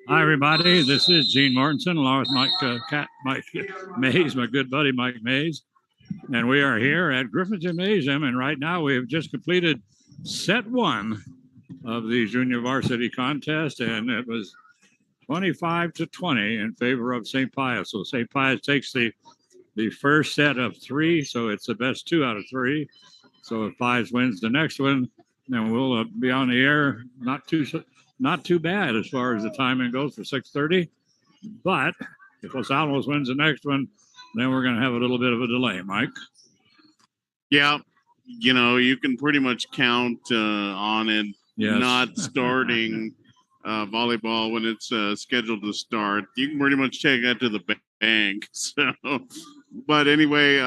Hi, everybody. This is Gene Mortensen, along with Mike Mays, my good buddy Mike Mays. And we are here at Griffith Gymnasium. And right now we have just completed set one of the junior varsity contest. And it was 25-20 in favor of St. Pius. So St. Pius takes the first set of three. So it's the best 2 out of 3. So if Pius wins the next one, then we'll be on the air not too bad as far as the timing goes for 6:30. But if Los Alamos wins the next one, then we're going to have a little bit of a delay, Mike. Yeah, you can pretty much count on it not starting volleyball when it's scheduled to start. You can pretty much take that to the bank. So, but anyway,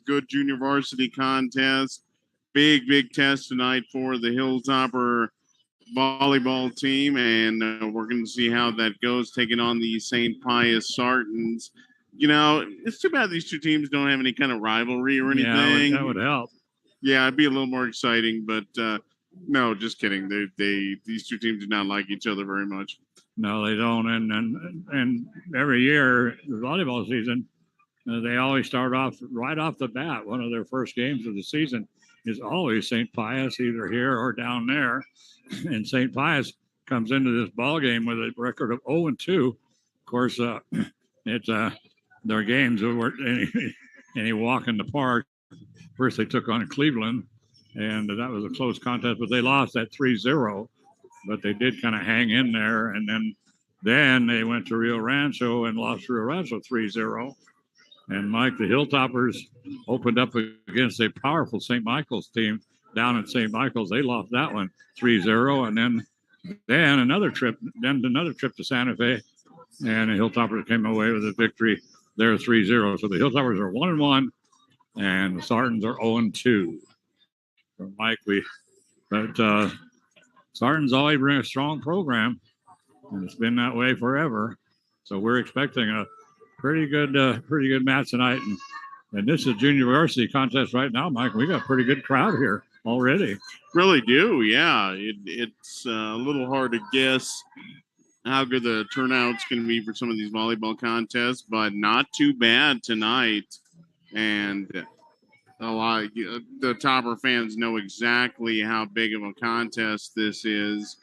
good junior varsity contest. Big test tonight for the Hilltopper volleyball team, and we're going to see how that goes, taking on the St. Pius Sartans. It's too bad these two teams don't have any kind of rivalry or anything. Yeah, that would help. Yeah, it'd be a little more exciting, but no, just kidding. These two teams do not like each other very much. No, they don't. And every year, the volleyball season, they always start off right off the bat. One of their first games of the season is always St. Pius, either here or down there. And St. Pius comes into this ball game with a record of 0-2. Of course, it's their games were any walk in the park. First, they took on Cleveland, and that was a close contest, but they lost that 3-0. But they did kind of hang in there, and then they went to Rio Rancho and lost Rio Rancho 3-0. And Mike, the Hilltoppers opened up against a powerful St. Michael's team down at St. Michael's. They lost that one 3-0, and then another trip to Santa Fe, and the Hilltoppers came away with a victory there 3-0. So the Hilltoppers are 1-1, and the Sartans are 0-2. So Mike, Sartans always bring a strong program, and it's been that way forever. So we're expecting a pretty good match tonight, and this is a junior varsity contest right now, Mike. We got a pretty good crowd here already. Really do, yeah. It's a little hard to guess how good the turnout's going to be for some of these volleyball contests, but not too bad tonight. And a lot of the Topper fans know exactly how big of a contest this is.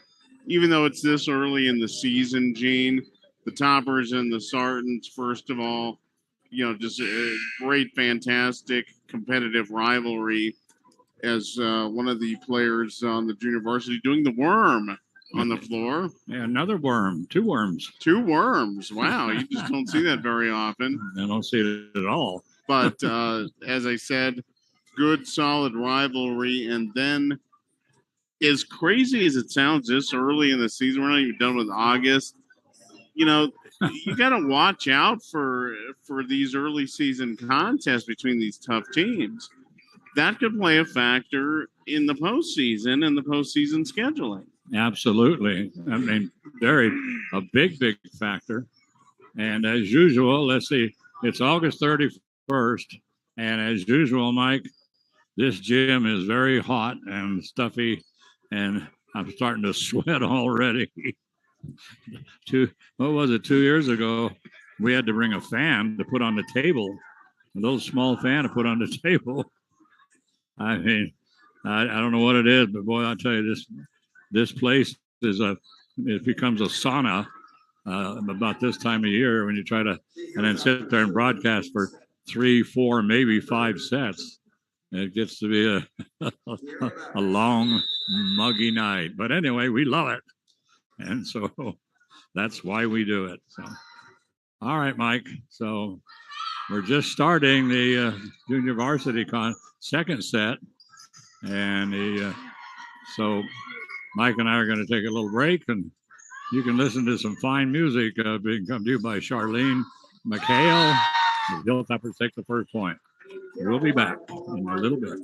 Even though it's this early in the season, Gene, the Toppers and the Sartans, first of all, just a great, fantastic, competitive rivalry. As one of the players on the junior varsity doing the worm on the floor. Yeah, another worm. 2 worms. 2 worms. Wow, you just don't see that very often. I don't see it at all. But as I said, good, solid rivalry. And then, as crazy as it sounds this early in the season, we're not even done with August. You got to watch out for these early season contests between these tough teams. That could play a factor in the postseason and the postseason scheduling. Absolutely. I mean, a big factor. And as usual, let's see, it's August 31st. And as usual, Mike, this gym is very hot and stuffy, and I'm starting to sweat already. 2 years ago, we had to bring a fan to put on the table, a little small fan to put on the table. I mean, I don't know what it is, but boy, I'll tell you, this place it becomes a sauna about this time of year when you try to, and then sit there and broadcast for 3, 4, maybe 5 sets. It gets to be a long, muggy night. But anyway, we love it. And so that's why we do it. So, all right, Mike. So we're just starting the junior varsity second set. And so Mike and I are going to take a little break, and you can listen to some fine music being come to you by Charlene McHale. The Hilltoppers take the first point. We'll be back in a little bit.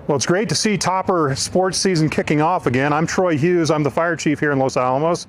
Well, it's great to see Topper sports season kicking off again. I'm Troy Hughes. I'm the fire chief here in Los Alamos.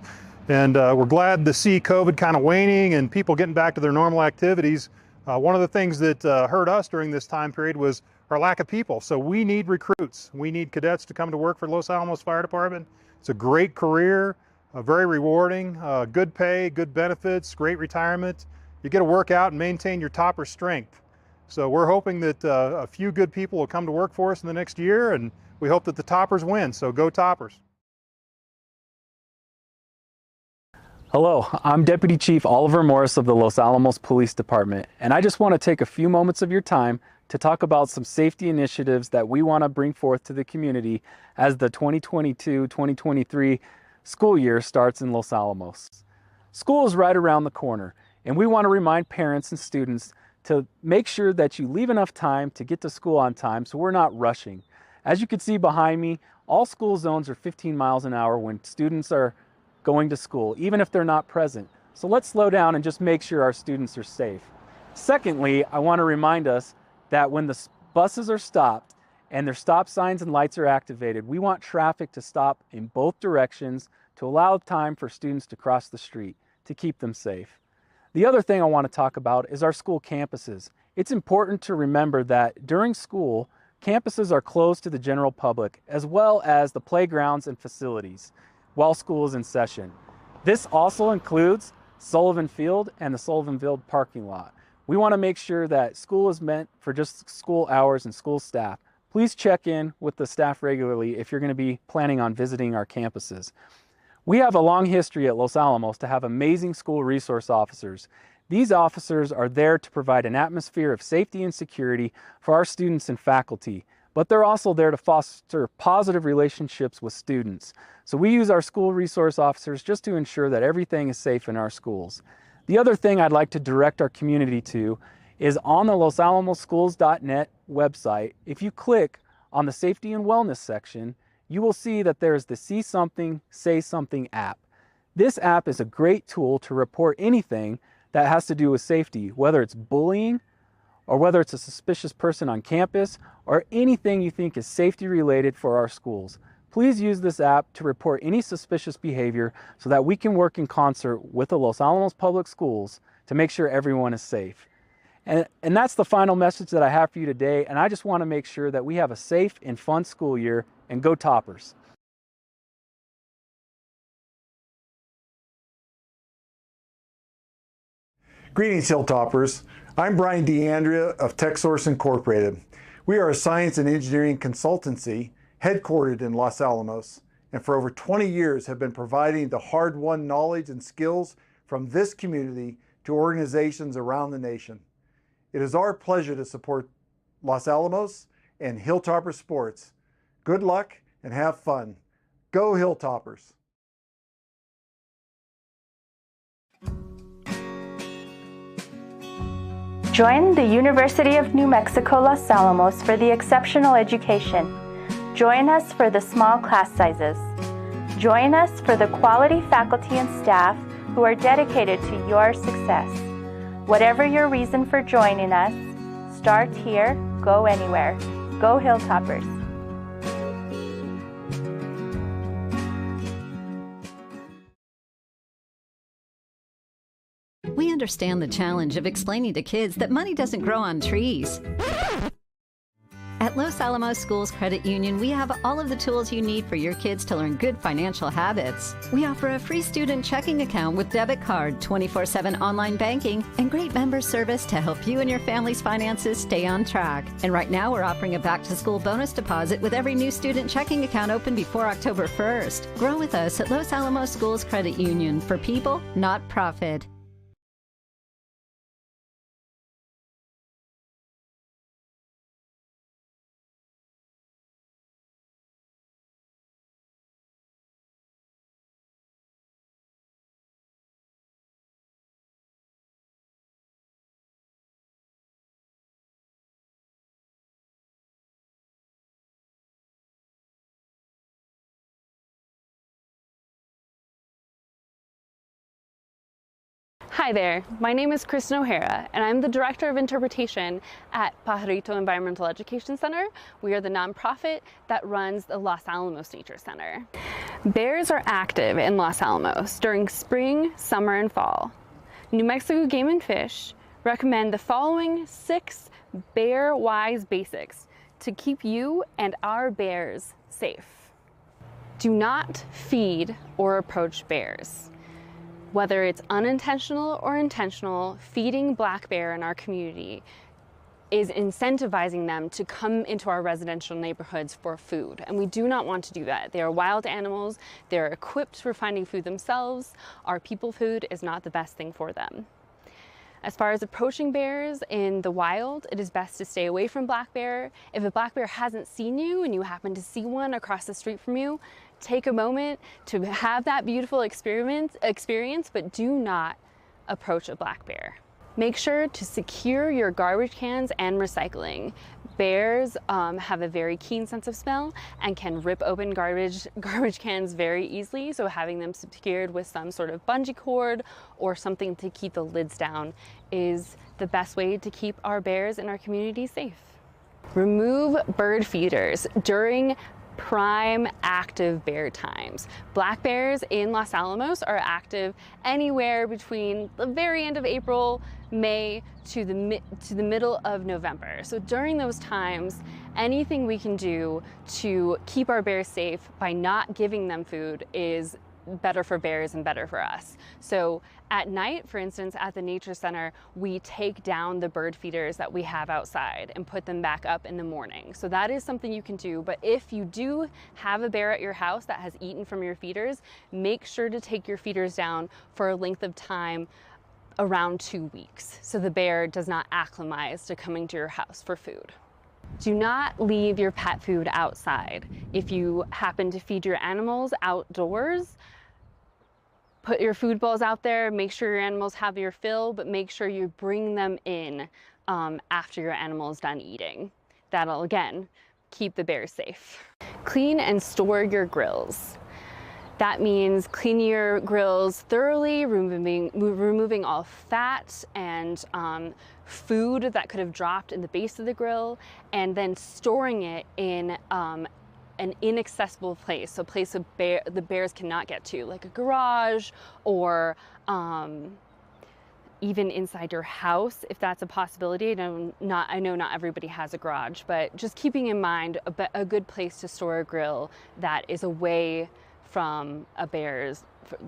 And we're glad to see COVID kind of waning and people getting back to their normal activities. One of the things that hurt us during this time period was our lack of people. So we need recruits. We need cadets to come to work for Los Alamos Fire Department. It's a great career, very rewarding, good pay, good benefits, great retirement. You get to work out and maintain your topper strength. So we're hoping that a few good people will come to work for us in the next year, and we hope that the toppers win. So go toppers. Hello, I'm Deputy Chief Oliver Morris of the Los Alamos Police Department, and I just want to take a few moments of your time to talk about some safety initiatives that we want to bring forth to the community as the 2022-2023 school year starts in Los Alamos. School is right around the corner, and we want to remind parents and students to make sure that you leave enough time to get to school on time so we're not rushing. As you can see behind me, all school zones are 15 miles an hour when students are going to school, even if they're not present. So let's slow down and just make sure our students are safe. Secondly, I want to remind us that when the buses are stopped and their stop signs and lights are activated, we want traffic to stop in both directions to allow time for students to cross the street to keep them safe. The other thing I want to talk about is our school campuses. It's important to remember that during school, campuses are closed to the general public as well as the playgrounds and facilities while school is in session. This also includes Sullivan Field and the Sullivan Field parking lot. We want to make sure that school is meant for just school hours and school staff. Please check in with the staff regularly if you're going to be planning on visiting our campuses. We have a long history at Los Alamos to have amazing school resource officers. These officers are there to provide an atmosphere of safety and security for our students and faculty, but they're also there to foster positive relationships with students. So we use our school resource officers just to ensure that everything is safe in our schools. The other thing I'd like to direct our community to is on the losalamos.schools.net website. If you click on the safety and wellness section, you will see that there's the See Something, Say Something app. This app is a great tool to report anything that has to do with safety, whether it's bullying, or whether it's a suspicious person on campus, or anything you think is safety related for our schools. Please use this app to report any suspicious behavior so that we can work in concert with the Los Alamos Public Schools to make sure everyone is safe. And that's the final message that I have for you today, and I just want to make sure that we have a safe and fun school year, and go Toppers. Greetings, Hilltoppers. I'm Brian DeAndrea of TechSource Incorporated. We are a science and engineering consultancy headquartered in Los Alamos, and for over 20 years have been providing the hard-won knowledge and skills from this community to organizations around the nation. It is our pleasure to support Los Alamos and Hilltopper sports. Good luck and have fun. Go Hilltoppers! Join the University of New Mexico Los Alamos for the exceptional education. Join us for the small class sizes. Join us for the quality faculty and staff who are dedicated to your success. Whatever your reason for joining us, start here, go anywhere. Go Hilltoppers! We understand the challenge of explaining to kids that money doesn't grow on trees. At Los Alamos Schools Credit Union, we have all of the tools you need for your kids to learn good financial habits. We offer a free student checking account with debit card, 24/7 online banking, and great member service to help you and your family's finances stay on track. And right now, we're offering a back-to-school bonus deposit with every new student checking account open before October 1st. Grow with us at Los Alamos Schools Credit Union for people, not profit. Hi there, my name is Kristen O'Hara and I'm the Director of Interpretation at Pajarito Environmental Education Center. We are the nonprofit that runs the Los Alamos Nature Center. Bears are active in Los Alamos during spring, summer, and fall. New Mexico Game and Fish recommend the following 6 bear-wise basics to keep you and our bears safe. Do not feed or approach bears. Whether it's unintentional or intentional, feeding black bear in our community is incentivizing them to come into our residential neighborhoods for food. And we do not want to do that. They are wild animals. They're equipped for finding food themselves. Our people food is not the best thing for them. As far as approaching bears in the wild, it is best to stay away from black bear. If a black bear hasn't seen you and you happen to see one across the street from you, take a moment to have that beautiful experience, but do not approach a black bear. Make sure to secure your garbage cans and recycling. Bears have a very keen sense of smell and can rip open garbage cans very easily, so having them secured with some sort of bungee cord or something to keep the lids down is the best way to keep our bears in our community safe. Remove bird feeders during prime active bear times. Black bears in Los Alamos are active anywhere between the very end of April, May to the middle of November. So during those times, anything we can do to keep our bears safe by not giving them food is better for bears and better for us. So at night, for instance, at the nature center, we take down the bird feeders that we have outside and put them back up in the morning. So that is something you can do. But if you do have a bear at your house that has eaten from your feeders, make sure to take your feeders down for a length of time around 2 weeks, so the bear does not acclimatize to coming to your house for food. Do not leave your pet food outside. If you happen to feed your animals outdoors, put your food bowls out there, make sure your animals have your fill, but make sure you bring them in after your animal is done eating. That'll, again, keep the bears safe. Clean and store your grills. That means cleaning your grills thoroughly, removing all fat and food that could have dropped in the base of the grill, and then storing it in an inaccessible place, so a place the bears cannot get to, like a garage or even inside your house, if that's a possibility. I know not everybody has a garage, but just keeping in mind a good place to store a grill that is away from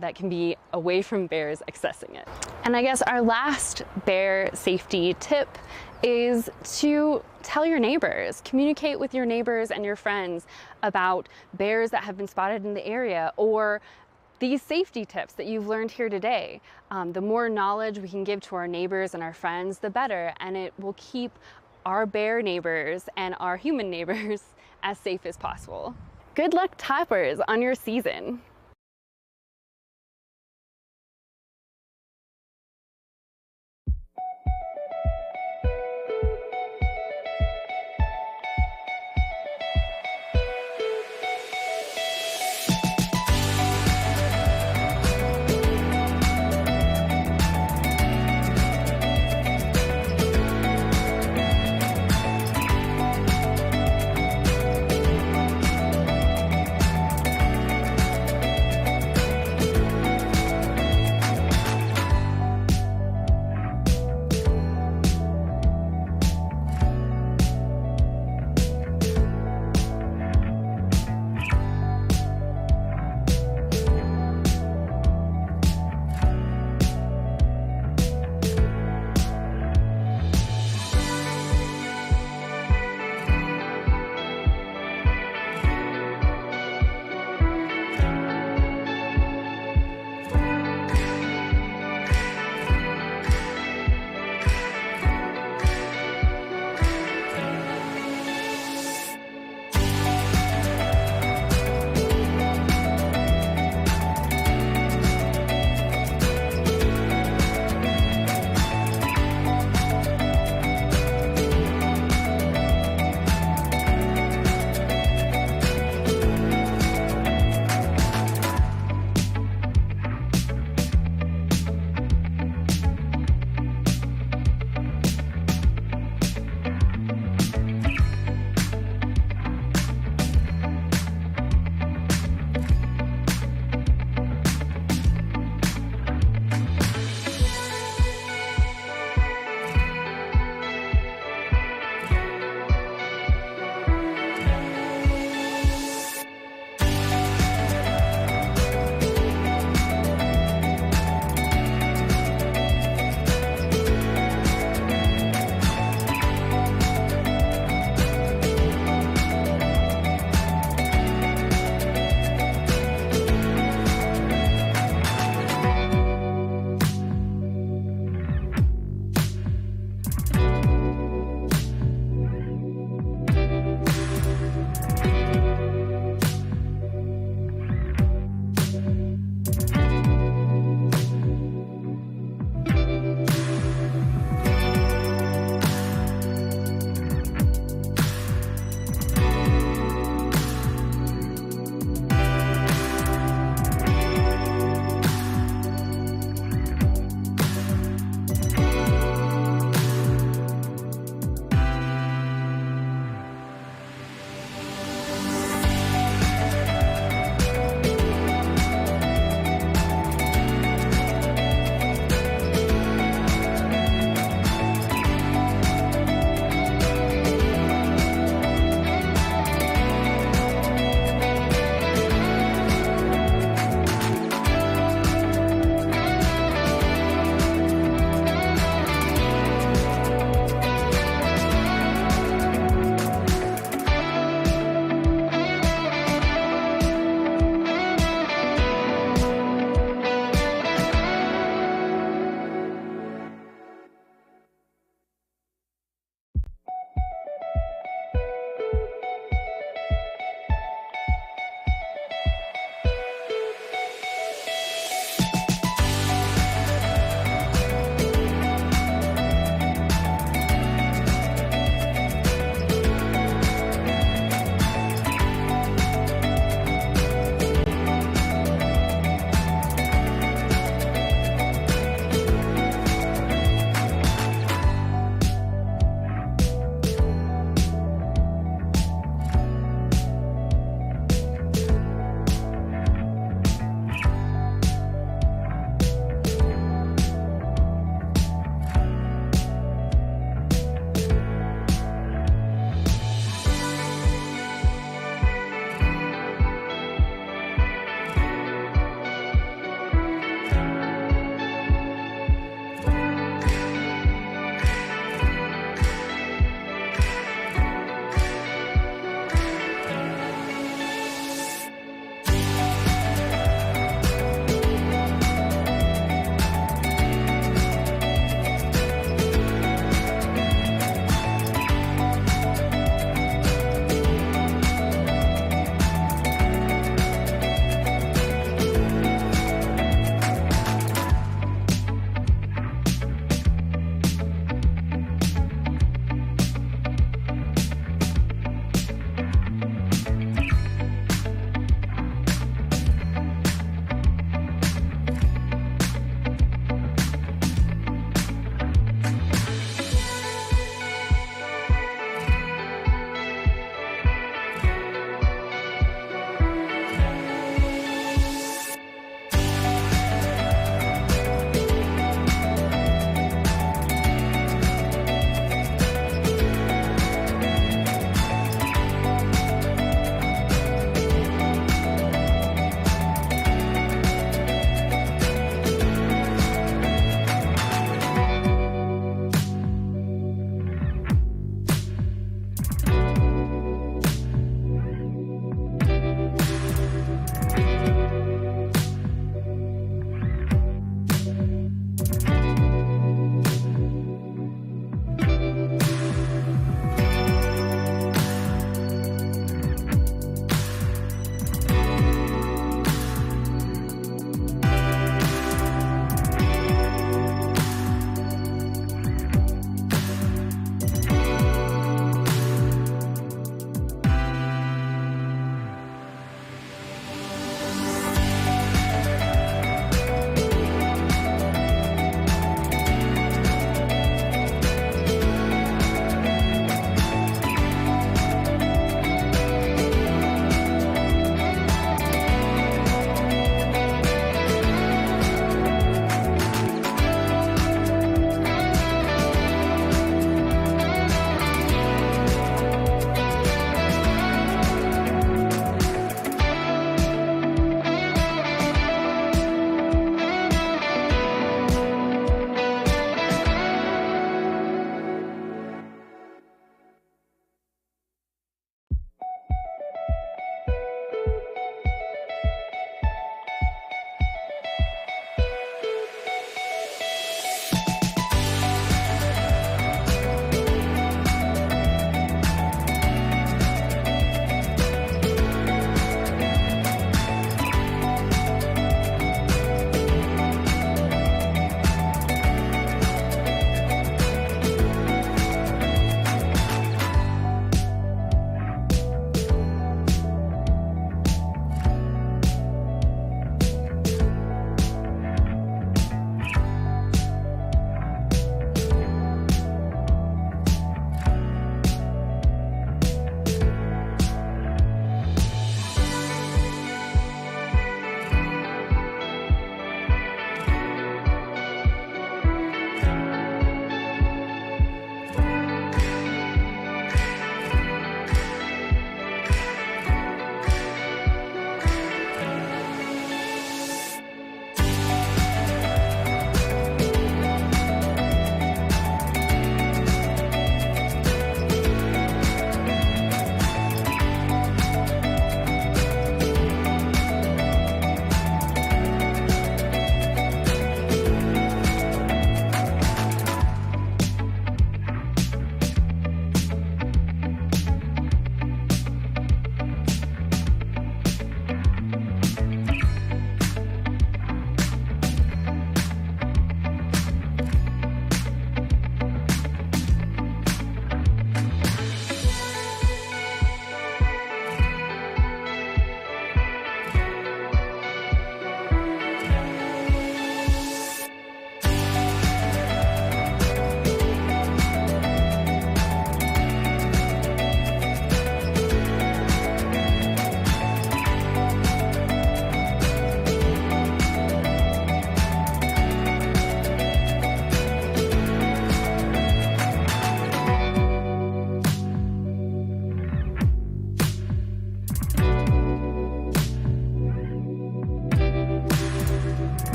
that can be away from bears accessing it. And I guess our last bear safety tip is to tell your neighbors, communicate with your neighbors and your friends about bears that have been spotted in the area, or these safety tips that you've learned here today. The more knowledge we can give to our neighbors and our friends, the better, and it will keep our bear neighbors and our human neighbors as safe as possible. Good luck, toppers, on your season.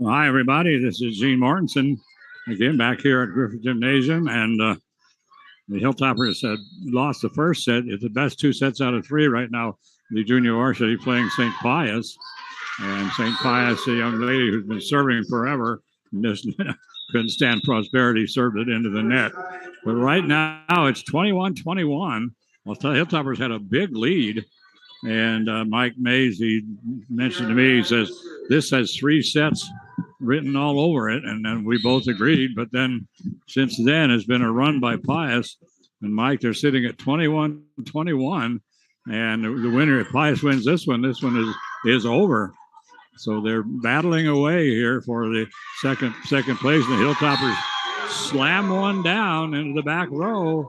Well, hi, everybody. This is Gene Mortensen again back here at Griffith Gymnasium, and the Hilltoppers had lost the first set. It's the best 2 sets out of 3 right now. The junior varsity playing St. Pius, and St. Pius, a young lady who's been serving forever, just couldn't stand prosperity, served it into the net. But right now it's 21-21. Well, the Hilltoppers had a big lead. And Mike Mays, he mentioned to me, he says, this has 3 sets written all over it. And then we both agreed. But then since then, it's been a run by Pius. And Mike, they're sitting at 21-21. And the winner, if Pius wins this one is over. So they're battling away here for the second place. And the Hilltoppers slam one down into the back row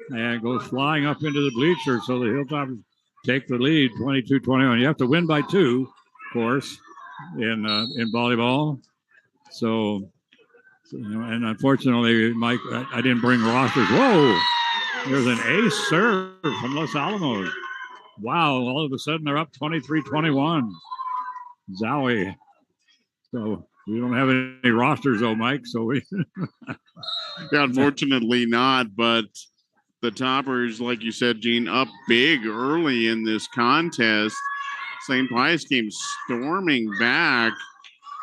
and goes flying up into the bleachers. So the Hilltoppers take the lead, 22-21. You have to win by 2, of course, in volleyball. So and unfortunately, Mike, I didn't bring rosters. Whoa! There's an ace serve from Los Alamos. Wow! All of a sudden, they're up 23-21. Zowie. So we don't have any rosters, though, Mike. So we. Yeah, unfortunately not, but the Toppers, like you said, Gene, up big early in this contest. St. Pius came storming back.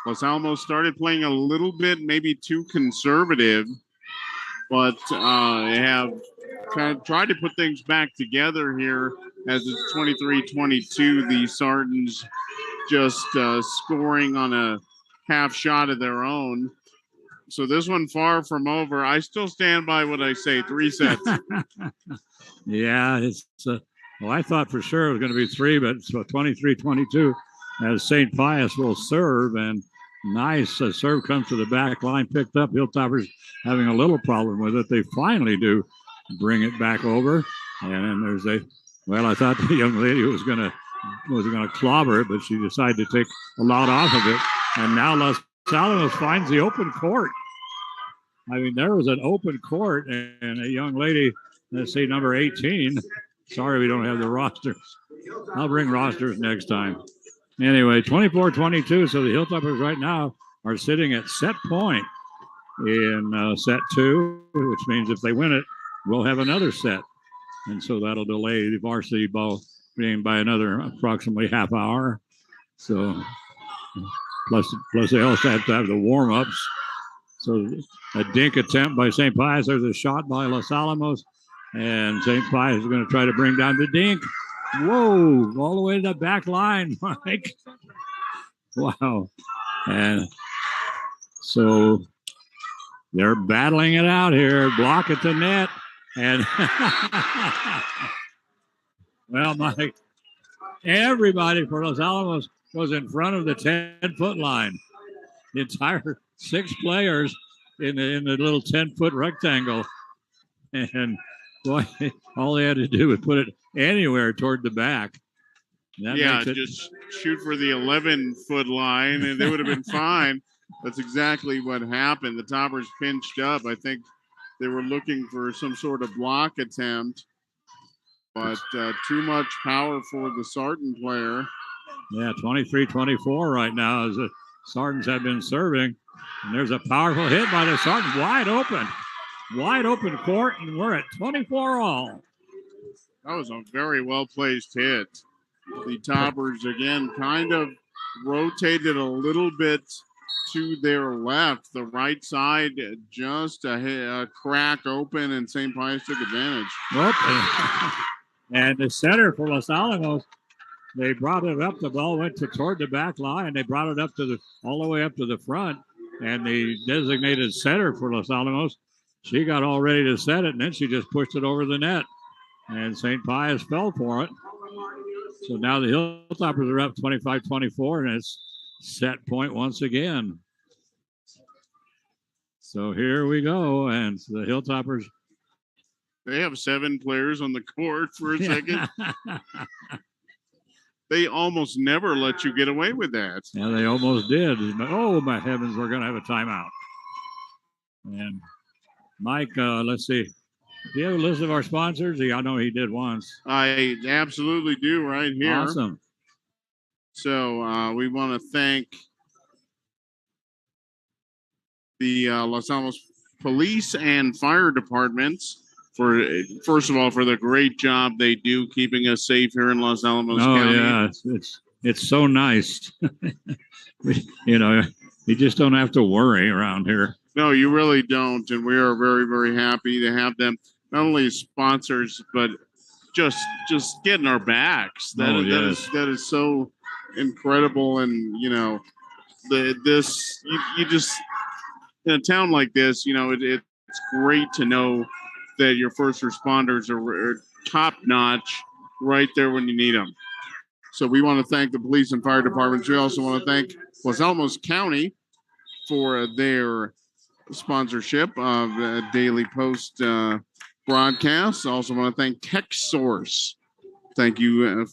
Los Alamos started playing a little bit, maybe too conservative, but have kind of tried to put things back together here as it's 23-22. The Sartans just scoring on a half shot of their own. So this one far from over. I still stand by what I say, 3 sets. Yeah, it's well, I thought for sure it was going to be 3, but it's 23-22 as St. Pius will serve, and nice serve comes to the back line, picked up. Hilltoppers having a little problem with it. They finally do bring it back over, and then there's I thought the young lady was going to clobber it, but she decided to take a lot off of it, and now Los Alamos finds the open court. I mean, there was an open court, and a young lady, let's say number 18. Sorry, we don't have the rosters. I'll bring rosters next time. Anyway, 24-22. So the Hilltoppers right now are sitting at set point in set 2, which means if they win it, we'll have another set. And so that'll delay the varsity ball game by another approximately half hour. So plus they also have to have the warm-ups. So a dink attempt by St. Pius. There's a shot by Los Alamos. And St. Pius is going to try to bring down the dink. Whoa, all the way to the back line, Mike. Wow. And so they're battling it out here. Block at the net. And well, Mike, everybody for Los Alamos was in front of the 10-foot line. The entire 6 players in the little 10-foot rectangle. And boy, all they had to do was put it anywhere toward the back. Just shoot for the 11-foot line, and they would have been fine. That's exactly what happened. The Toppers pinched up. I think they were looking for some sort of block attempt, but too much power for the Sarton player. Yeah, 23-24 right now as the Sartans have been serving. And there's a powerful hit by the Sartans. Wide open court, and we're at 24 all. That was a very well-placed hit. The Toppers, again, kind of rotated a little bit to their left. The right side just a crack open, and St. Pius took advantage. And the center for Los Alamos, they brought it up. The ball went toward the back line. They brought it up all the way up to the front. And the designated setter for Los Alamos, she got all ready to set it, and then she just pushed it over the net. And St. Pius fell for it. So now the Hilltoppers are up 25-24, and it's set point once again. So here we go, and the Hilltoppers. They have 7 players on the court for a second. They almost never let you get away with that. Yeah, they almost did. Oh, my heavens, we're going to have a timeout. And Mike, let's see. Do you have a list of our sponsors? I know he did once. I absolutely do right here. Awesome. So we want to thank the Los Alamos Police and Fire Departments for, first of all, for the great job they do keeping us safe here in Los Alamos County. Yeah, it's so nice. You know, you just don't have to worry around here. No, you really don't, and we are very, very happy to have them not only as sponsors, but just getting our backs. That is so incredible, and you know, you just in a town like this, you know, it's great to know that your first responders are top notch, right there when you need them. So we want to thank the police and fire departments. We also want to thank Los Alamos County for their sponsorship of Daily Post broadcasts. Also want to thank TechSource. Thank you,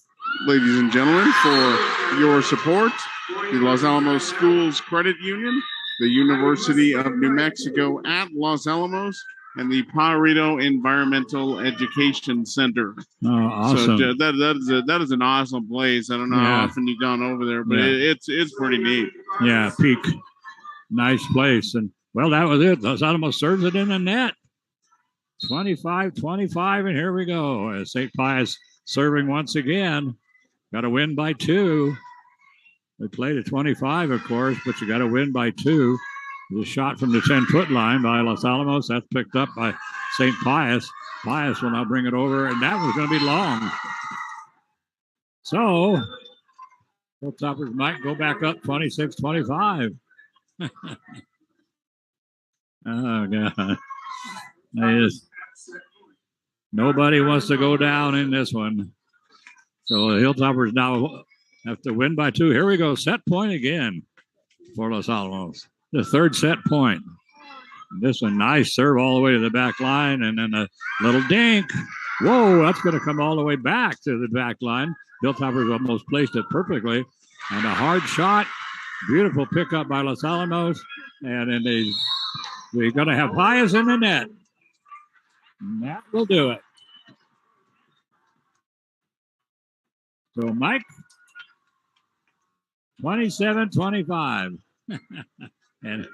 ladies and gentlemen, for your support. The Los Alamos Schools Credit Union, the University of New Mexico at Los Alamos, and the Pajarito Environmental Education Center. Oh, awesome. So that is an awesome place. I don't know how often you've gone over there, but it's pretty neat. Yeah, Peak. Nice place. And, well, that was it. Los Alamos serves it in the net. 25-25, and here we go. St. Pius serving once again. Got to win by 2. They played at 25, of course, but you got to win by 2. The shot from the 10-foot line by Los Alamos. That's picked up by St. Pius. Pius will now bring it over, and that was going to be long. So, Hilltoppers might go back up 26-25. Oh, God. Nobody wants to go down in this one. So the Hilltoppers now have to win by 2. Here we go. Set point again for Los Alamos. The third set point. This one, nice serve all the way to the back line, and then a little dink. Whoa, that's going to come all the way back to the back line. Hilltoppers almost placed it perfectly. And a hard shot. Beautiful pickup by Los Alamos. And then we're going to have Pius in the net. And that will do it. So, Mike, 27-25. And,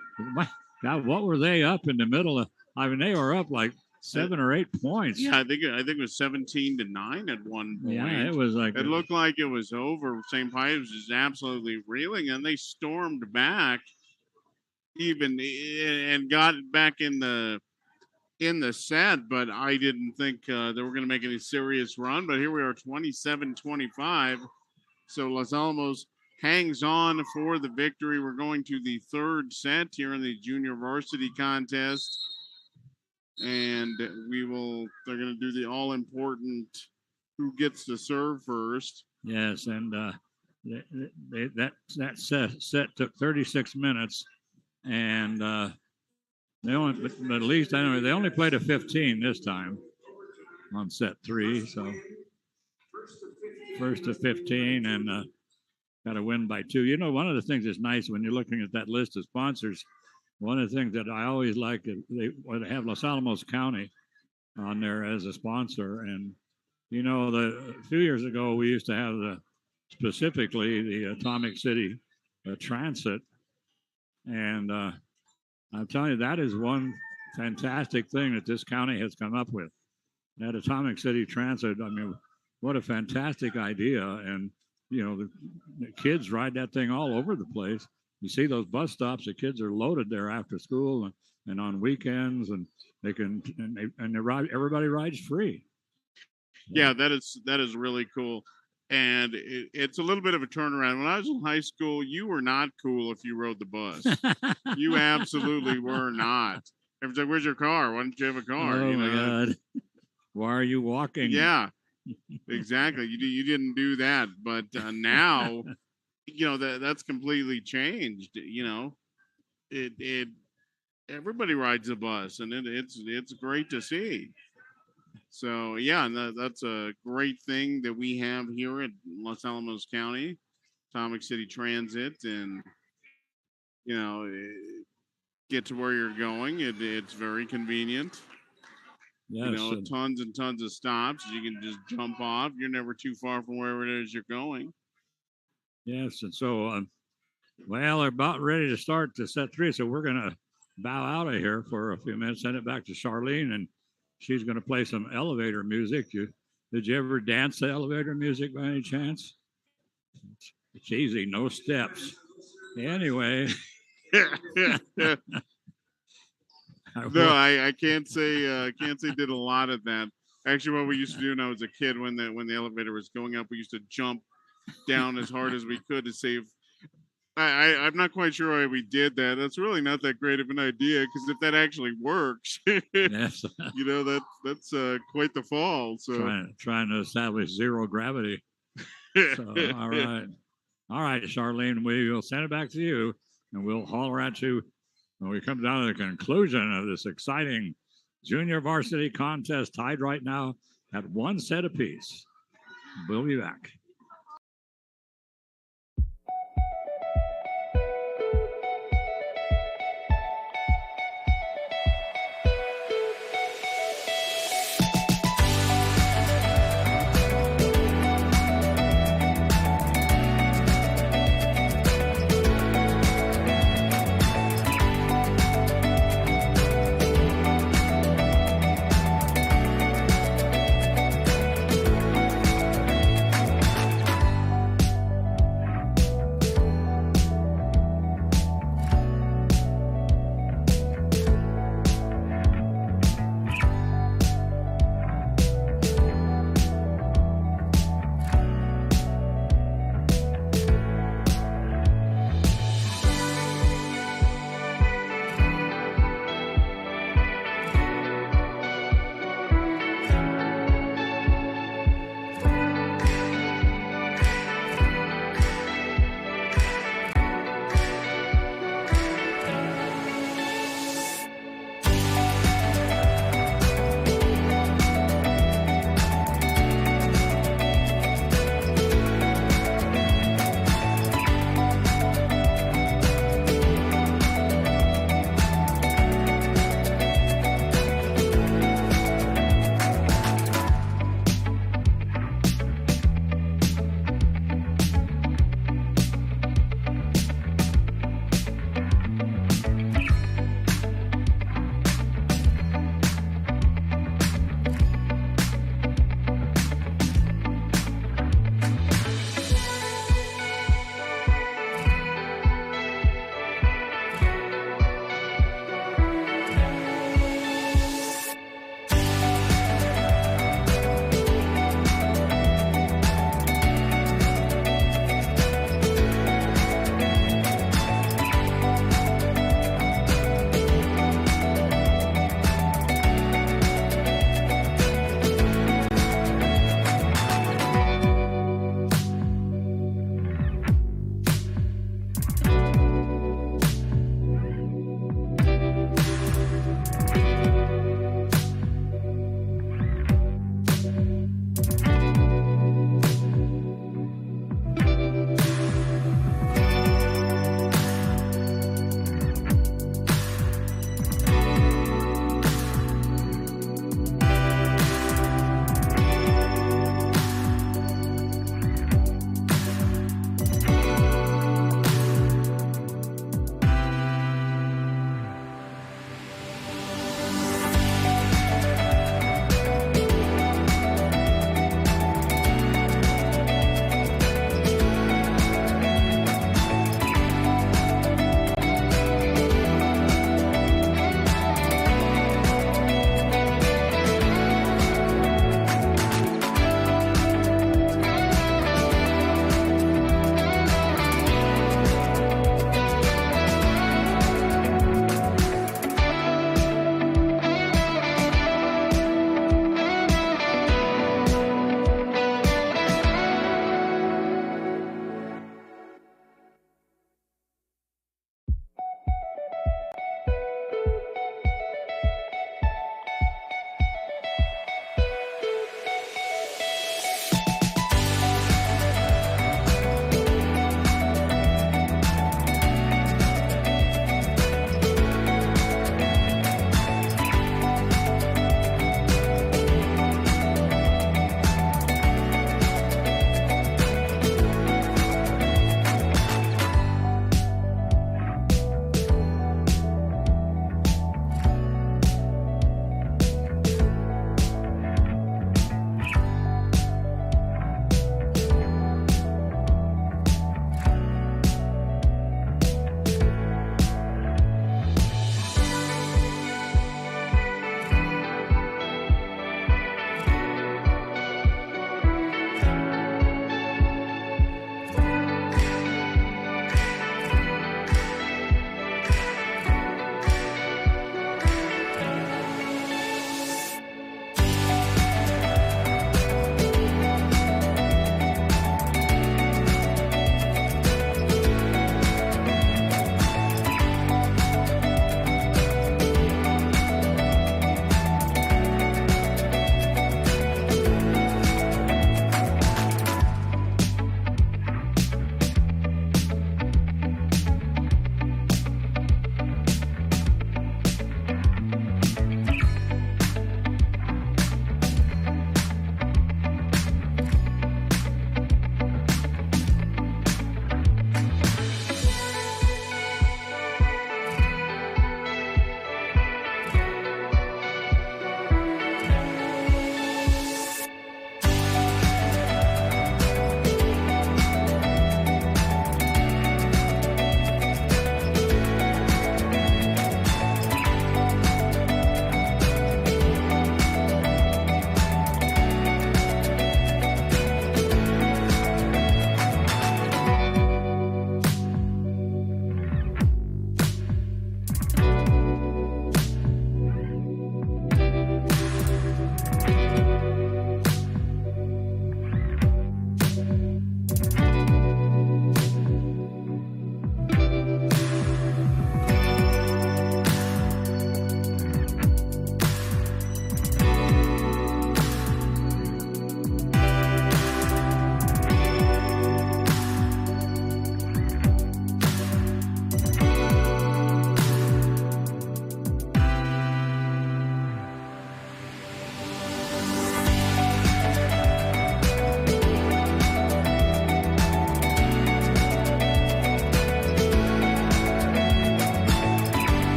God, what were they up in the middle of? I mean, they were up like 7 or 8 points. Yeah, I think it was 17-9 at one point. Yeah, it was like it looked like it was over. St. Pius was just absolutely reeling, and they stormed back, and got back in the set. But I didn't think they were going to make any serious run. But here we are, 27-25. So Los Alamos hangs on for the victory. We're going to the third set here in the junior varsity contest. And they're going to do the all-important who gets to serve first. Yes, and that set took 36 minutes. And they only, but at least I know they only played a 15 this time on set 3. So first to 15, and got to win by 2. You know, one of the things that's nice when you're looking at that list of sponsors, one of the things that I always like is they have Los Alamos County on there as a sponsor. And, you know, a few years ago, we used to have specifically the Atomic City Transit. And I'm telling you, that is one fantastic thing that this county has come up with. That Atomic City Transit, I mean, what a fantastic idea. And, you know, the kids ride that thing all over the place. You see those bus stops, the kids are loaded there after school and on weekends, and everybody rides free. Yeah, that is really cool. And it's a little bit of a turnaround. When I was in high school, you were not cool if you rode the bus. You absolutely were not. Everyone's like, where's your car? Why don't you have a car? Oh, you know? my God. Why are you walking? Yeah, exactly. You didn't do that. But now, you know, that's completely changed. You know, everybody rides a bus, and it's great to see. So, yeah, that's a great thing that we have here at Los Alamos County, Atomic City Transit, and, you know, get to where you're going. It's very convenient. Yes, you know, tons and tons of stops. You can just jump off. You're never too far from wherever it is you're going. Yes, and so, well, they're about ready to start to set 3, so we're going to bow out of here for a few minutes, send it back to Charlene, and she's going to play some elevator music. Did you ever dance the elevator music by any chance? It's easy, no steps. Anyway. No, I can't say did a lot of that. Actually, what we used to do when I was a kid, when the elevator was going up, we used to jump down as hard as we could to save. I'm not quite sure why we did that. That's really not that great of an idea, because if that actually works, yes. that's quite the fall. So trying to establish zero gravity. So, all right, Charlene, we will send it back to you, and we'll holler at you when we come down to the conclusion of this exciting junior varsity contest, tied right now at 1 set apiece. We'll be back.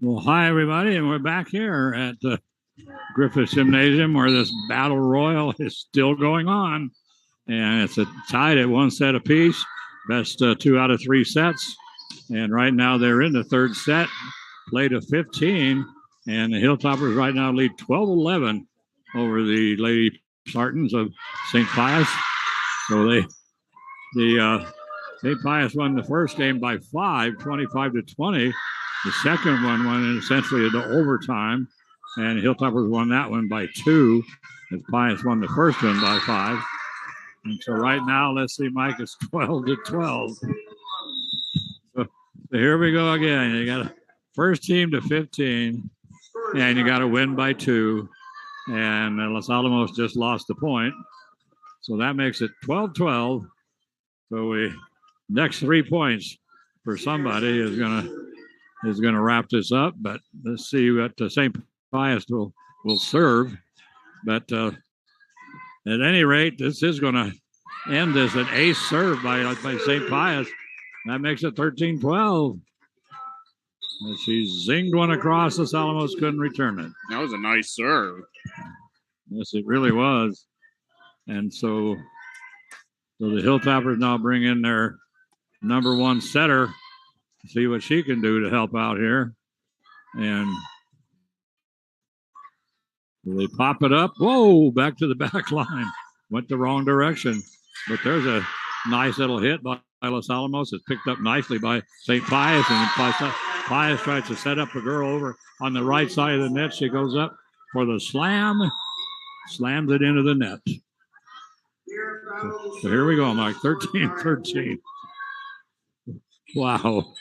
Well, hi, everybody, and we're back here at the Griffith Gymnasium where this battle royal is still going on. And it's tied at 1 set apiece, best 2 out of 3 sets. And right now they're in the 3rd set, played a 15, and the Hilltoppers right now lead 12-11 over the Lady Spartans of St. Pius. So St. Pius won the first game by 5, 25-20. The second one went essentially into overtime, and Hilltoppers won that one by 2, as Pius won the first one by 5. And so right now, let's see, Mike, it's 12-12. So here we go again. You got a first team to 15, and you got to win by 2. And Los Alamos just lost the point. So that makes it 12-12. So next 3 points for somebody is gonna wrap this up. But let's see what St. Pius will serve. But at any rate, this is going to end as an ace serve by St. Pius. That makes it 13-12. And she zinged one across. Los Alamos couldn't return it. That was a nice serve. Yes, it really was. And so the Hilltoppers now bring in their number 1 setter to see what she can do to help out here. And they pop it up. Whoa, back to the back line. Went the wrong direction. But there's a nice little hit by Los Alamos. It's picked up nicely by St. Pius. And Pius tries to set up a girl over on the right side of the net. She goes up for the slam. Slams it into the net. So here we go, Mike. 13-13. Wow.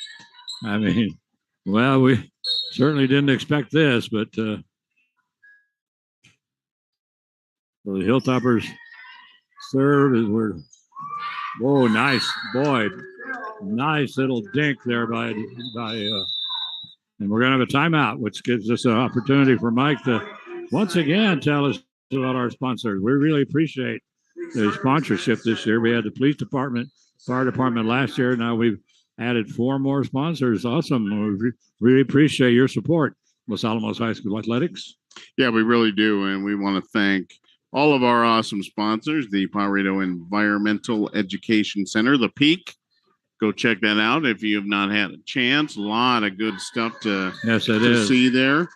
I mean, well, we certainly didn't expect this, but so the Hilltoppers serve as whoa, nice, boy. Nice little dink there by and we're going to have a timeout, which gives us an opportunity for Mike to once again tell us about our sponsors. We really appreciate the sponsorship this year. We had the police department, fire department last year. Now we've added 4 more sponsors. Awesome. We really appreciate your support, Los Alamos High School Athletics. Yeah, we really do. And we want to thank all of our awesome sponsors, the Pajarito Environmental Education Center, the Peak. Go check that out if you have not had a chance. A lot of good stuff to see there.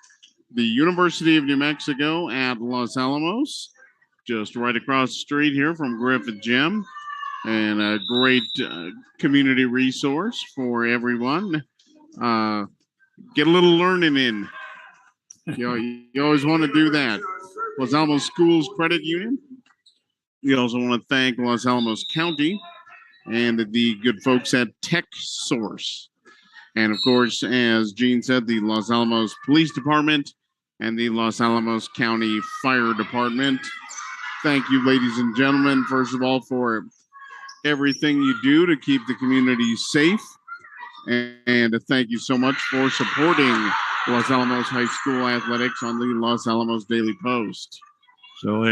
The University of New Mexico at Los Alamos, just right across the street here from Griffith Gym, and a great community resource for everyone. Get a little learning in. You always want to do that. Los Alamos Schools Credit Union. We also want to thank Los Alamos County and the good folks at Tech Source. And, of course, as Gene said, the Los Alamos Police Department and the Los Alamos County Fire Department. Thank you, ladies and gentlemen, first of all, for everything you do to keep the community safe. And thank you so much for supporting Los Alamos High School Athletics on the Los Alamos Daily Post. So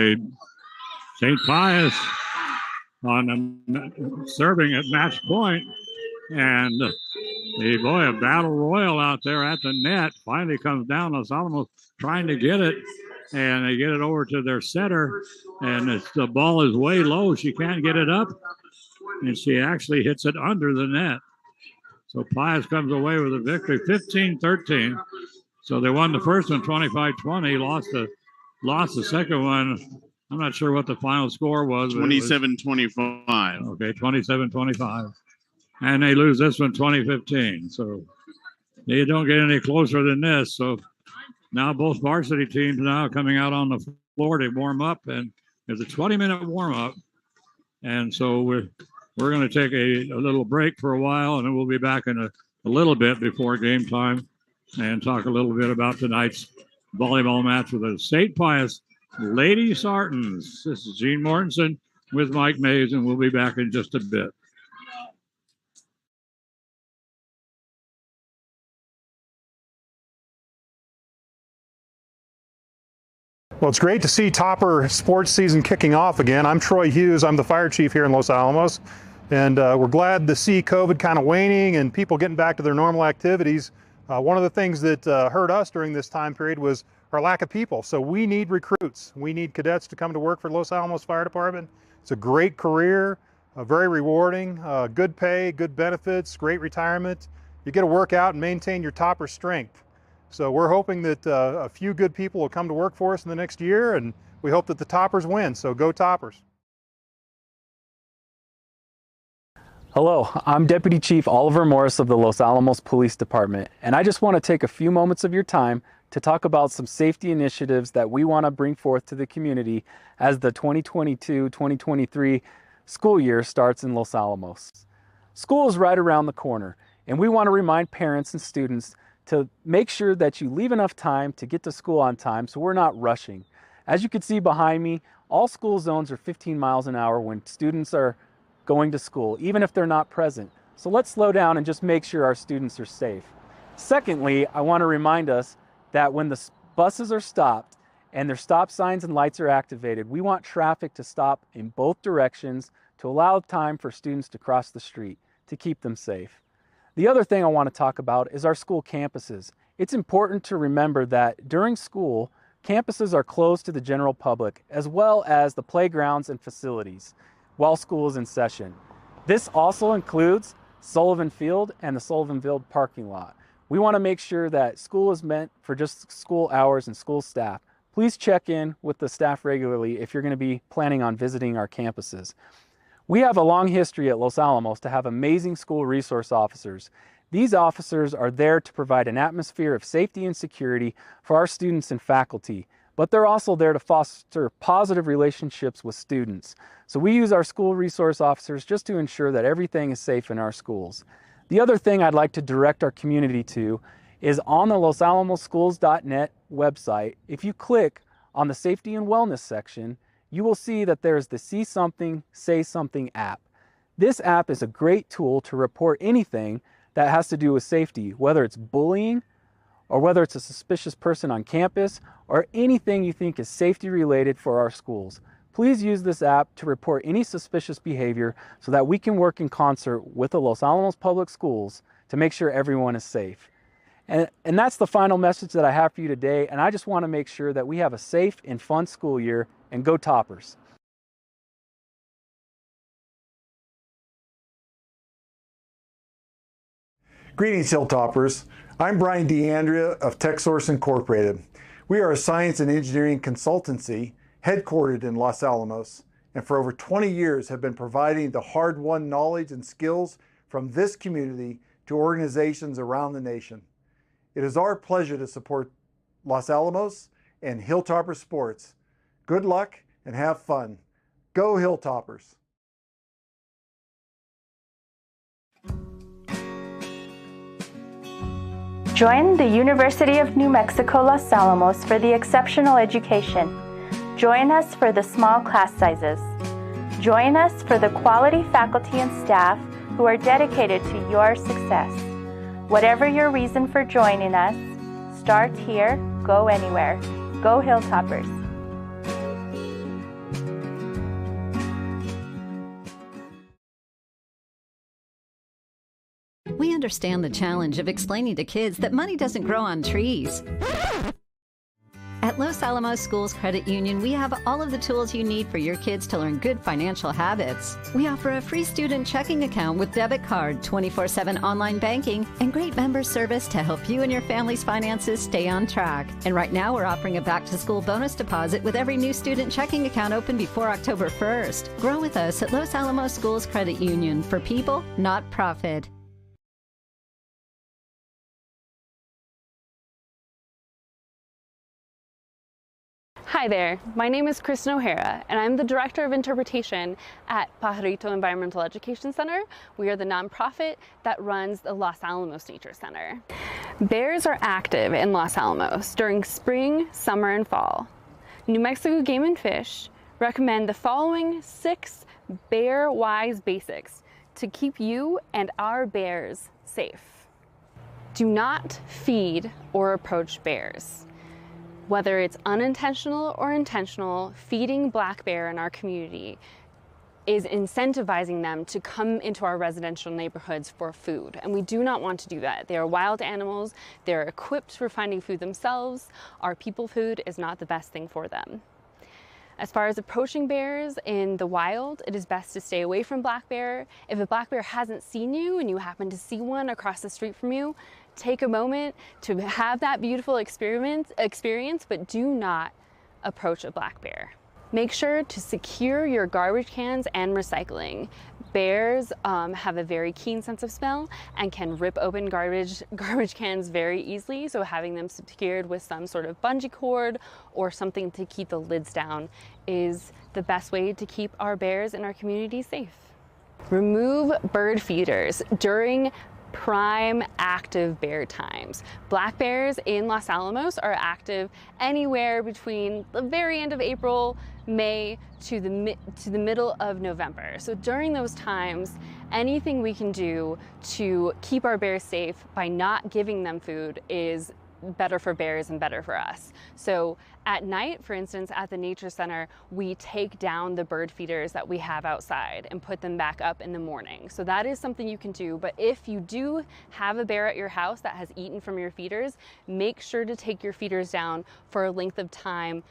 St. Pius serving at match point, and a battle royal out there at the net. Finally comes down. Los Alamos trying to get it, and they get it over to their setter, and the ball is way low. She can't get it up, and she actually hits it under the net. So Pius comes away with a victory, 15-13. So they won the first one 25-20, lost the second one. I'm not sure what the final score was. 27-25. Okay, 27-25. And they lose this one 20-15. So they don't get any closer than this. So now both varsity teams now coming out on the floor to warm up, and it's a 20-minute warm up. And so we're going to take a little break for a while, and then we'll be back in a little bit before game time and talk a little bit about tonight's volleyball match with the St. Pius Lady Spartans. This is Gene Mortensen with Mike Mays, and we'll be back in just a bit. Well, it's great to see Topper sports season kicking off again. I'm Troy Hughes. I'm the fire chief here in Los Alamos. And we're glad to see COVID kind of waning and people getting back to their normal activities. One of the things that hurt us during this time period was our lack of people. So we need recruits. We need cadets to come to work for Los Alamos Fire Department. It's a great career, very rewarding, good pay, good benefits, great retirement. You get to work out and maintain your topper strength. So we're hoping that a few good people will come to work for us in the next year, and we hope that the toppers win. So go toppers. Hello, I'm Deputy Chief Oliver Morris of the Los Alamos Police Department, and I just want to take a few moments of your time to talk about some safety initiatives that we want to bring forth to the community as the 2022-2023 school year starts in Los Alamos. School is right around the corner, and we want to remind parents and students to make sure that you leave enough time to get to school on time so we're not rushing. As you can see behind me, all school zones are 15 miles an hour when students are going to school, even if they're not present. So let's slow down and just make sure our students are safe. Secondly, I want to remind us that when the buses are stopped and their stop signs and lights are activated, we want traffic to stop in both directions to allow time for students to cross the street to keep them safe. The other thing I want to talk about is our school campuses. It's important to remember that during school, campuses are closed to the general public, as well as the playgrounds and facilities while school is in session. This also includes Sullivan Field and the Sullivan Field parking lot. We want to make sure that school is meant for just school hours and school staff. Please check in with the staff regularly if you're going to be planning on visiting our campuses. We have a long history at Los Alamos to have amazing school resource officers. These officers are there to provide an atmosphere of safety and security for our students and faculty, but they're also there to foster positive relationships with students. So we use our school resource officers just to ensure that everything is safe in our schools. The other thing I'd like to direct our community to is on the losalamosschools.net website. If you click on the Safety and Wellness section, you will see that there's the See Something, Say Something app. This app is a great tool to report anything that has to do with safety, whether it's bullying or whether it's a suspicious person on campus or anything you think is safety related for our schools. Please use this app to report any suspicious behavior so that we can work in concert with the Los Alamos Public Schools to make sure everyone is safe. And that's the final message that I have for you today. And I just want to make sure that we have a safe and fun school year, and go toppers. Greetings, Hilltoppers. I'm Brian D'Andrea of TechSource Incorporated. We are a science and engineering consultancy headquartered in Los Alamos, and for over 20 years have been providing the hard-won knowledge and skills from this community to organizations around the nation. It is our pleasure to support Los Alamos and Hilltopper sports. Good luck and have fun. Go Hilltoppers! Join the University of New Mexico Los Alamos for the exceptional education. Join us for the small class sizes. Join us for the quality faculty and staff who are dedicated to your success. Whatever your reason for joining us, start here, go anywhere. Go Hilltoppers! We understand the challenge of explaining to kids that money doesn't grow on trees. At Los Alamos Schools Credit Union, we have all of the tools you need for your kids to learn good financial habits. We offer a free student checking account with debit card, 24/7 online banking, and great member service to help you and your family's finances stay on track. And right now, we're offering a back-to-school bonus deposit with every new student checking account open before October 1st. Grow with us at Los Alamos Schools Credit Union for people, not profit. Hi there, my name is Kristen O'Hara, and I'm the Director of Interpretation at Pajarito Environmental Education Center. We are the nonprofit that runs the Los Alamos Nature Center. Bears are active in Los Alamos during spring, summer, and fall. New Mexico Game and Fish recommend the following 6 bear-wise basics to keep you and our bears safe. Do not feed or approach bears. Whether it's unintentional or intentional, feeding black bear in our community is incentivizing them to come into our residential neighborhoods for food. And we do not want to do that. They are wild animals. They're equipped for finding food themselves. Our people food is not the best thing for them. As far as approaching bears in the wild, it is best to stay away from black bear. If a black bear hasn't seen you and you happen to see one across the street from you, take a moment to have that beautiful experience, but do not approach a black bear. Make sure to secure your garbage cans and recycling. Bears have a very keen sense of smell and can rip open garbage cans very easily, so having them secured with some sort of bungee cord or something to keep the lids down is the best way to keep our bears in our community safe. Remove bird feeders during prime active bear times. Black bears in Los Alamos are active anywhere between the very end of April, May to the middle of November. So during those times, anything we can do to keep our bears safe by not giving them food is better for bears and better for us. So at night, for instance, at the nature center, we take down the bird feeders that we have outside and put them back up in the morning. So that is something you can do. But if you do have a bear at your house that has eaten from your feeders, make sure to take your feeders down for a length of time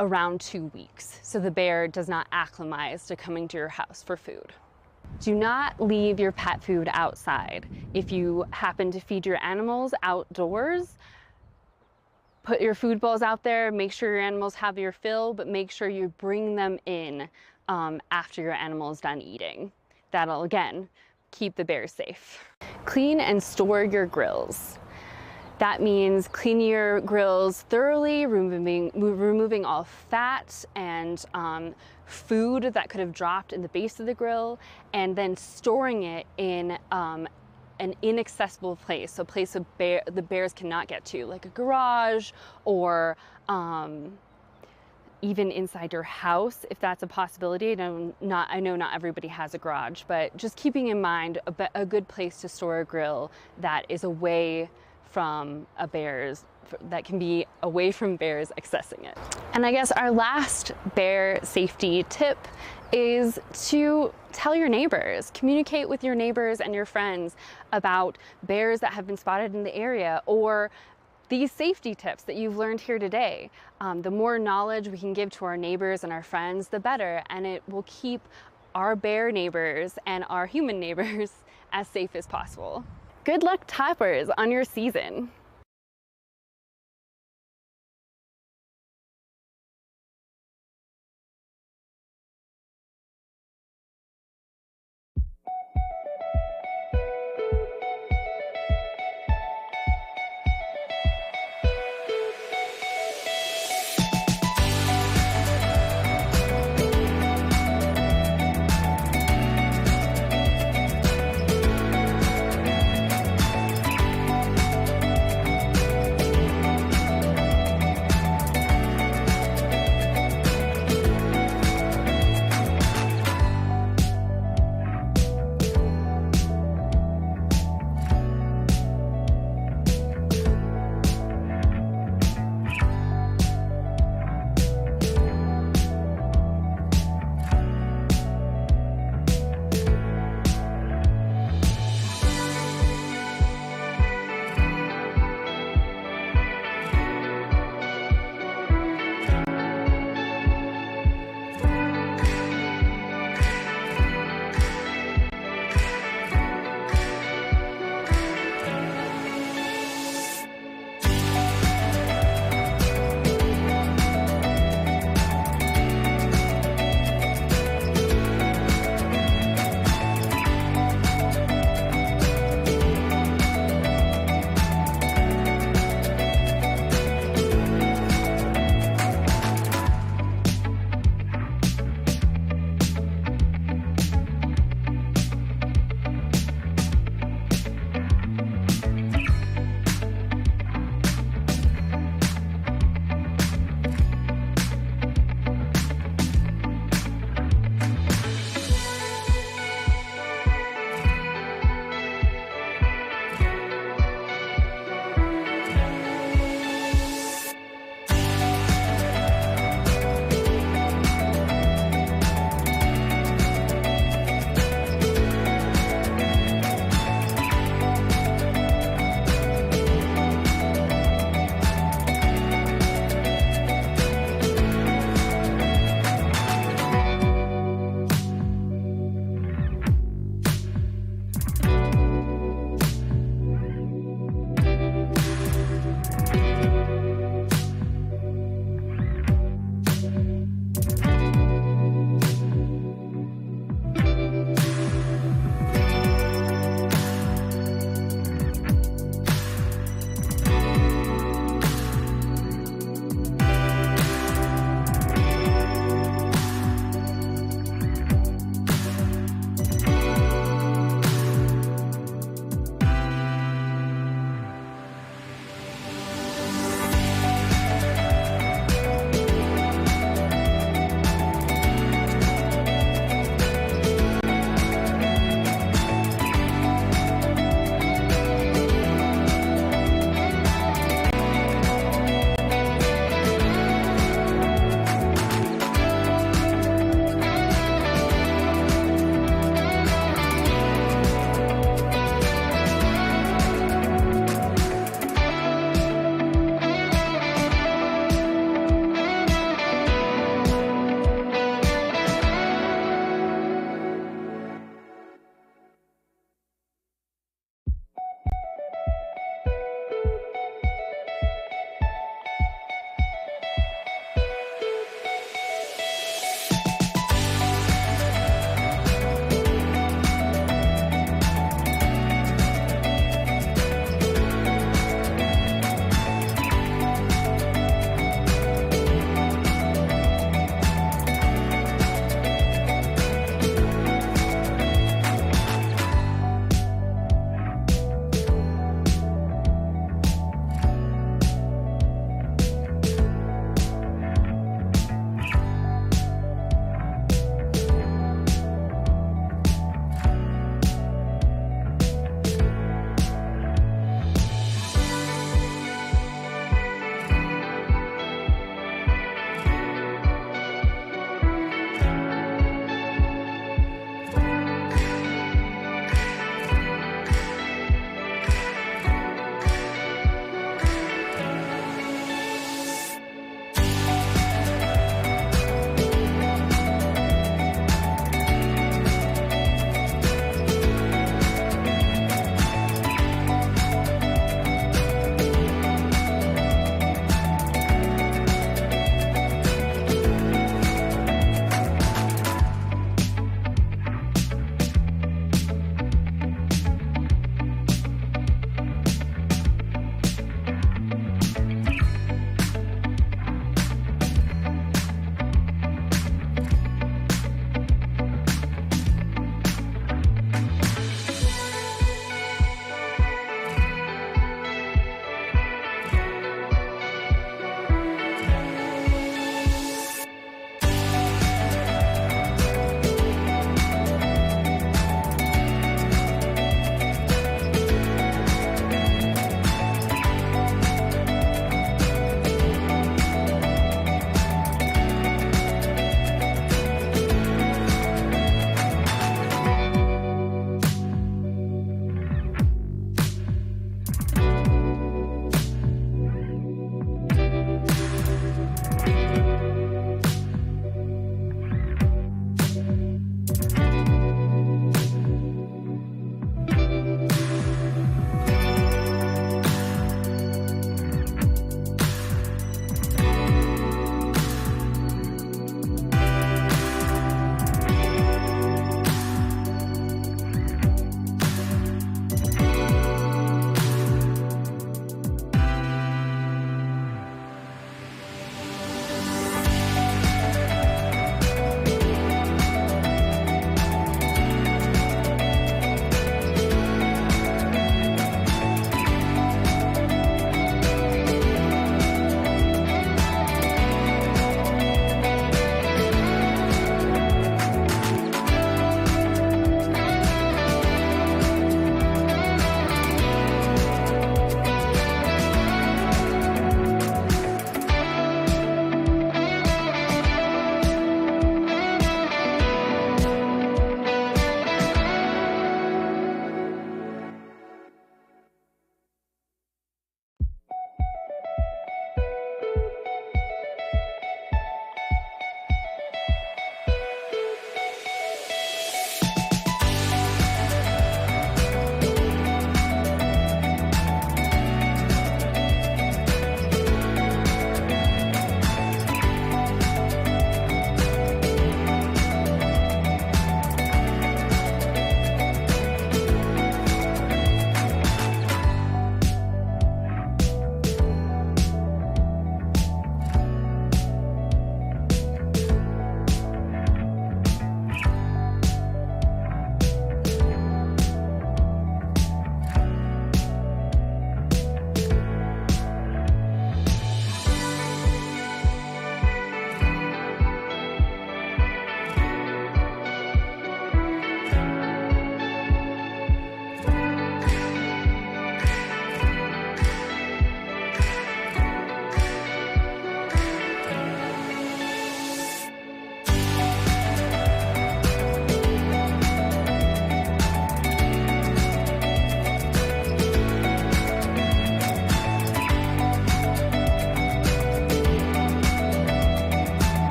around 2 weeks, so the bear does not acclimatize to coming to your house for food. Do not leave your pet food outside. If you happen to feed your animals outdoors, put your food bowls out there, make sure your animals have your fill, but make sure you bring them in after your animal is done eating. That'll, again, keep the bears safe. Clean and store your grills. That means cleaning your grills thoroughly, removing all fat and food that could have dropped in the base of the grill, and then storing it in an inaccessible place, so a place the bears cannot get to, like a garage or even inside your house, if that's a possibility. I know not everybody has a garage, but just keeping in mind a good place to store a grill that is away from that can be away from bears accessing it. And I guess our last bear safety tip is to tell your neighbors, communicate with your neighbors and your friends about bears that have been spotted in the area, or these safety tips that you've learned here today. The more knowledge we can give to our neighbors and our friends, the better, and it will keep our bear neighbors and our human neighbors as safe as possible. Good luck, toppers, on your season.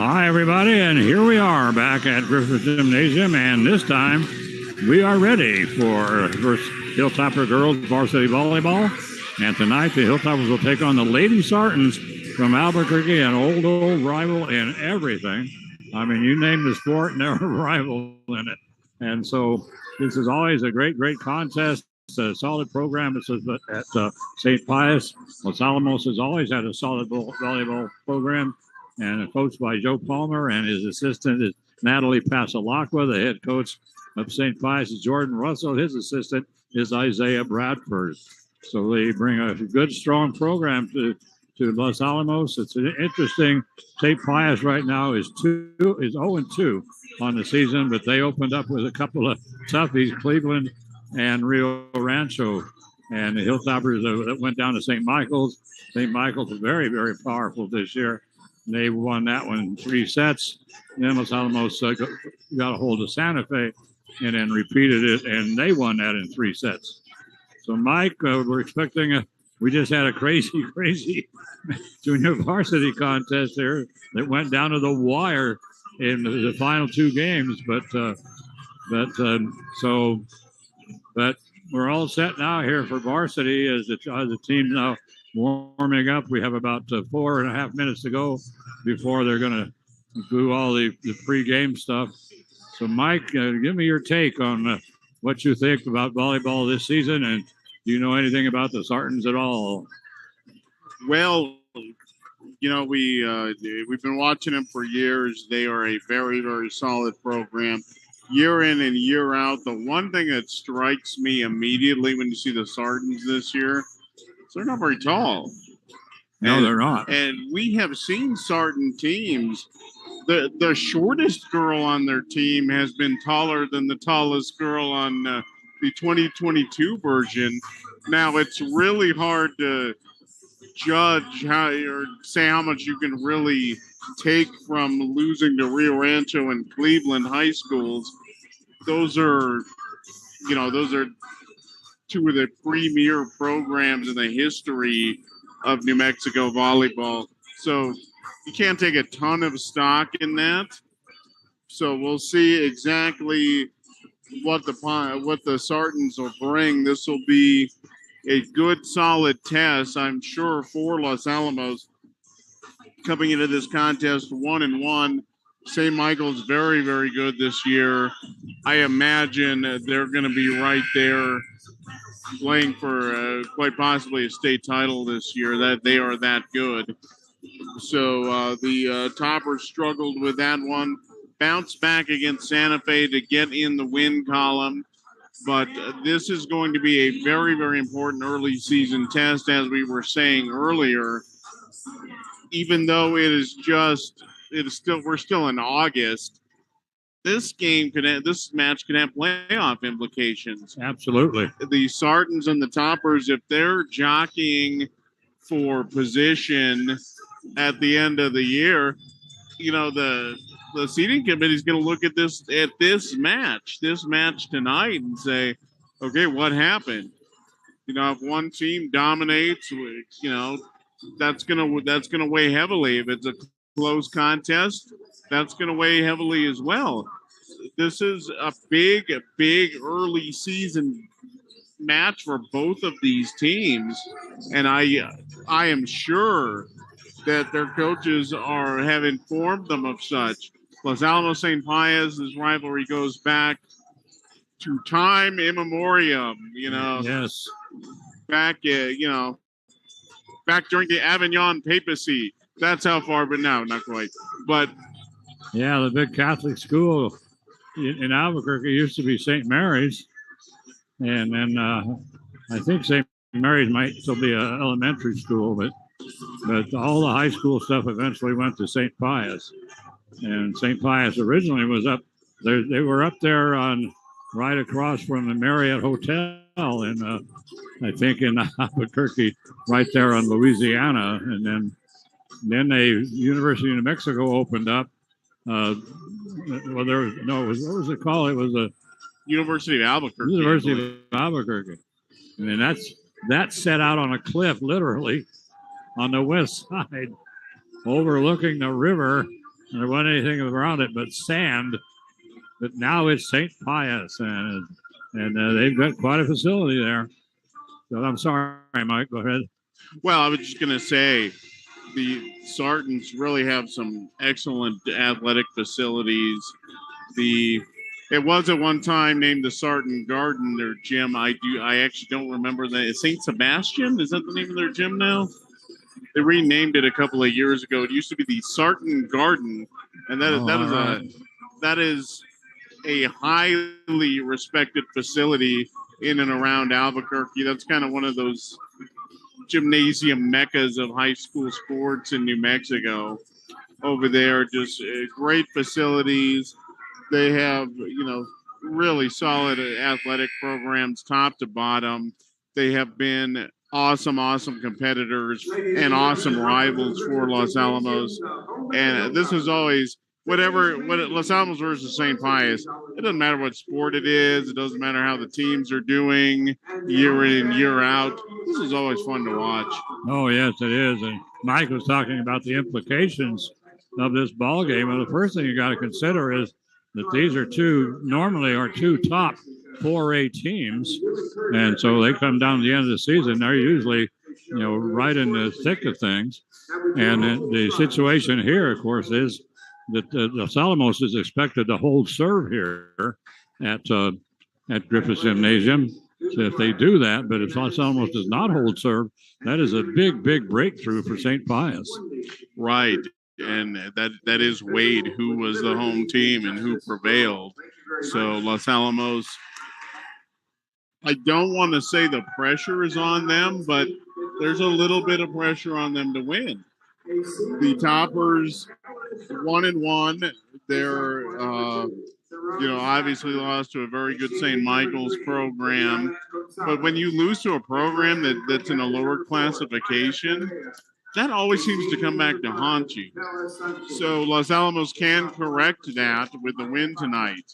Hi, everybody, and here we are back at Griffith Gymnasium, and this time we are ready for Hilltopper Girls Varsity Volleyball. And tonight the Hilltoppers will take on the Lady Sartans from Albuquerque, an old rival in everything. I mean, you name the sport, and they're a rival in it. And so this is always a great contest. It's a solid program. It's at St. Pius. Los Alamos has always had a solid volleyball program, and coached by Joe Palmer, and his assistant is Natalie Pasalacqua. The head coach of St. Pius is Jordan Russell. His assistant is Isaiah Bradford. So they bring a good, strong program to Los Alamos. It's an interesting. St. Pius right now is 0-2 on the season, but they opened up with a couple of toughies, Cleveland and Rio Rancho, and the Hilltoppers that went down to St. Michael's. St. Michael's is very, very powerful this year. They won that one in 3 sets. Then Los Alamos got a hold of Santa Fe and then repeated it, and they won that in 3 sets. So, Mike, we're expecting we just had a crazy junior varsity contest there that went down to the wire in the final 2 games. But we're all set now here for varsity as the team now warming up. We have about 4.5 minutes to go before they're going to do all the pre-game stuff. So, Mike, give me your take on what you think about volleyball this season, and do you know anything about the Sartans at all? Well, you know, we've been watching them for years. They are a very, very solid program. Year in and year out, the one thing that strikes me immediately when you see the Sartans this year is they're not very tall. No, they're not. And we have seen Sartan teams. The shortest girl on their team has been taller than the tallest girl on the 2022 version. Now, it's really hard to judge or say how much you can really take from losing to Rio Rancho and Cleveland high schools. Those are 2 of the premier programs in the history of New Mexico volleyball. So you can't take a ton of stock in that. So we'll see exactly what the Sartans will bring. This will be a good, solid test, I'm sure, for Los Alamos coming into this contest 1-1. St. Michael's very, very good this year. I imagine they're going to be right there playing for quite possibly a state title this year. That they are that good. So the Toppers struggled with that one. Bounced back against Santa Fe to get in the win column. But this is going to be a very, very important early season test, as we were saying earlier. Even though we're still in August. This match can have playoff implications. Absolutely. The Sartans and the Toppers, if they're jockeying for position at the end of the year, you know, the seating committee is going to look at this match tonight and say, okay, what happened? You know, if one team dominates, you know, that's gonna weigh heavily. If it's a close contest, that's gonna weigh heavily as well. This is a big early season match for both of these teams, and I am sure that their coaches have informed them of such. Los Alamos St. Pius, this rivalry goes back to time immemorial. You know, yes, back during the Avignon papacy. That's how far, but no, not quite. But yeah, the big Catholic school in Albuquerque used to be St. Mary's, and then I think St. Mary's might still be an elementary school, but all the high school stuff eventually went to St. Pius, and St. Pius originally was up there. They were up there right across from the Marriott Hotel in I think in Albuquerque, right there on Louisiana, and then the University of New Mexico opened up. What was it called? It was the University of Albuquerque. University of Albuquerque, and then that's set out on a cliff, literally, on the west side, overlooking the river, There wasn't anything around it but sand. But now it's St. Pius, and they've got quite a facility there. So I'm sorry, Mike. Go ahead. Well, I was just going to say the Sartans really have some excellent athletic facilities. It was at one time named the Sartan Garden, their gym. I actually don't remember that. St. Sebastian, is that the name of their gym now? They renamed it a couple of years ago. It used to be the Sartan Garden, and that is a highly respected facility in and around Albuquerque. That's kind of one of those gymnasium meccas of high school sports in New Mexico. Over there, just great facilities. They have, really solid athletic programs, top to bottom. They have been awesome competitors and awesome rivals for Los Alamos. And this is always Los Alamos versus St. Pius. It doesn't matter what sport it is. It doesn't matter how the teams are doing year in, year out. This is always fun to watch. Oh, yes, it is. And Mike was talking about the implications of this ball game. Well, the first thing you got to consider is that these are two top 4A teams, and so they come down to the end of the season. They're usually, right in the thick of things. And the situation here, of course, is that Los Alamos is expected to hold serve here at Griffith Gymnasium. So if they do that, but if Los Alamos does not hold serve, that is a big breakthrough for St. Pius. Right. And that is Wade, who was the home team and who prevailed. So Los Alamos, I don't want to say the pressure is on them, but there's a little bit of pressure on them to win. The toppers, 1-1. They're, obviously lost to a very good St. Michael's program. But when you lose to a program that's in a lower classification, that always seems to come back to haunt you. So Los Alamos can correct that with the win tonight.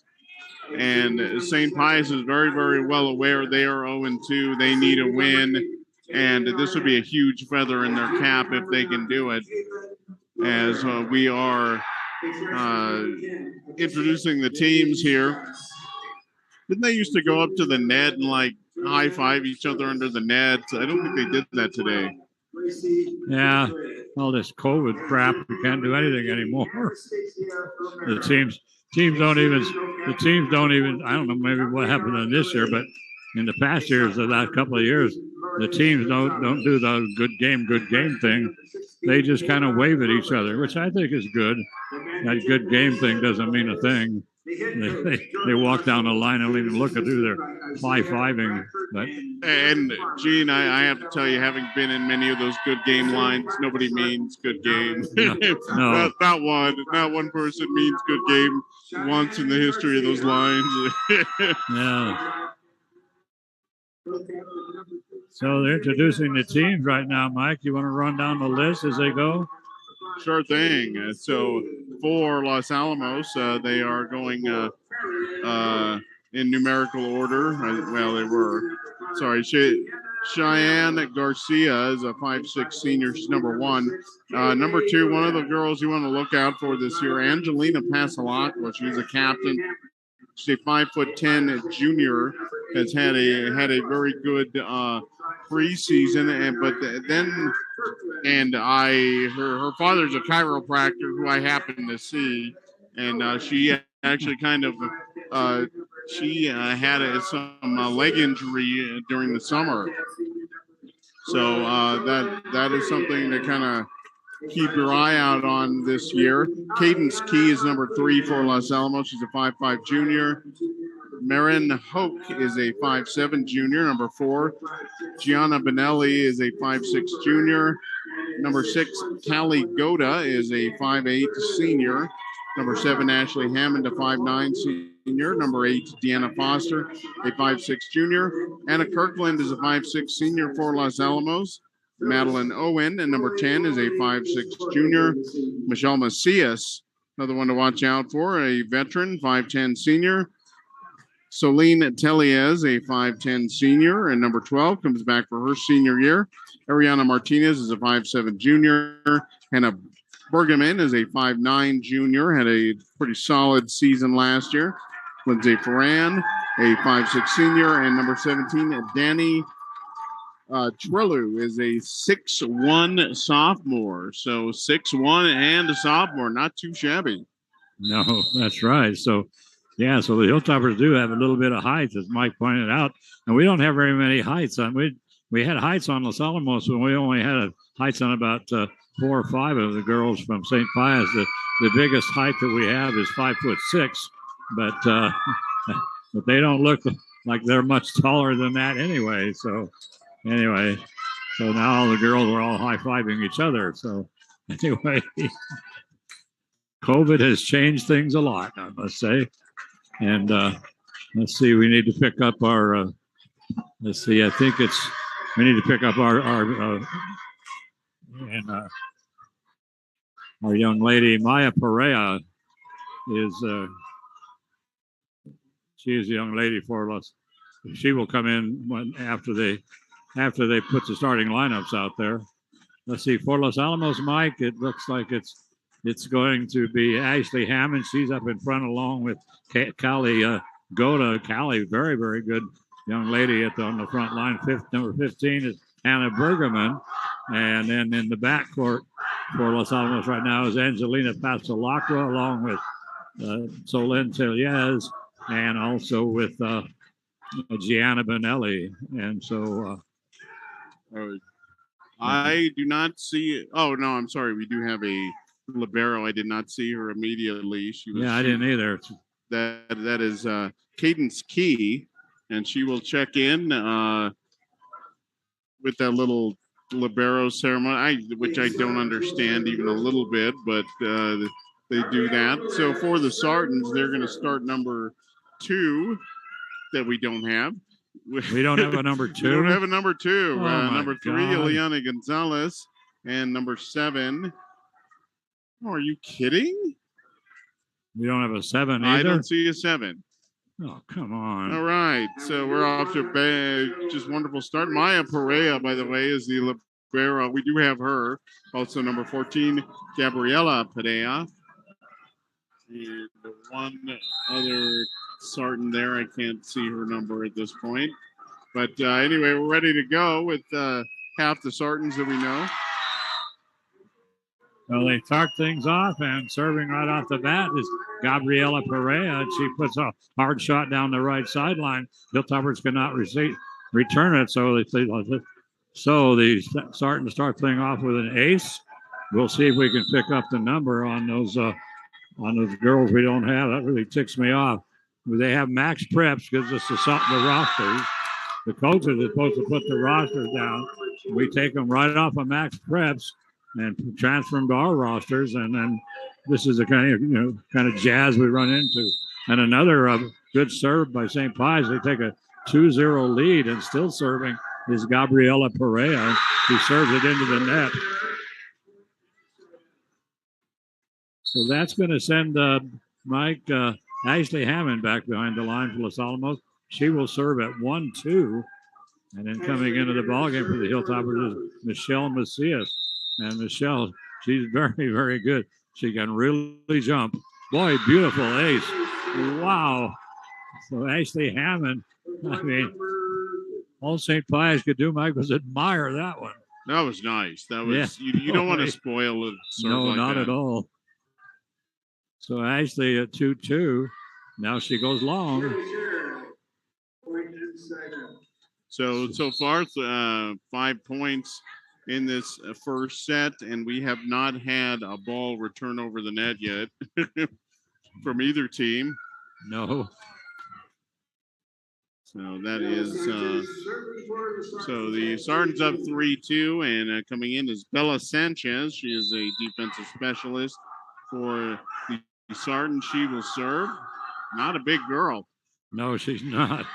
And St. Pius is very, very well aware they are 0-2. They need a win. And this would be a huge feather in their cap if they can do it. As we are introducing the teams here. Didn't they used to go up to the net and high-five each other under the net? I don't think they did that today. Yeah, all this COVID crap, we can't do anything anymore. The teams don't even, I don't know maybe what happened in this year, but in the past years, the last couple of years, the teams don't do the good game thing. They just kind of wave at each other, which I think is good. That good game thing doesn't mean a thing. They walk down the line and don't even look at who they're high-fiving. But. And, Gene, I have to tell you, having been in many of those good game lines, nobody means good game. No. Not one person means good game once in the history of those lines. Yeah. So they're introducing the teams right now, Mike. You want to run down the list as they go? Sure thing. So for Los Alamos, they are going in numerical order. They were. Sorry, Cheyenne Garcia is a 5'6" senior. She's number 1. Number 2, one of the girls you want to look out for this year, Angelina Pasalacqua. She's a captain. She's a 5'10" junior. Has had a very good preseason, her father's a chiropractor who I happen to see, and she actually kind of had some leg injury during the summer, so that is something to kind of keep your eye out on this year. Cadence Key is number 3 for Los Alamos. She's a 5'5" junior. Marin Hoke is a 5'7" junior, number 4. Gianna Benelli is a 5'6" junior. Number 6, Callie Goda is a 5'8" senior. Number 7, Ashley Hammond, a 5'9" senior. Number 8, Deanna Foster, a 5'6" junior. Anna Kirkland is a 5'6" senior for Los Alamos. Madeline Owen, and number 10 is a 5'6" junior. Michelle Macias, another one to watch out for, a veteran, 5'10" senior. Celine Teliez, a 5'10" senior, and number 12 comes back for her senior year. Ariana Martinez is a 5'7" junior. Hannah Bergerman is a 5'9" junior, had a pretty solid season last year. Lindsay Ferran, a 5'6" senior, and number 17, Danny Trellu is a 6'1" sophomore. So 6'1" and a sophomore, not too shabby. No, that's right. So, yeah, so the Hilltoppers do have a little bit of height, as Mike pointed out, and we don't have very many heights. We had heights on Los Alamos, but we only had heights on about 4 or 5 of the girls from St. Pius. The biggest height that we have is 5'6", but but they don't look like they're much taller than that anyway. So anyway, so now all the girls are all high-fiving each other. So anyway, COVID has changed things a lot, I must say. And let's see, we need to pick up our, let's see, I think we need to pick up our young lady, Maya Perea, she is a young lady for us. She will come in after they put the starting lineups out there. Let's see, for Los Alamos, Mike, it looks like it's going to be Ashley Hammond. She's up in front along with Callie Goda. Callie, very, very good young lady on the front line. Number 15 is Hannah Bergerman. And then in the backcourt for Los Alamos right now is Angelina Pastelacqua along with Solène Teliez and also with Gianna Bonelli. And so I do not see. Oh, no, I'm sorry. We do have a libero. I did not see her immediately. I didn't either. That is Cadence Key, and she will check in with that little libero ceremony, which I don't understand even a little bit, but they do that. So for the Sartans, they're going to start number 2 that we don't have. We don't have a number 2? We don't have a number 2. Oh number 3, Eliana Gonzalez, and number 7. Oh, are you kidding? We don't have a 7 either? I don't see a 7. Oh, come on. All right. So we're off to a just wonderful start. Maya Perea, by the way, is the libero. We do have her. Also number 14, Gabriela Perea. And one other Sarton there. I can't see her number at this point. But anyway, we're ready to go with half the Sartons that we know. Well, they start things off, and serving right off the bat is Gabriela Perea. She puts a hard shot down the right sideline. Hilltoppers cannot return it, so the Sartons start thing off with an ace. We'll see if we can pick up the number on those girls we don't have. That really ticks me off. They have max preps, gives us the rosters. The coaches are supposed to put the rosters down. We take them right off of max preps and transfer them to our rosters, and then this is the kind of jazz we run into. And another good serve by St. Pius. They take a 2-0 lead, and still serving is Gabriela Perea, who serves it into the net. So that's going to send Mike Ashley Hammond back behind the line for Los Alamos. She will serve at 1-2, and then coming into the ballgame for the Hilltoppers is Michelle Macias. And Michelle, she's very, very good. She can really jump. Boy, beautiful ace. Wow. So Ashley Hammond, I mean, all St. Pius could do, Mike, was admire that one. That was nice. That was you don't want to spoil it. No, not at all. So Ashley at 2-2. Now she goes long. So far, 5 points in this first set, and we have not had a ball return over the net yet from either team. No. So that is so the Sartons up 3-2, and coming in is Bella Sanchez. She is a defensive specialist for the Sartons. She will serve. Not a big girl. No, she's not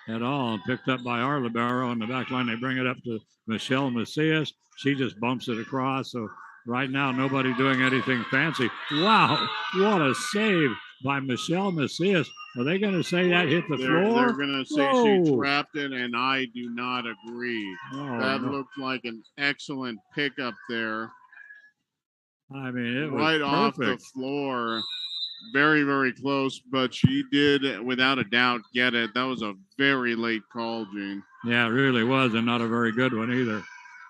at all. Picked up by our libero on the back line. They bring it up to Michelle Macias. She just bumps it across. So right now, nobody doing anything fancy. Wow, what a save by Michelle Macias. Are they going to say that hit the floor? They're going to say she trapped it, and I do not agree. Oh, that looked like an excellent pickup there. I mean, it was right off the perfect. floor. Very, very close, but she did, without a doubt, get it. That was a very late call, Gene. Yeah, it really was, and not a very good one either.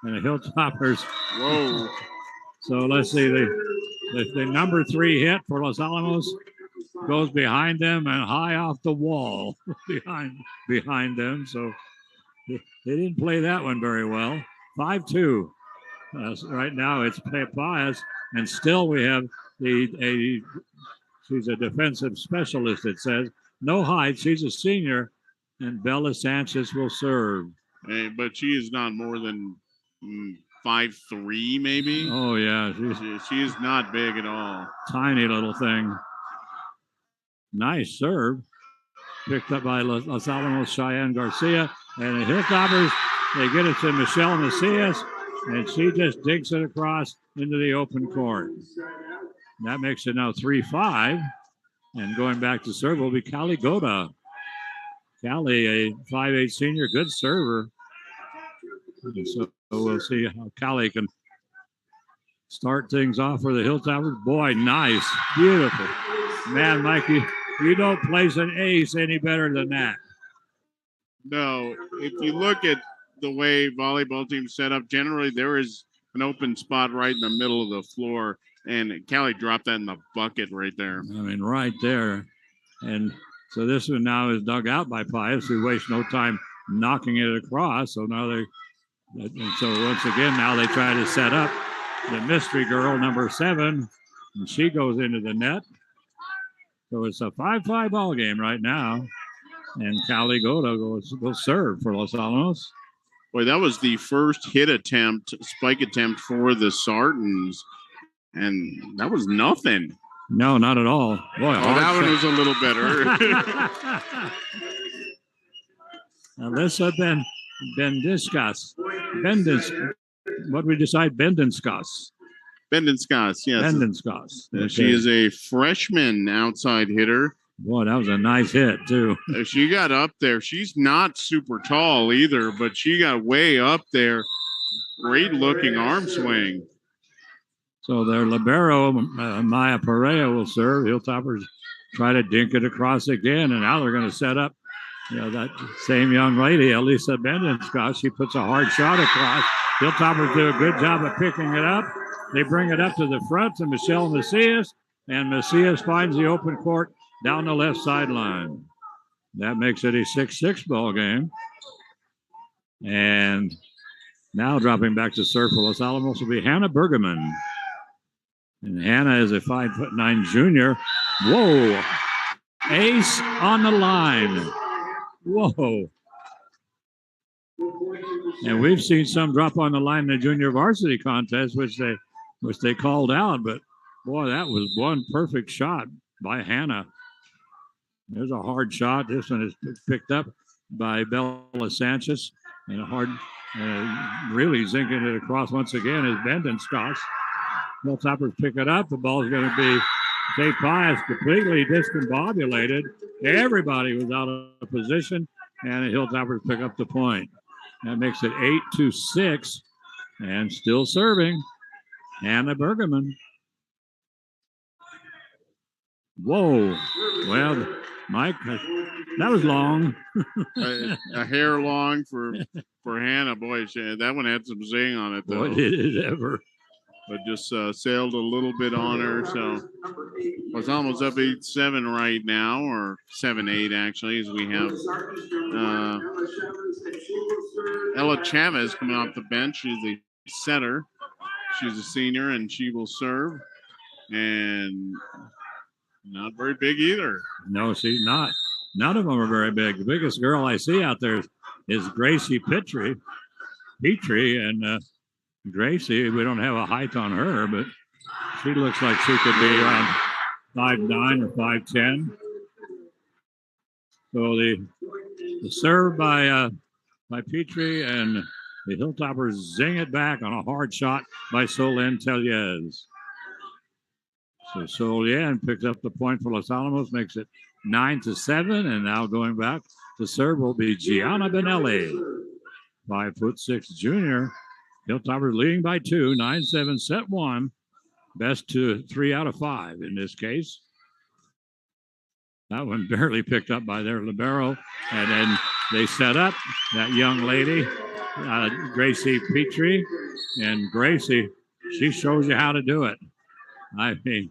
And the Hilltoppers. Whoa. So let's see. The number 3 hit for Los Alamos goes behind them and high off the wall behind them. So they didn't play that one very well. 5-2. Right now it's Pius, and still we have she's a defensive specialist, it says. No height. She's a senior, and Bella Sanchez will serve. Hey, but she is not more than 5'3", maybe. Oh, yeah. She is not big at all. Tiny little thing. Nice serve. Picked up by Los Alamos Cheyenne Garcia. And the Hilltoppers, they get it to Michelle Macias, and she just digs it across into the open court. That makes it now 3-5. And going back to serve will be Callie Goda. Callie, a 5'8" senior, good server. And so we'll see how Callie can start things off for the Hilltoppers. Boy, nice. Beautiful. Man, Mikey, you don't place an ace any better than that. No, if you look at the way volleyball teams set up, generally there is an open spot right in the middle of the floor, and Callie dropped that in the bucket right there. I mean, right there. And so this one now is dug out by Pius, who wastes no time knocking it across. So now and so once again, now they try to set up the mystery girl, number 7, and she goes into the net. So it's a 5-5 ball game right now. And Callie Goda goes serve for Los Alamos. Boy, that was the first spike attempt for the Sartans. And that was nothing. No, not at all. Boy, that one was a little better. Alyssa Bendiskas. What we decide? Bendenskas. Bendenskas, yes. Bendenskas. Okay. She is a freshman outside hitter. Boy, that was a nice hit, too. She got up there. She's not super tall either, but she got way up there. Great looking arm swing. So their libero, Maya Perea, will serve. Hilltoppers try to dink it across again, and now they're going to set up that same young lady, Elisa Bendenscott. She puts a hard shot across. Hilltoppers do a good job of picking it up. They bring it up to the front to Michelle Macias, and Macias finds the open court down the left sideline. That makes it a 6-6 ball game. And now dropping back to serve for Los Alamos will be Hannah Bergerman. And Hannah is a 5'9" junior. Whoa. Ace on the line. Whoa. And we've seen some drop on the line in the junior varsity contest, which they called out. But, boy, that was one perfect shot by Hannah. There's a hard shot. This one is picked up by Bella Sanchez. And a hard, really zinking it across once again is Bendenscott. Hilltoppers pick it up. The ball is going to be St. Pius completely discombobulated. Everybody was out of position, and the Hilltoppers pick up the point. That makes it 8-6, and still serving, Hannah Bergerman. Whoa. Well, Mike, that was long. a hair long for Hannah. Boy, that one had some zing on it, though. Boy, did it ever. But just sailed a little bit on her. So it's almost up 8-7 right now, or 7-8 actually, as we have Ella Chavez coming off the bench. She's a setter. She's a senior, and she will serve. And not very big either. No, she's not. None of them are very big. The biggest girl I see out there is Gracie Petrie, and Gracie, we don't have a height on her, but she looks like she could be around 5'9" or 5'10". So the serve by Petrie, and the Hilltoppers zing it back on a hard shot by Solène Tellez. So Solène picks up the point for Los Alamos, makes it 9-7, and now going back to serve will be Gianna Benelli, 5'6" junior. Hilltoppers leading by 2, 9-7, set 1. best to 3 out of 5 in this case. That one barely picked up by their libero. And then they set up that young lady, Gracie Petrie. And Gracie, she shows you how to do it. I mean,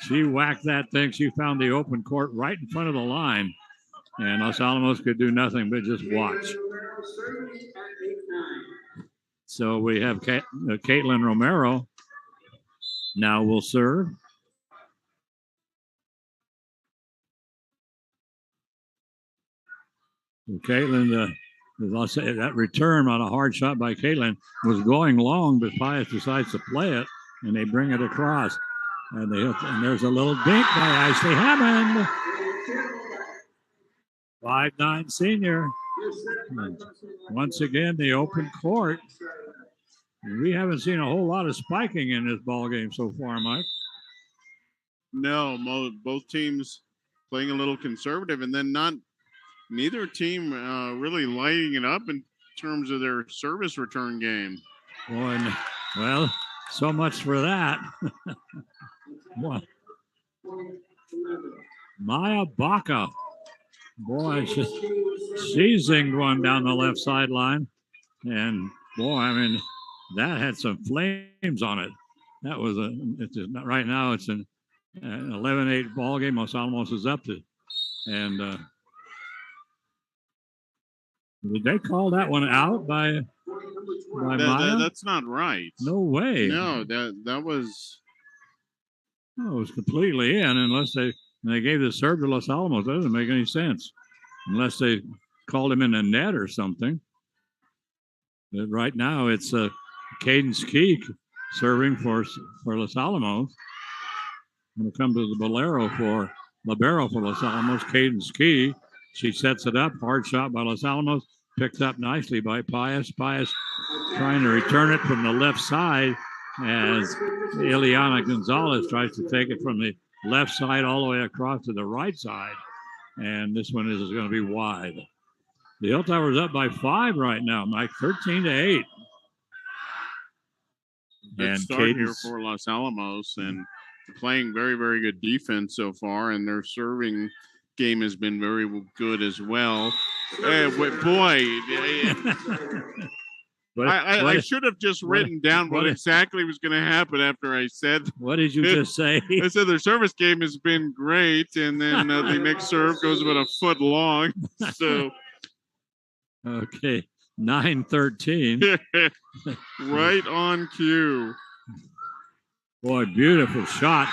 she whacked that thing. She found the open court right in front of the line. And Los Alamos could do nothing but just watch. So we have Caitlin Romero now will serve. Caitlin, I'll say that return on a hard shot by Caitlin was going long, but Pius decides to play it, and they bring it across. And there's a little dink by Ashley Hammond. 5'9" senior. And once again, the open court. We haven't seen a whole lot of spiking in this ball game so far, Mike. No, both teams playing a little conservative, and then neither team really lighting it up in terms of their service return game. Well, so much for that. Maya Baca. Boy, she zinged one down the left sideline. And, boy, I mean, that had some flames on it. That was right now it's an 11-8 ball game. Los Alamos is up to. And did they call that one out by Maya? That's not right. No way. No, that was. No, it was completely in unless they gave the serve to Los Alamos. That doesn't make any sense unless they called him in the net or something. But right now it's Caden Ski serving for Los Alamos. When it comes to the libero for Los Alamos, Caden Ski. She sets it up. Hard shot by Los Alamos. Picked up nicely by Pius. Pius trying to return it from the left side as Ileana Gonzalez tries to take it from the left side all the way across to the right side. And this one is going to be wide. The Hilltower's up by 5 right now, Mike, 13-8. Good start here for Los Alamos, and playing very, very good defense so far, and their serving game has been very good as well. Boy, I should have just written down what exactly was going to happen after I said. What did you just say? I said their service game has been great, and then the next serve goes about a foot long. So, okay, 9-13. Right on cue. Boy, beautiful shot.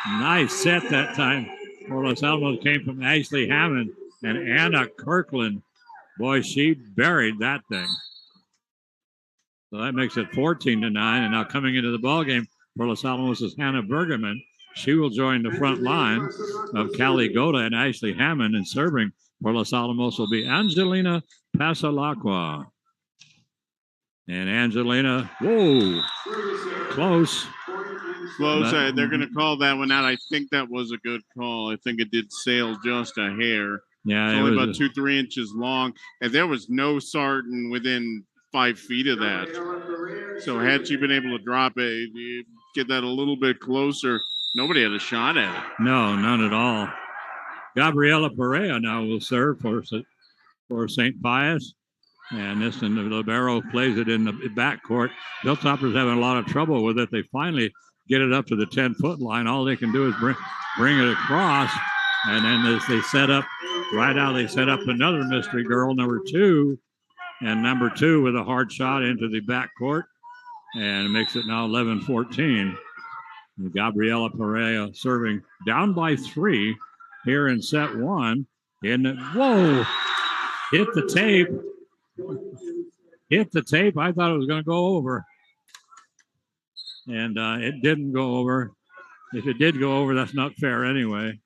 Nice set that time. For Los Alamos came from Ashley Hammond and Anna Kirkland. Boy, she buried that thing. So that makes it 14-9. And now coming into the ball game for Los Alamos is Hannah Bergerman. She will join the front line of Callie Goda and Ashley Hammond. And serving for Los Alamos will be Angelina Pasalacqua. And Angelina, whoa, close. Close. They're going to call that one out. I think that was a good call. I think it did sail just a hair. Yeah, it's only about 2-3 inches long, and there was no Sarton within 5 feet of that. So had she been able to drop it, get that a little bit closer, nobody had a shot at it. No, none at all. Gabriela Perea now will serve for St. Pius. And the libero plays it in the backcourt. Hilltoppers having a lot of trouble with it. They finally get it up to the 10-foot line. All they can do is bring it across. And then as they set up, right now they set up another mystery girl, number 2. And number 2 with a hard shot into the backcourt. And it makes it now 11-14. Gabriela Perea serving down by 3 here in set 1. Whoa! Hit the tape. Hit the tape. I thought it was going to go over. And it didn't go over. If it did go over, that's not fair anyway.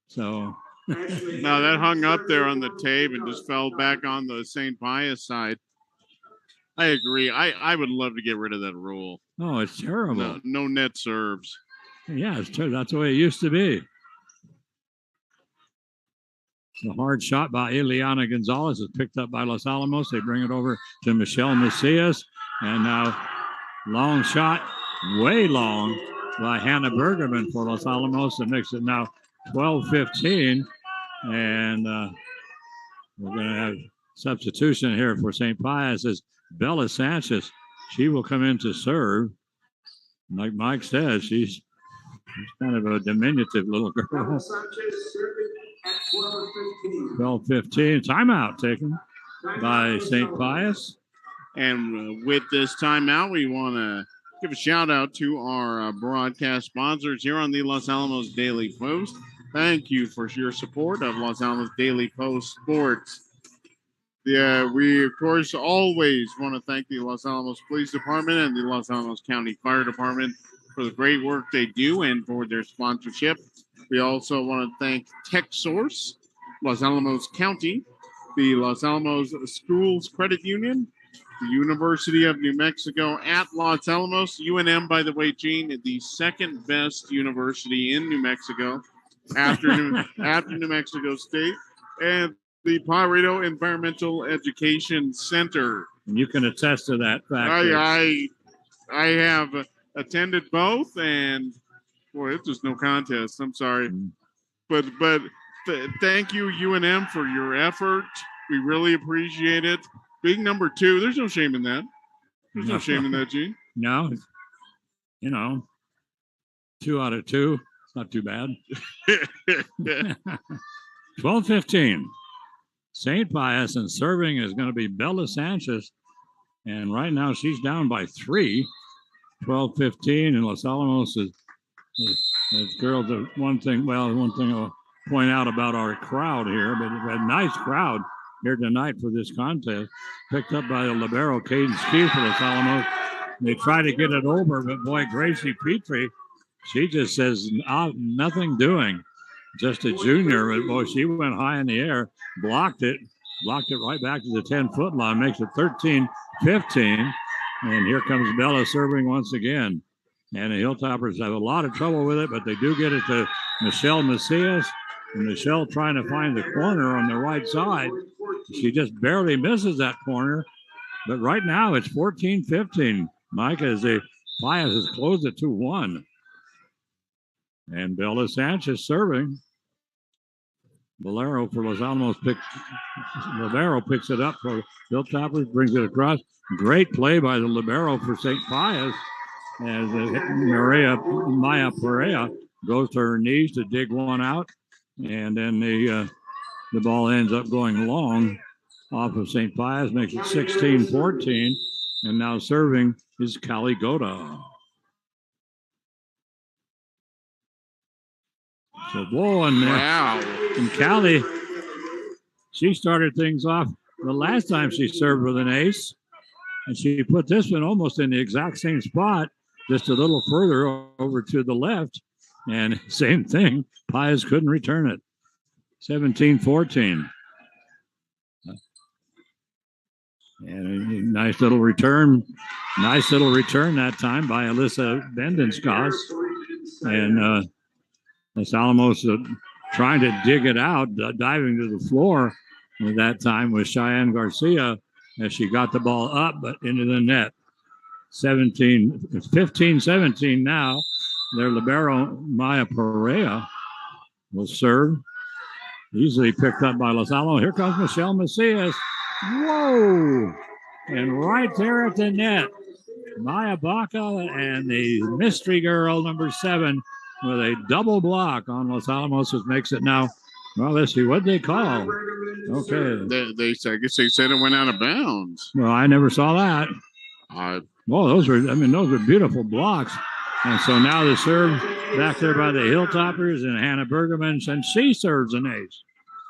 So. No, that hung up there on the tape and just fell back on the St. Pius side. I agree. I would love to get rid of that rule. Oh, it's terrible. No net serves. Yeah, it's terrible. That's the way it used to be. The hard shot by Ileana Gonzalez is picked up by Los Alamos. They bring it over to Michelle Macias. And now long shot, way long. by Hannah Bergerman for Los Alamos. That makes it now 12-15. And we're going to have substitution here for St. Pius as Bella Sanchez. She will come in to serve. Like Mike says, she's kind of a diminutive little girl. 12-15. Timeout taken by St. Pius. And with this timeout, we want to give a shout out to our broadcast sponsors here on the Los Alamos Daily Post. Thank you for your support of Los Alamos Daily Post Sports. Yeah, we, of course, always want to thank the Los Alamos Police Department and the Los Alamos County Fire Department for the great work they do and for their sponsorship. We also want to thank TechSource, Los Alamos County, the Los Alamos Schools Credit Union, the University of New Mexico at Los Alamos. UNM, by the way, Gene, the second best university in New Mexico after New Mexico State, and the Pajarito Environmental Education Center. And you can attest to that fact. I have attended both, and boy, it's just no contest. I'm sorry, but thank you, UNM, for your effort. We really appreciate it. Being number 2, there's no shame in that. There's no shame in that, Gene. No, 2 out of 2. It's not too bad. 12-15. St. Pius, and serving is going to be Bella Sanchez. And right now she's down by 3. 12-15. And Los Alamos is girls. One thing I'll point out about our crowd here, but we had a nice crowd here tonight for this contest, picked up by the libero Caden Ski for Los Alamos. They try to get it over, but boy, Gracie Petrie, she just says nothing doing. Just a junior, but boy, she went high in the air, blocked it right back to the 10-foot line, makes it 13-15. And here comes Bella serving once again. And the Hilltoppers have a lot of trouble with it, but they do get it to Michelle Macias. And Michelle trying to find the corner on the right side. She just barely misses that corner. But right now it's 14-15. Mike, as the Pius has closed it 2-1. And Bella Sanchez serving. Valero for Los Alamos libero picks it up for Hilltoppers, brings it across. Great play by the libero for St. Pius as Maya Perea goes to her knees to dig one out. And then the ball ends up going long off of St. Pius, makes it 16-14. And now serving is Callie Goda. So, and Callie, she started things off the last time she served with an ace. And she put this one almost in the exact same spot, just a little further over to the left. And same thing, Pius couldn't return it. 17-14. And a nice little return that time by Alyssa Bendenskos. And Los Alamos trying to dig it out, diving to the floor at that time was Cheyenne Garcia as she got the ball up, but into the net. 15-17 now. Their libero, Maya Perea, will serve. Easily picked up by Los Alamos. Here comes Michelle Macias. Whoa! And right there at the net, Maya Baca and the mystery girl, number 7, with a double block on Los Alamos, which makes it now, well, let's see, what they call? Okay. I guess they said it went out of bounds. Well, I never saw that. Those were beautiful blocks. And so now the serve back there by the Hilltoppers and Hannah Bergerman, and she serves an ace.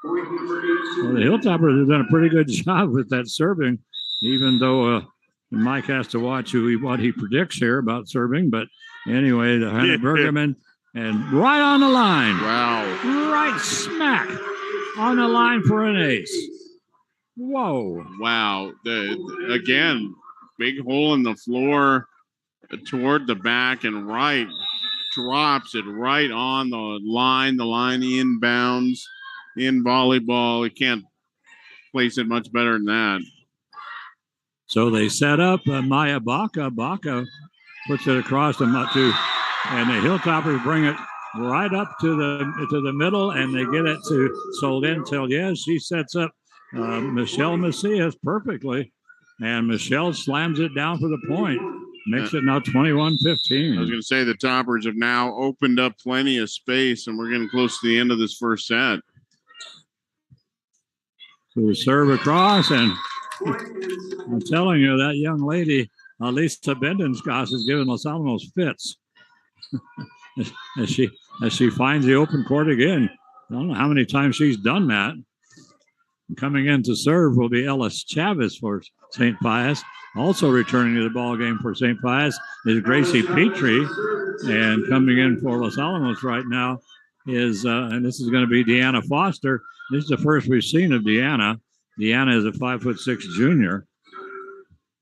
Well, the Hilltoppers have done a pretty good job with that serving, even though Mike has to watch what he predicts here about serving. But anyway, the Hannah Bergerman, and right on the line. Wow. Right smack on the line for an ace. Whoa. Wow. Again, big hole in the floor toward the back and right. Drops it right on the line inbounds in volleyball. You can't place it much better than that. So they set up Maya Baca. Baca puts it across to and the Hilltoppers bring it right up to the middle, and they get it to Soldentel. Yes, she sets up Michelle Macias perfectly, and Michelle slams it down for the point. Makes it now 21-15. I was going to say the Toppers have now opened up plenty of space, and we're getting close to the end of this first set. So serve across, and I'm telling you, that young lady, Lisa Bendenskoss, is giving Los Alamos fits as she finds the open court again. I don't know how many times she's done that. Coming in to serve will be Ellis Chavez for St. Pius. Also returning to the ball game for St. Pius is Gracie Petrie, and coming in for Los Alamos right now is and this is going to be Deanna Foster. This is the first we've seen of Deanna. Deanna is a 5'6" junior,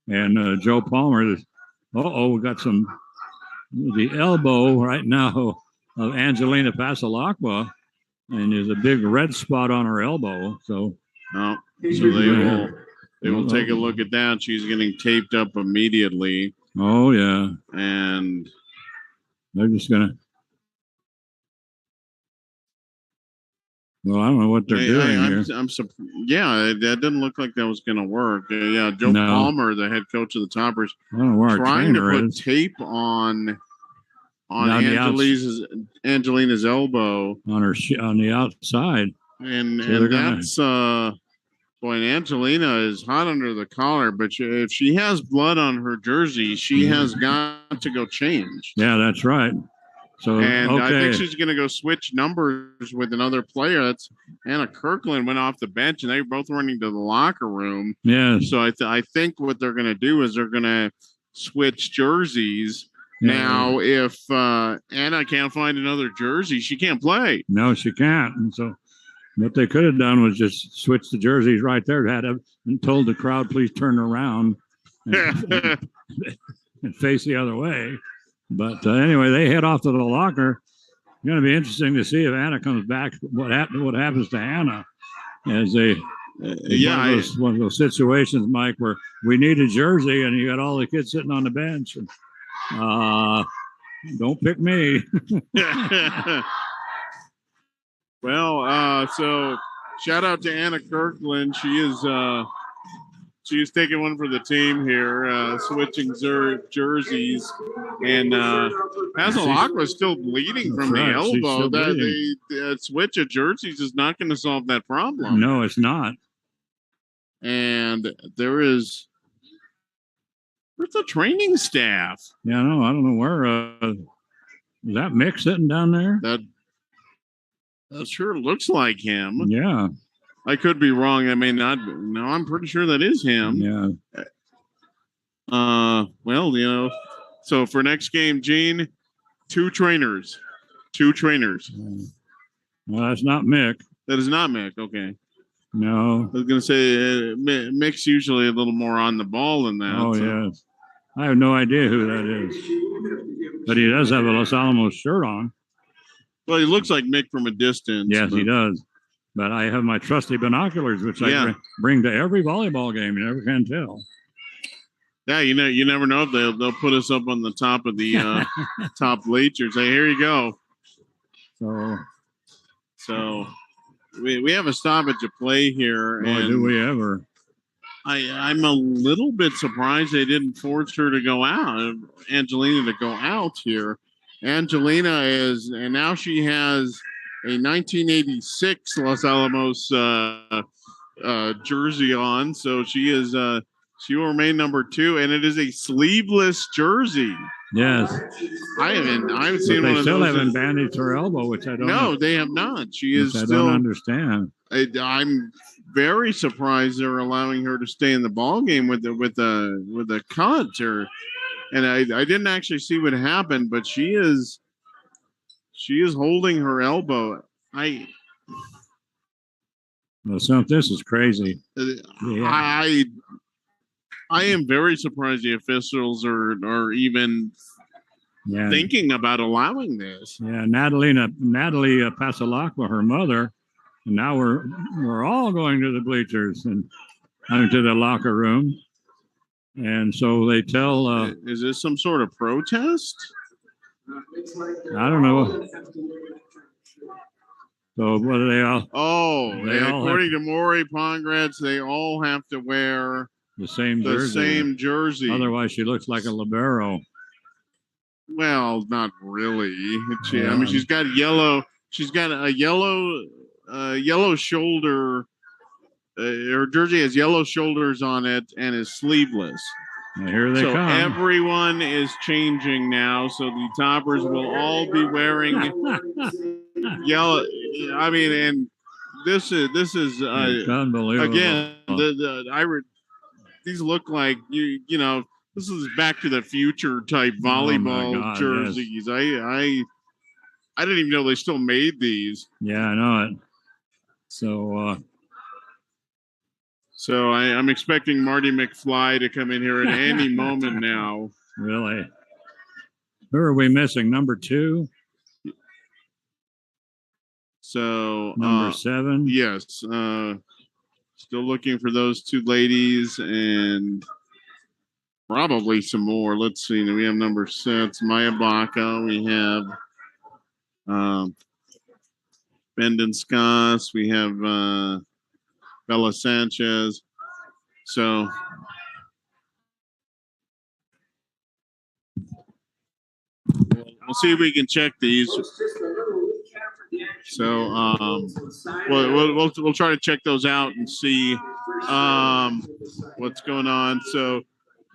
and Joe Palmer is. We got the elbow right now of Angelina Pasalacqua, and there's a big red spot on her elbow. So they will take a look at that. She's getting taped up immediately. Oh, yeah. And they're just going to. Well, I don't know what they're doing here. That didn't look like that was going to work. Joe Palmer, the head coach of the Toppers, I don't know where trying to put tape on Angelina's elbow. On the outside. And that's boy, and Angelina is hot under the collar, but if she has blood on her jersey, she has got to go change. Yeah, that's right. So, I think she's going to go switch numbers with another player. That's Anna Kirkland went off the bench, and they were both running to the locker room. Yeah. So I think what they're going to do is they're going to switch jerseys. Yeah. Now, if Anna can't find another jersey, she can't play. No, she can't. And so what they could have done was just switch the jerseys right there. And told the crowd, please turn around and face the other way. But anyway, they head off to the locker. It's going to be interesting to see if Anna comes back. What happens to Anna? As one of those situations, Mike, where we need a jersey, and you got all the kids sitting on the bench. And, don't pick me. Well, so shout out to Anna Kirkland. She's taking one for the team here, switching jerseys. And Pasalacqua was still bleeding from the elbow. The switch of jerseys is not going to solve that problem. No, it's not. And where's the training staff? Yeah, no, I don't know where. Is that Mick sitting down there? That sure looks like him. Yeah. I could be wrong. I may not. No, I'm pretty sure that is him. Yeah. Well, so for next game, Gene, two trainers. Well, that's not Mick. That is not Mick. Okay. No. I was going to say Mick's usually a little more on the ball than that. Oh, yes. I have no idea who that is. But he does have a Los Alamos shirt on. Well, he looks like Mick from a distance. Yes, he does. But I have my trusty binoculars, which I bring to every volleyball game. You never can tell. Yeah, you never know if they'll put us up on the top of the top bleachers. Say, here you go. So we have a stoppage of play here. Boy, do we ever. I'm a little bit surprised they didn't force her to go out, Angelina to go out here. Angelina is, and now she has a 1986 Los Alamos jersey on, so she will remain number 2, and it is a sleeveless jersey. Yes, I haven't seen one of those. They still haven't bandaged her elbow, which I don't. No, they have not. She is I still. don't understand. I'm very surprised they're allowing her to stay in the ball game with a cut, and I didn't actually see what happened, but she is holding her elbow. This is crazy. I am very surprised the officials are even thinking about allowing this. Yeah, Natalie Pasalacqua, her mother, and now we're all going to the bleachers and to the locker room. And so they tell. Is this some sort of protest? I don't know. So what do they all? Oh, They all according to Maury Pongratz, they all have to wear the same jersey. Otherwise, she looks like a libero. Well, not really. I mean, she's got yellow. She's got a yellow shoulder. Her jersey has yellow shoulders on it and is sleeveless. Well, here they come. Everyone is changing now. So the toppers will all be wearing yellow. I mean, and this is unbelievable. Again, these look like you know. This is Back to the Future type volleyball jerseys. Yes. I didn't even know they still made these. Yeah, I know it. So I'm expecting Marty McFly to come in here at any moment now. Really? Who are we missing? Number 2? So number 7? Yes. Still looking for those 2 ladies and probably some more. Let's see. We have number 6, Maya Baca. We have Bendon Scott. We have Bella Sanchez. So we'll see if we can check these. So we'll try to check those out and see what's going on. So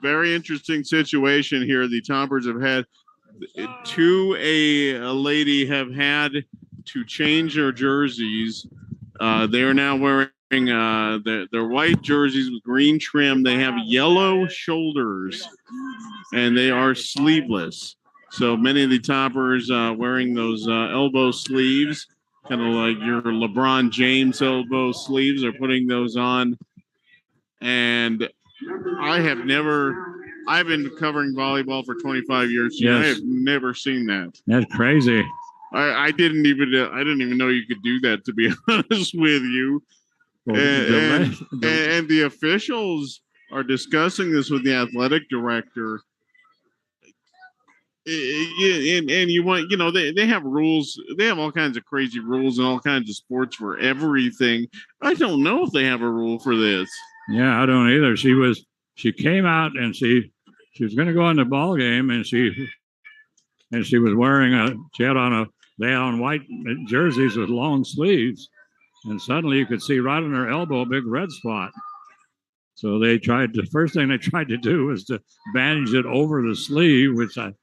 very interesting situation here. The Toppers have had a lady have had to change their jerseys. They are now wearing their white jerseys with green trim. They have yellow shoulders, and they are sleeveless. So many of the Toppers wearing those elbow sleeves, kind of like your LeBron James elbow sleeves, are putting those on. And I've been covering volleyball for 25 years. Yes. I have never seen that. That's crazy. I didn't even know you could do that, to be honest with you. Well, and the officials are discussing this with the athletic director. And you want, they have rules. They have all kinds of crazy rules and all kinds of sports for everything. I don't know if they have a rule for this. Yeah, I don't either. She came out and she was going to go in the ball game, and she was wearing they had on white jerseys with long sleeves, and suddenly you could see right on her elbow a big red spot. So the first thing they tried to do was to bandage it over the sleeve, which I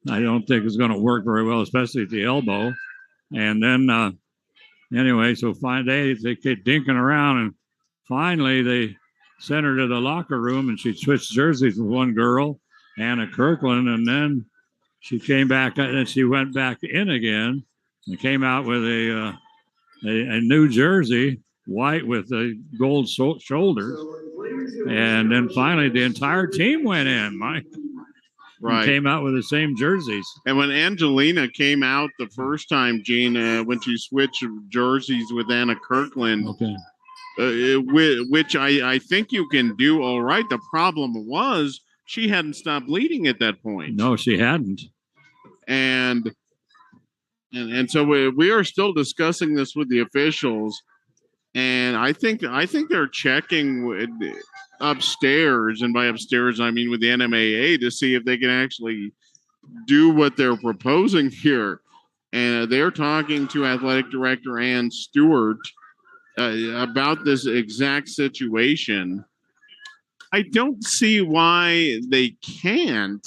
don't think is going to work very well, especially at the elbow. And then anyway, so they kept dinking around, and finally they sent her to the locker room, and she switched jerseys with one girl, Anna Kirkland, and then she came back and she went back in again and came out with a new jersey, white with the gold shoulders. And then finally the entire team went in, Mike. Right. And came out with the same jerseys. And when Angelina came out the first time, Gene, when she switched jerseys with Anna Kirkland, okay. Which I think you can do all right. The problem was she hadn't stopped bleeding at that point. No, she hadn't. And so we are still discussing this with the officials, and I think they're checking upstairs, and by upstairs I mean with the NMAA, to see if they can actually do what they're proposing here. And they're talking to athletic director Ann Stewart about this exact situation. I don't see why they can't,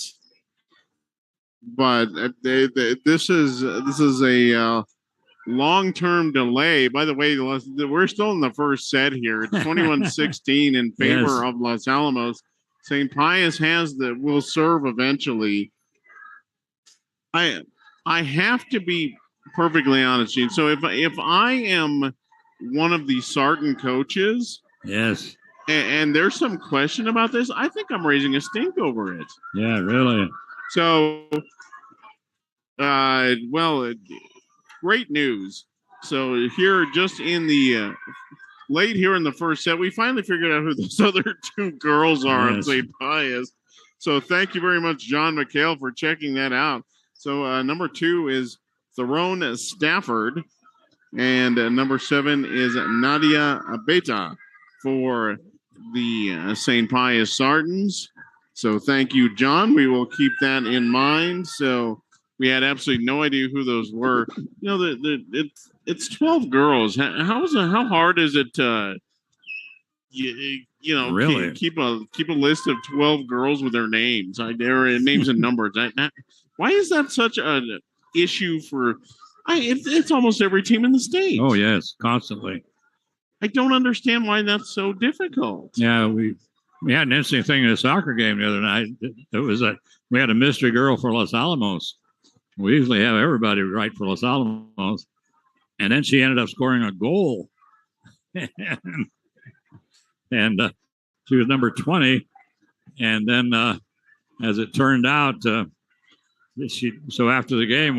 but this is a long-term delay. By the way, we're still in the first set here. It's 21-16 in favor of Los Alamos. St. Pius will serve eventually. I have to be perfectly honest, Gene. So if I am one of the Sarton coaches, yes, and there's some question about this, I think I'm raising a stink over it. Yeah, really. So, great news. So here, just in the late here in the first set, we finally figured out who those other 2 girls are at St. Pius. So thank you very much, John McHale, for checking that out. So number 2 is Theron Stafford. And number 7 is Nadia Abeta for the St. Pius Sartans. So thank you, John. We will keep that in mind. So we had absolutely no idea who those were. You know, it's 12 girls. How hard is it to really keep a list of 12 girls with their names, their names and numbers? Why is that such an issue for? It's almost every team in the state. Oh yes, constantly. I don't understand why that's so difficult. Yeah, we had an interesting thing in a soccer game the other night. It was that we had a mystery girl for Los Alamos. We usually have everybody right for Los Alamos, and then she ended up scoring a goal, and she was number 20. And then, as it turned out, so after the game,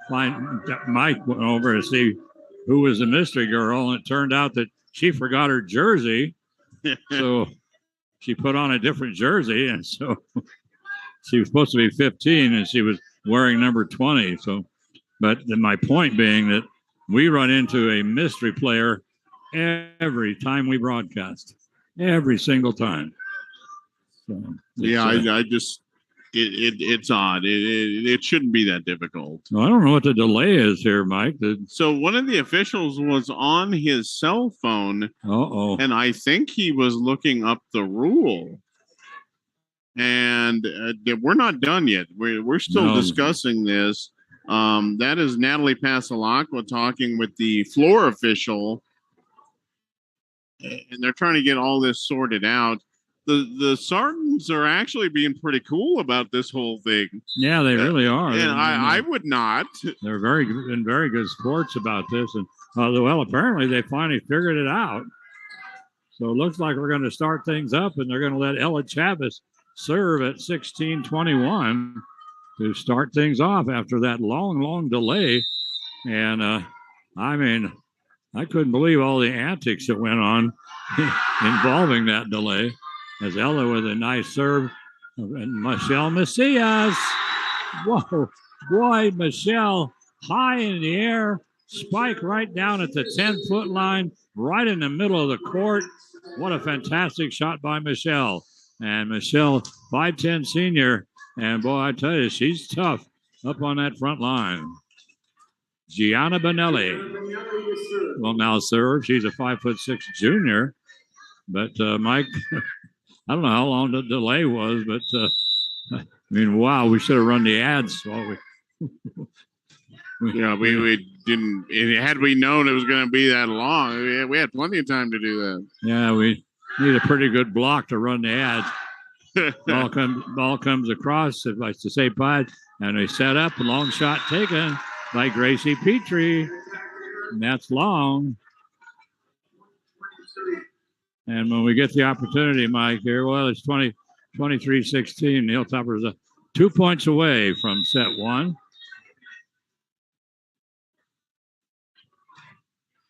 Mike went over to see who was the mystery girl, and it turned out that she forgot her jersey. So she put on a different jersey, and so she was supposed to be 15, and she was wearing number 20. So, but my point being that we run into a mystery player every time we broadcast, every single time. So I just it's odd. It shouldn't be that difficult. Well, I don't know what the delay is here, Mike. So one of the officials was on his cell phone. And I think he was looking up the rule. And we're not done yet. We're still discussing this. That is Natalie Pasalacqua talking with the floor official. And they're trying to get all this sorted out. The Sartans are actually being pretty cool about this whole thing. Yeah, they really are. And I would not. They're very good sports about this. And well, apparently they finally figured it out. So it looks like we're going to start things up, and they're going to let Ella Chavez serve at 16:21 to start things off after that long delay. And I mean, I couldn't believe all the antics that went on involving that delay. As Ella with a nice serve, and Michelle Macias. Whoa, boy, Michelle high in the air, spike right down at the 10-foot line, right in the middle of the court. What a fantastic shot by Michelle. And Michelle, 5'10" senior, and boy, I tell you, she's tough up on that front line. Gianna Bonelli will now serve. She's a 5'6" junior. But Mike, I don't know how long the delay was, but I mean, wow, we should have run the ads. Well, we didn't. Had we known it was going to be that long, we had plenty of time to do that. Yeah, we need a pretty good block to run the ads. Ball comes across, if I to say Pius, and they set up a long shot taken by Gracie Petrie, and that's long. And when we get the opportunity, Mike, here, well, it's 23-16. The Hilltoppers are 2 points away from set one.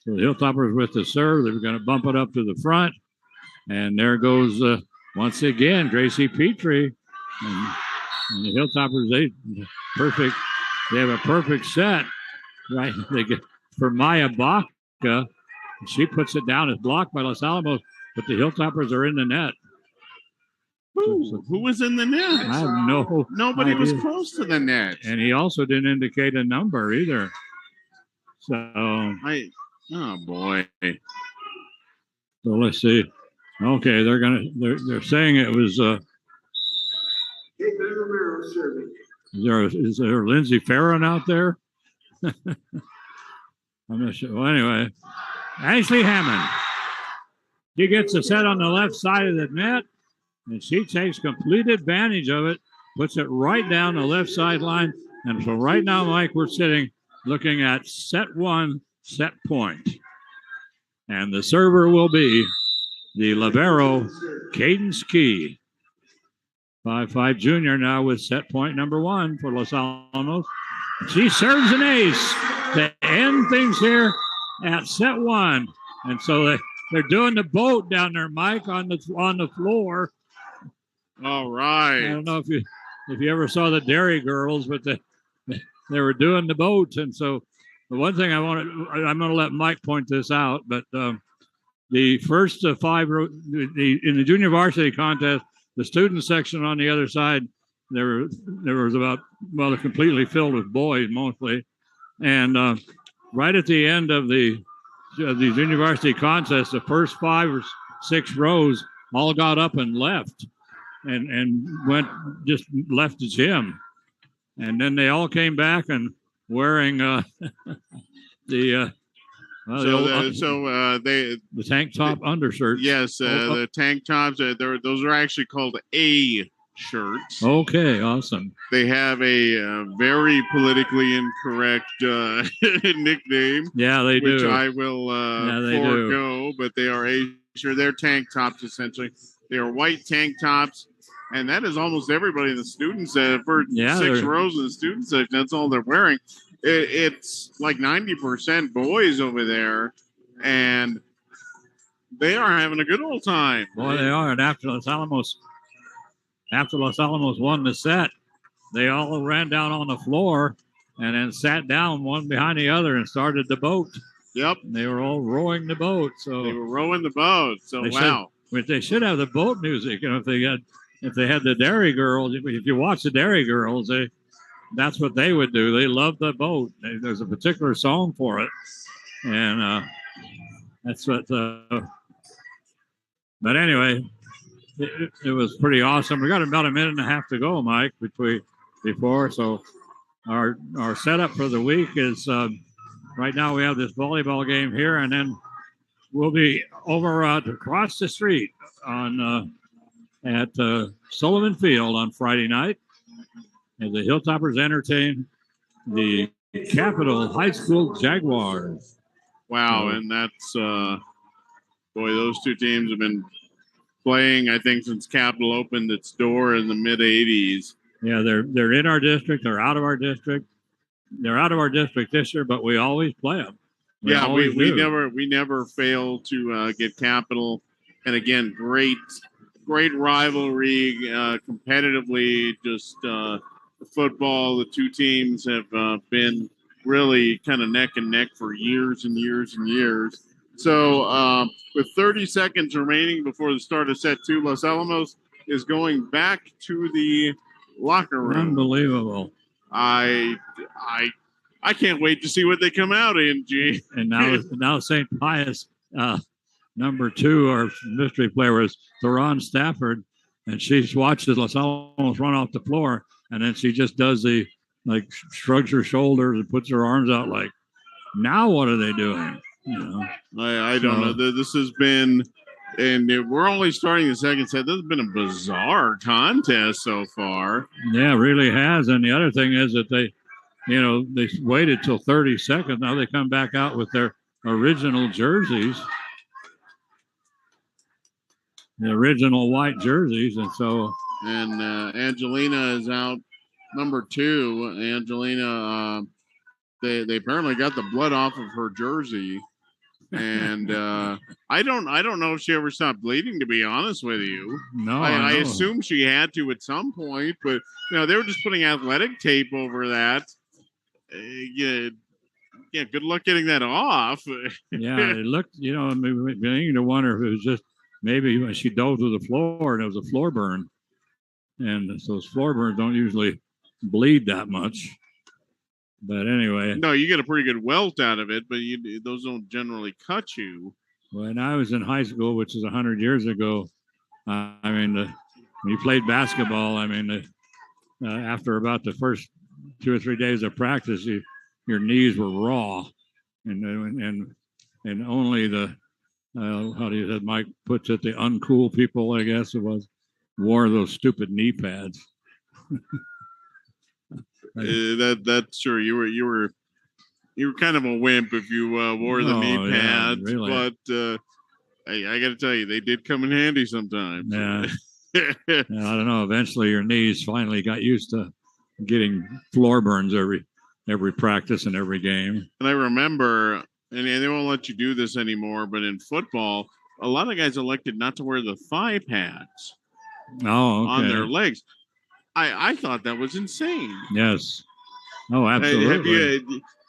So the Hilltoppers with the serve. They're going to bump it up to the front. And there goes, once again, Gracie Petrie. And the Hilltoppers, they have a perfect set. Right? They get for Maya Baca. She puts it down. It's blocked by Los Alamos. But the Hilltoppers are in the net. Who was in the net? I have nobody was close to the net. And he also didn't indicate a number either. So oh boy. So let's see. Okay, they're saying it was is there Lindsay Farron out there? I'm not sure. Well, anyway, Ashley Hammond. She gets a set on the left side of the net, and she takes complete advantage of it, puts it right down the left sideline. And so right now, Mike, we're looking at set one, set point. And the server will be the libero, Cadence Key. 5'5" junior now with set point number one for Los Alamos. She serves an ace to end things here at set one. And so they're doing the boat down there, Mike, on the floor. All right. I don't know if you ever saw the Dairy Girls, but they were doing the boats. And so the one thing I'm going to let Mike point this out, but the first five in the junior varsity contest, the student section on the other side, there was about, well, they're completely filled with boys mostly. And right at the end of the junior varsity contest, the first 5 or 6 rows all got up and left and just left the gym. And then they all came back and wearing the tank top undershirts. Yes, the tank tops. Those are actually called A shirts. Okay, awesome. They have a very politically incorrect nickname. Yeah, they do. Which I will forego, but they are A shirt. They're tank tops essentially. They are white tank tops, and that is almost everybody in the students. For 6 rows in the student section, that's all they're wearing. It's like 90% boys over there, and they are having a good old time. Boy, they are. And after Los Alamos won the set, they all ran down on the floor and then sat down one behind the other and started the boat. Yep. And they were all rowing the boat. So they were rowing the boat. So wow. They should have the boat music. You know, if they had the Dairy Girls, if you watch the Dairy Girls, that's what they would do. They love the boat. There's a particular song for it, and that's what. But anyway, it was pretty awesome. We got about a minute and a half to go, Mike, before. So our setup for the week is right now we have this volleyball game here, and then we'll be over across the street at Sullivan Field on Friday night. And the Hilltoppers entertain the Capital High School Jaguars. Wow, and that's those two teams have been playing, I think, since Capital opened its door in the mid '80s. Yeah, they're in our district. They're out of our district. They're out of our district this year, but we always play them. We never fail to get Capital, and again, great rivalry, competitively, just. Football, the two teams have been really kind of neck and neck for years and years and years. So with 30 seconds remaining before the start of set 2, Los Alamos is going back to the locker room. Unbelievable. I can't wait to see what they come out in, G. And now St. Pius, number 2, our mystery player was Theron Stafford, and she's watched Los Alamos run off the floor. And then she just does shrugs her shoulders and puts her arms out like, now what are they doing? You know, I don't know. This has been, and we're only starting the second set. This has been a bizarre contest so far. Yeah, it really has. And the other thing is that they waited till 30 seconds. Now they come back out with their original jerseys, the original white jerseys, and so. And Angelina is out, number 2. Angelina, they apparently got the blood off of her jersey, and I don't know if she ever stopped bleeding. To be honest with you, no, I assume she had to at some point, but they were just putting athletic tape over that. Yeah, good luck getting that off. Yeah, it looked, beginning to wonder if it was just maybe when she dove to the floor and it was a floor burn. And so those floor burns don't usually bleed that much. But anyway. No, you get a pretty good welt out of it, but those don't generally cut you. When I was in high school, which is 100 years ago, when you played basketball, after about the first 2 or 3 days of practice, your knees were raw. And only the, Mike puts it, the uncool people, I guess it was, wore those stupid knee pads. That's true. You were kind of a wimp if you wore the knee pads, really. But I got to tell you, they did come in handy sometimes. Yeah. I don't know. Eventually, your knees finally got used to getting floor burns every practice and every game. And I remember, and they won't let you do this anymore, but in football, a lot of guys elected not to wear the thigh pads. Oh, okay. On their legs. I thought that was insane. Yes. Oh, absolutely.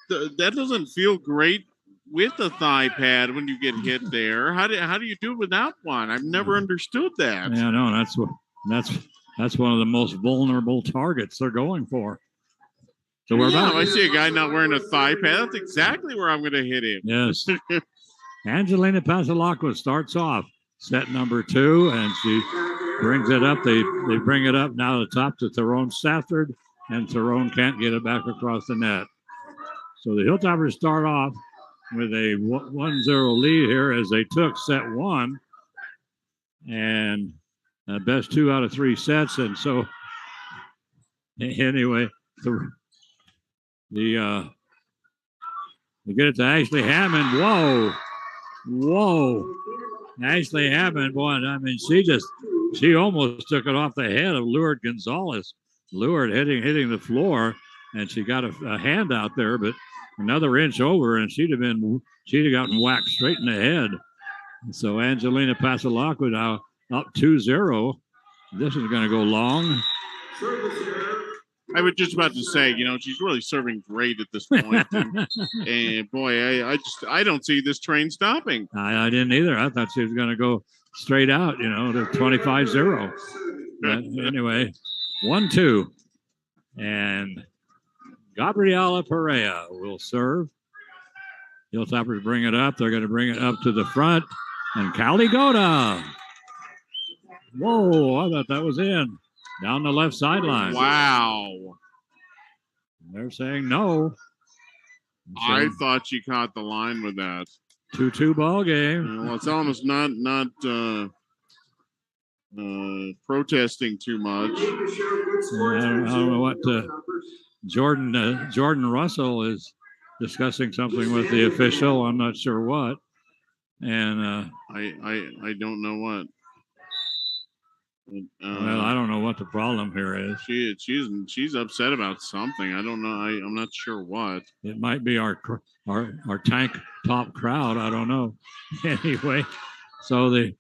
That doesn't feel great with a thigh pad when you get hit there. How do you do it without one? I've never understood that. Yeah, no, that's one of the most vulnerable targets they're going for. So we're about. If I see a guy not wearing a thigh pad, that's exactly where I'm going to hit him. Yes. Angelina Pasalacqua starts off set number 2, and she brings it up. They bring it up now to the top to Tyrone Stafford, and Tyrone can't get it back across the net. So the Hilltoppers start off with a 1-0 lead here as they took set 1, and best 2 out of 3 sets. And so anyway, they get it to Ashley Hammond. Whoa. Ashley Hammond, boy, I mean, she almost took it off the head of Lourdes Gonzalez. Lourdes hitting the floor, and she got a hand out there, but another inch over, and she'd have gotten whacked straight in the head. So Angelina Pasalacqua now up 2-0. This is going to go long. I was just about to say, she's really serving great at this point. and boy, I don't see this train stopping. I didn't either. I thought she was going to go straight out, to 25-0. But anyway, 1-2. And Gabriela Perea will serve. Hilltoppers bring it up. They're going to bring it up to the front. And Caligota. Whoa, I thought that was in. Down the left sideline. Wow. They're saying no. I thought she caught the line with that. 2-2 ball game. Well, it's almost not protesting too much. I don't know what Jordan Russell is discussing something with the official. I'm not sure what. And I don't know what. Well, I don't know what the problem here is. She's upset about something. I don't know. I'm not sure what. It might be our tank top crowd. I don't know. Anyway, so the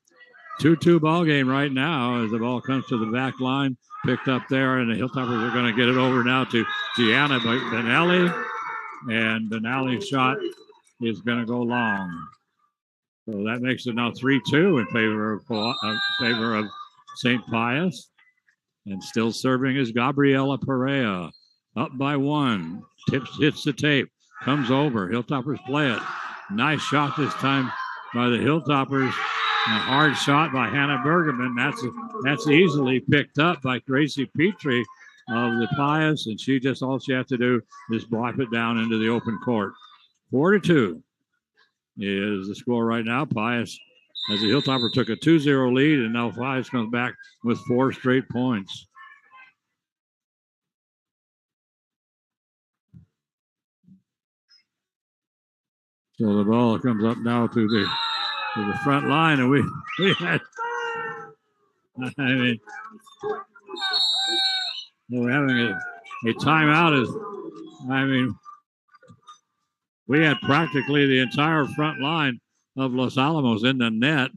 2-2 ball game right now as the ball comes to the back line, picked up there, and the Hilltoppers are going to get it over now to Deanna Benelli, and Benelli's shot is going to go long. So that makes it now 3-2 in favor of St. Pius, and still serving is Gabriela Perea. Up by 1. Hits the tape. Comes over. Hilltoppers play it. Nice shot this time by the Hilltoppers. A hard shot by Hannah Bergerman. That's easily picked up by Gracie Petrie of the Pius, and all she has to do is block it down into the open court. 4-2 is the score right now. Pius, as the Hilltopper took a 2-0 lead, and now Pius comes back with 4 straight points. So the ball comes up now to the front line, and we had, I mean, we're having a timeout. We had practically the entire front line of Los Alamos in the net.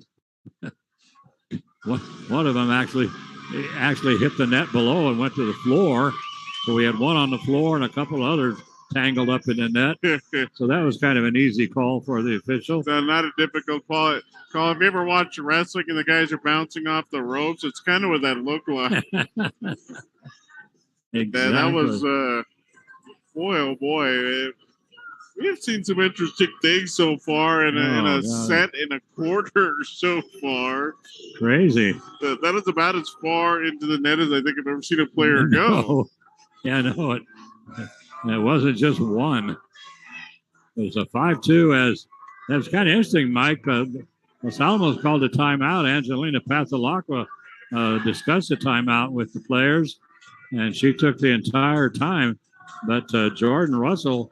One of them actually hit the net below and went to the floor. So we had one on the floor and a couple others tangled up in the net. So that was kind of an easy call for the official. So not a difficult call. If you ever watch wrestling and the guys are bouncing off the ropes, it's kind of what that looked like. Exactly. That was, boy, oh boy. We've seen some interesting things so far in a set and a quarter so far. Crazy. That is about as far into the net as I think I've ever seen a player go. Yeah, no, it wasn't just one. It was a 5-2. That was kind of interesting, Mike. Los Alamos called a timeout. Angelina Pasalacqua discussed the timeout with the players, and she took the entire time. But Jordan Russell,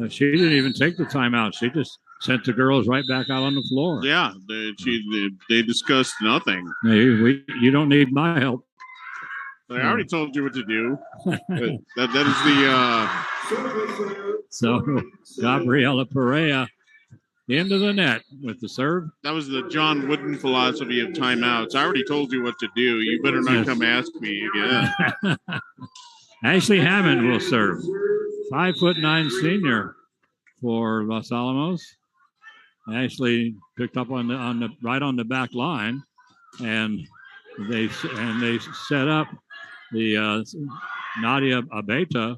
she didn't even take the timeout. She just sent the girls right back out on the floor. Yeah, they discussed nothing. Hey, you don't need my help. I already told you what to do. That is the. So Gabriela Perea into the net with the serve. That was the John Wooden philosophy of timeouts. I already told you what to do. You better not come ask me again. Ashley Hammond will serve. 5'9" senior for Los Alamos. Actually picked up on the right on the back line, and they set up the Nadia Abeta.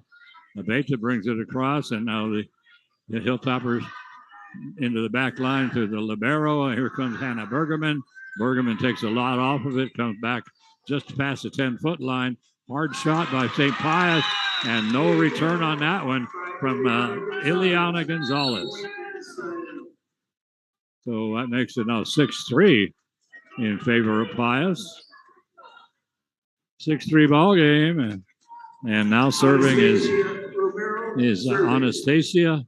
Abeta brings it across, and now the Hilltoppers into the back line to the libero. Here comes Hannah Bergerman. Bergerman takes a lot off of it, comes back just past the 10-foot line. Hard shot by St. Pius, and no return on that one from Ileana Gonzalez. So that makes it now 6-3 in favor of Pius. 6-3 ball game, and now serving is Anastasia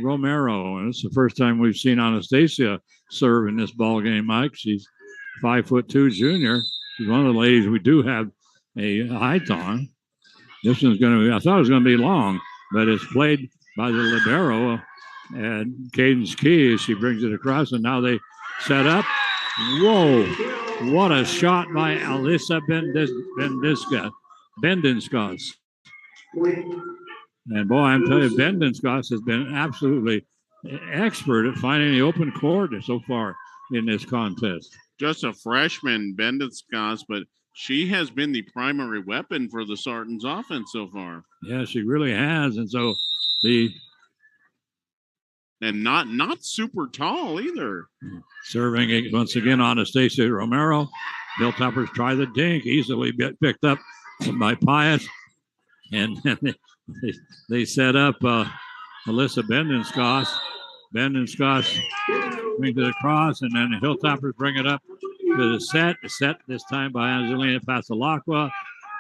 Romero, and it's the first time we've seen Anastasia serve in this ball game, Mike. She's 5'2" junior. She's one of the ladies we do have a height on. This one's going to be, I thought it was going to be long, but it's played by the libero and Cadence Key as she brings it across, and now they set up. Whoa, what a shot by Alyssa Bendinskas. And boy, I'm telling you, Bendinskas has been absolutely expert at finding the open court so far in this contest. Just a freshman, Bendinskas, but she has been the primary weapon for the Sartans offense so far. Yeah, she really has. And so not super tall either. Serving it once again, Anastasia Romero. Hilltoppers try the dink, easily picked up by Pius. And they set up Alyssa Bendinskas. Bendinskas brings it across, and then the Hilltoppers bring it up to the set. The set this time by Angelina Pasalacqua,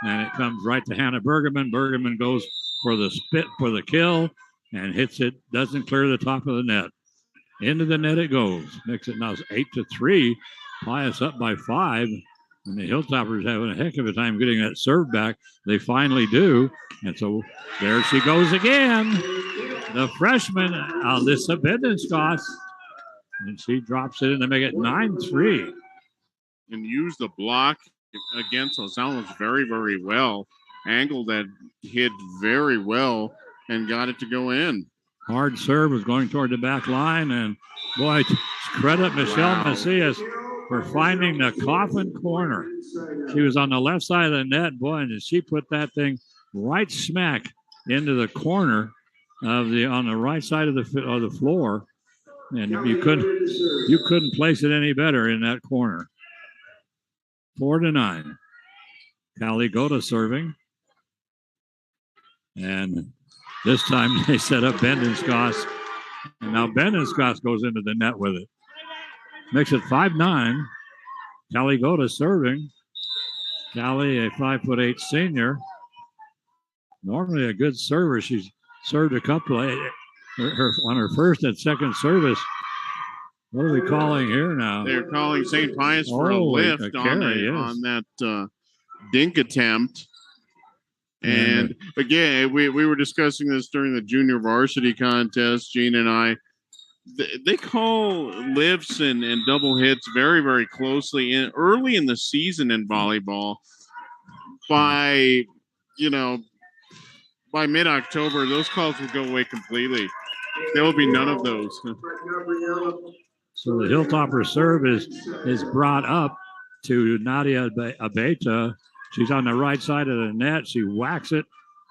and it comes right to Hannah Bergerman. Bergerman goes for the spit for the kill and hits it. Doesn't clear the top of the net. Into the net it goes. Makes it now 8-3. Pius up by 5. And the Hilltoppers having a heck of a time getting that serve back. They finally do. And so there she goes again. The freshman, Alyssa Bendinskas. And she drops it in to make it 9-3. And use the block against Los Alamos very, very well. Angled that hit very well and got it to go in. Hard serve was going toward the back line. And boy, credit Michelle Macias for finding the coffin corner. She was on the left side of the net, boy, and she put that thing right smack into the corner of on the right side of the floor, and you couldn't place it any better in that corner. 4-9. Callie Gota serving, and this time they set up Bendinskas, and now Bendinskas goes into the net with it. Makes it 5-9. Callie Gota serving. Callie, a 5'8" senior. Normally a good server. She's served a couple on her first and second service. What are we calling here now? They're calling St. Pius for a lift on that dink attempt. And again, we were discussing this during the junior varsity contest, Gene and I. They call lifts and double hits very, very closely early in the season in volleyball. By mid-October, those calls will go away completely. There will be none of those. So the Hilltopper serve is brought up to Nadia Abeta. She's on the right side of the net. She whacks it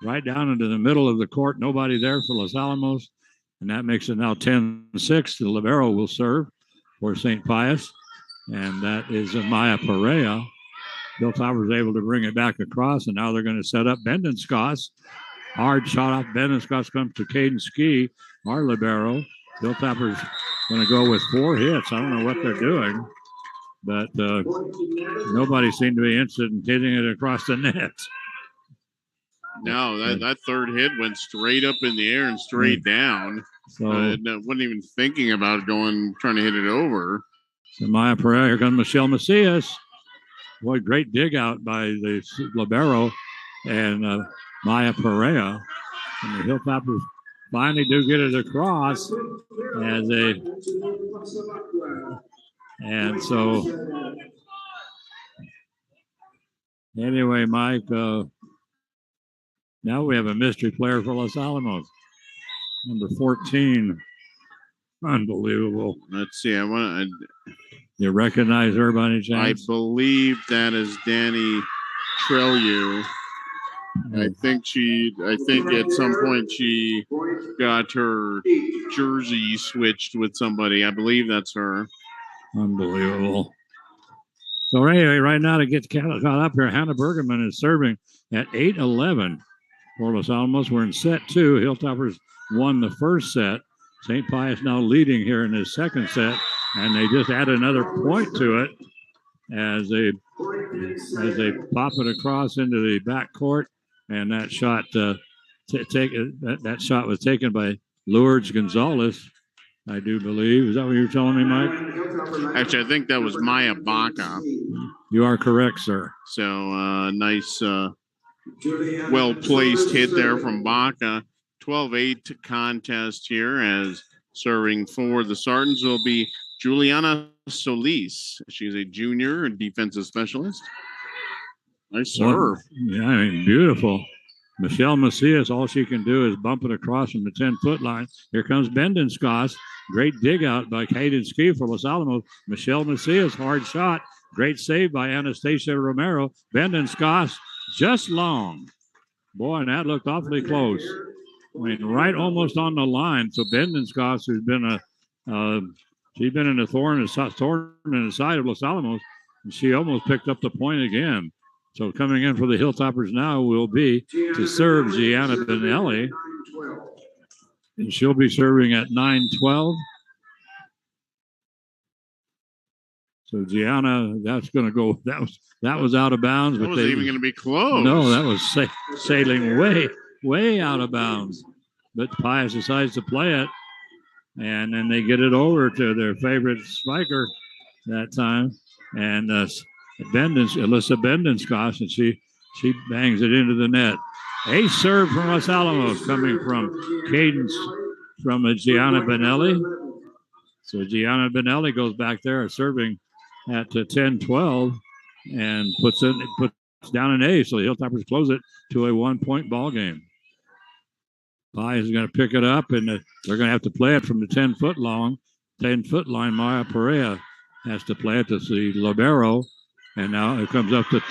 right down into the middle of the court. Nobody there for Los Alamos. And that makes it now 10-6. The libero will serve for St. Pius. And that is Maya Perea. Hilltopper was able to bring it back across, and now they're going to set up Bendinskas. Hard shot off Bendinskas comes to Caden Ski, our libero. Hilltopper's going to go with 4 hits. I don't know what they're doing, but nobody seemed to be interested in hitting it across the net. No, that third hit went straight up in the air and straight down. So wasn't even thinking about trying to hit it over. So Maya Perea, here comes Michelle Macias. Boy, great dig out by the libero and Maya Perea. And the Hilltoppers finally do get it across and so anyway, Mike, Now we have a mystery player for Los Alamos. Number 14. Unbelievable. Let's see. You recognize her by any I chance? believe that is Danny Trellew. I think at some point she got her jersey switched with somebody. I believe that's her. Unbelievable. So anyway, right now to get caught up here, Hannah Bergerman is serving at 8-11 for Los Alamos. We're in set 2. Hilltoppers won the first set. St. Pius now leading here in his second set, and they just add another point to it as they pop it across into the back court, and that shot that shot was taken by Lourdes Gonzalez, I do believe. Is that what you were telling me, Mike? Actually, I think that was Maya Baca. You are correct, sir. So nice, well-placed hit there from Baca. 12-8 contest here, as serving for the Sartans will be Juliana Solis. She's a junior and defensive specialist. Nice serve. Yeah, I mean, beautiful. Michelle Macias, all she can do is bump it across from the 10-foot line. Here comes Bendenscos. Great dig out by Caden Ski for Los Alamos. Michelle Macias, hard shot. Great save by Anastasia Romero. Bendenscos, just long. Boy, and that looked awfully close. I mean, right almost on the line. So Bendenscos, who's been she's been in a thorn in the side of Los Alamos, and she almost picked up the point again. So coming in for the Hilltoppers now will be to serve Gianna Benelli. And she'll be serving at 9-12. So Gianna, that's going to go. That was out of bounds. That wasn't even going to be close. No, that was sailing way out of bounds. But Pius decides to play it, and then they get it over to their favorite spiker that time, and Alyssa Bendenscos, and she bangs it into the net. Ace serve from Los Alamos coming from Cadence from Gianna Benelli. So Gianna Benelli goes back there serving at 10-12 and puts down an ace. So the Hilltoppers close it to a 1-point ball game. Pius is going to pick it up, and they're going to have to play it from the 10-foot line. Maya Perea has to play it to the libero, and now it comes up to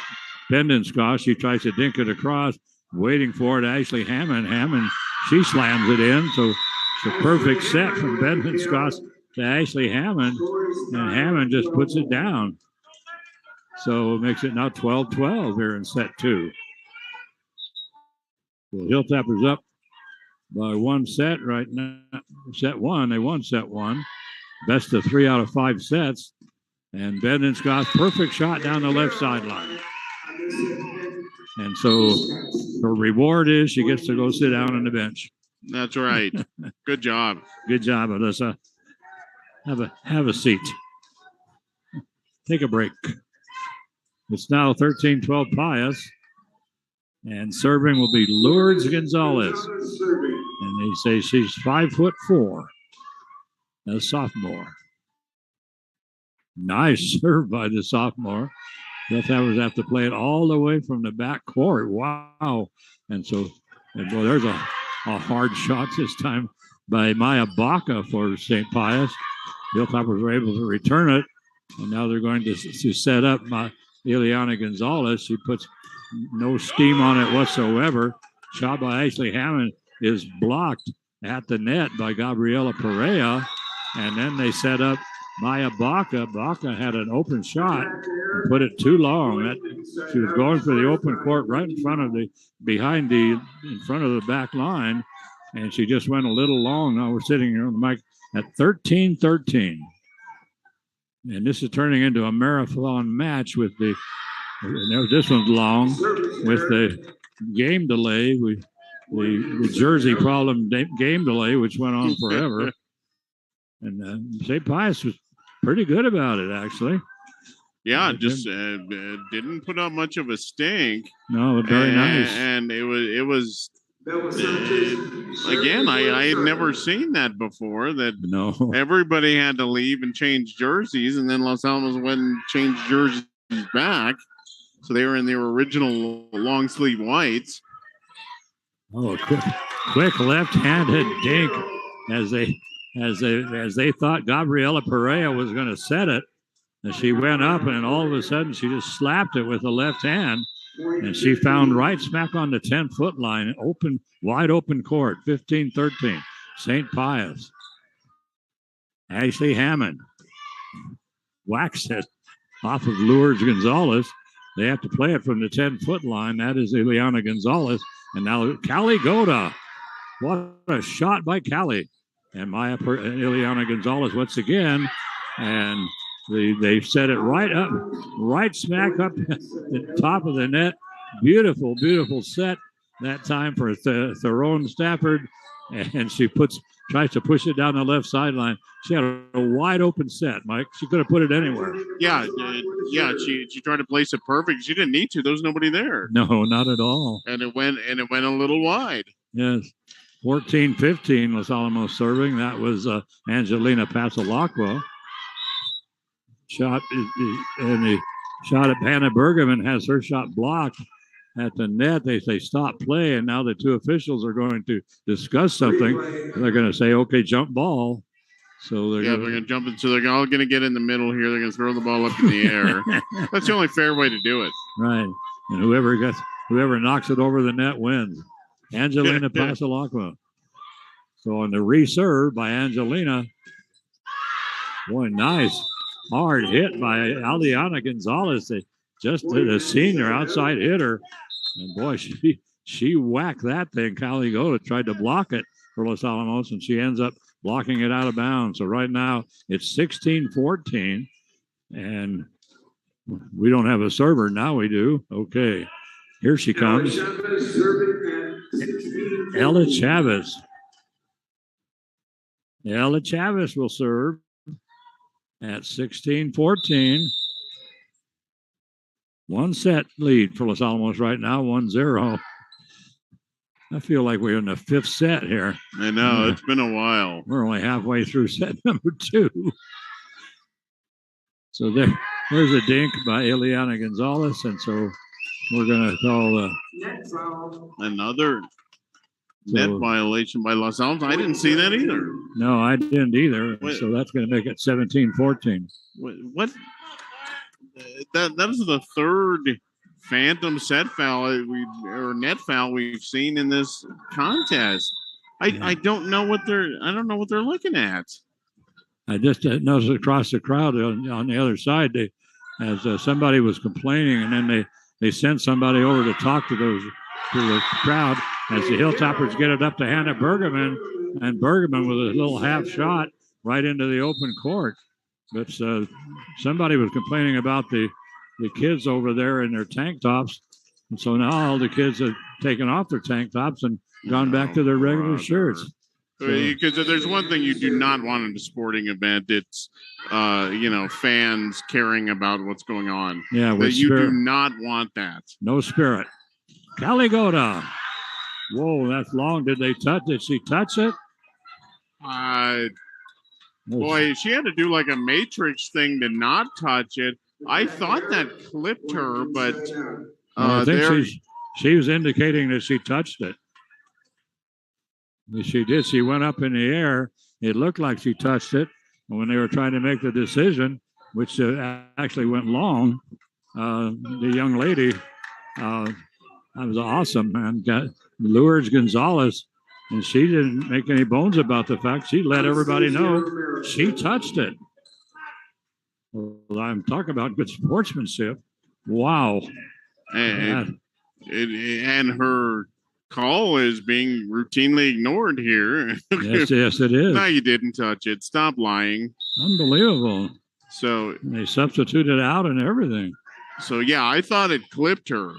Bendenscos. She tries to dink it across, waiting for it. Ashley Hammond. She slams it in. So it's a perfect set from Bendenscos to Ashley Hammond, and Hammond just puts it down. So it makes it now 12-12 here in set 2. So Hilltoppers up by 1 set right now. Set 1, they won set 1. Best of 3 out of 5 sets. And Bendenscos, perfect shot down the left sideline. And so her reward is she gets to go sit down on the bench. That's right. Good job. Good job, Alyssa. Have a seat. Take a break. It's now 13-12 Pius. And serving will be Lourdes Gonzalez. And they say she's 5'4", a sophomore. Nice serve by the sophomore. Hilltoppers have to play it all the way from the back court. Wow. And so, boy, there's a hard shot this time by Maya Baca for St. Pius. Hilltoppers were able to return it. And now they're going to set up Ileana Gonzalez. She puts no steam on it whatsoever. Shot by Ashley Hammond is blocked at the net by Gabriela Perea. And then they set up Maya Baca. Baca had an open shot and put it too long. She was going for the open court right in front of in front of the back line. And she just went a little long. Now we're sitting here on the mic at 13-13. And this is turning into a marathon match with this one's long with the game delay. The jersey problem game delay, which went on forever. And St. Pius was pretty good about it, actually. Yeah, just didn't put up much of a stink. No, very nice. And it was again, I had never seen that before, that everybody had to leave and change jerseys, and then Los Alamos went and changed jerseys back. So they were in their original long sleeve whites. Oh, quick left-handed dink as they thought Gabriela Perea was going to set it. And she went up, and all of a sudden she just slapped it with the left hand, and she found right smack on the 10-foot line, wide open court, 15-13, St. Pius. Ashley Hammond whacks it off of Lourdes Gonzalez. They have to play it from the 10-foot line. That is Ileana Gonzalez. And now Callie Goda. What a shot by Callie. And Ileana Gonzalez once again. And they set it right smack up the top of the net. Beautiful, beautiful set that time for Theron Stafford. And she tries to push it down the left sideline. She had a wide open set, Mike. She could have put it anywhere. Yeah. She tried to place it perfect. She didn't need to. There was nobody there. No, not at all. And it went a little wide. Yes. 14-15 Los Alamos serving. That was Angelina Pasalacqua. And the shot at Hannah Bergerman has her shot blocked at the net. They stop play, and now the two officials are going to discuss something. They're going to say, okay, jump ball. So they're going to jump in. So they're all going to get in the middle here. They're going to throw the ball up in the air. That's the only fair way to do it. Right. And whoever knocks it over the net wins. Angelina Pasalacqua. So on the reserve by Angelina. Boy, nice. Hard hit by Aliana Gonzalez. Just a senior outside hitter. And boy, she whacked that thing. Callie Goda tried to block it for Los Alamos, and she ends up blocking it out of bounds. So right now it's 16-14, and we don't have a server. Now we do. Okay, here she comes. Ella Chavez. Ella Chavez will serve at 16-14. One set lead for Los Alamos right now, 1-0. I feel like we're in the fifth set here. I know, it's been a while. We're only halfway through set number 2. So there's a dink by Ileana Gonzalez, and so we're going to call another net violation by Los Alamos. I didn't see that either. No, I didn't either. So that's going to make it 17-14. What? That is the third phantom set foul or net foul we've seen in this contest. I don't know what they're looking at. I just noticed across the crowd on the other side, as somebody was complaining, and then they sent somebody over to talk to the crowd as the Hilltoppers get it up to Hannah Bergerman, and Bergerman with a little half shot right into the open court. But somebody was complaining about the kids over there in their tank tops. And so now all the kids have taken off their tank tops and gone back to their regular shirts. Because there's one thing you do not want in a sporting event. It's, fans caring about what's going on. Yeah, with you spirit. Do not want that. No spirit. Callie Goda. Whoa, that's long. Did she touch it? Boy, she had to do like a matrix thing to not touch it. I thought that clipped her, but I think she was indicating that she touched it. She did. She went up in the air. It looked like she touched it. And when they were trying to make the decision, which actually went long, the young lady, that was awesome, man. Got Lourdes Gonzalez. And she didn't make any bones about the fact she let everybody know she touched it. Well, I'm talking about good sportsmanship. Wow. And her call is being routinely ignored here. Yes, it is. No, you didn't touch it. Stop lying. Unbelievable. So they substituted out and everything. So, yeah, I thought it clipped her.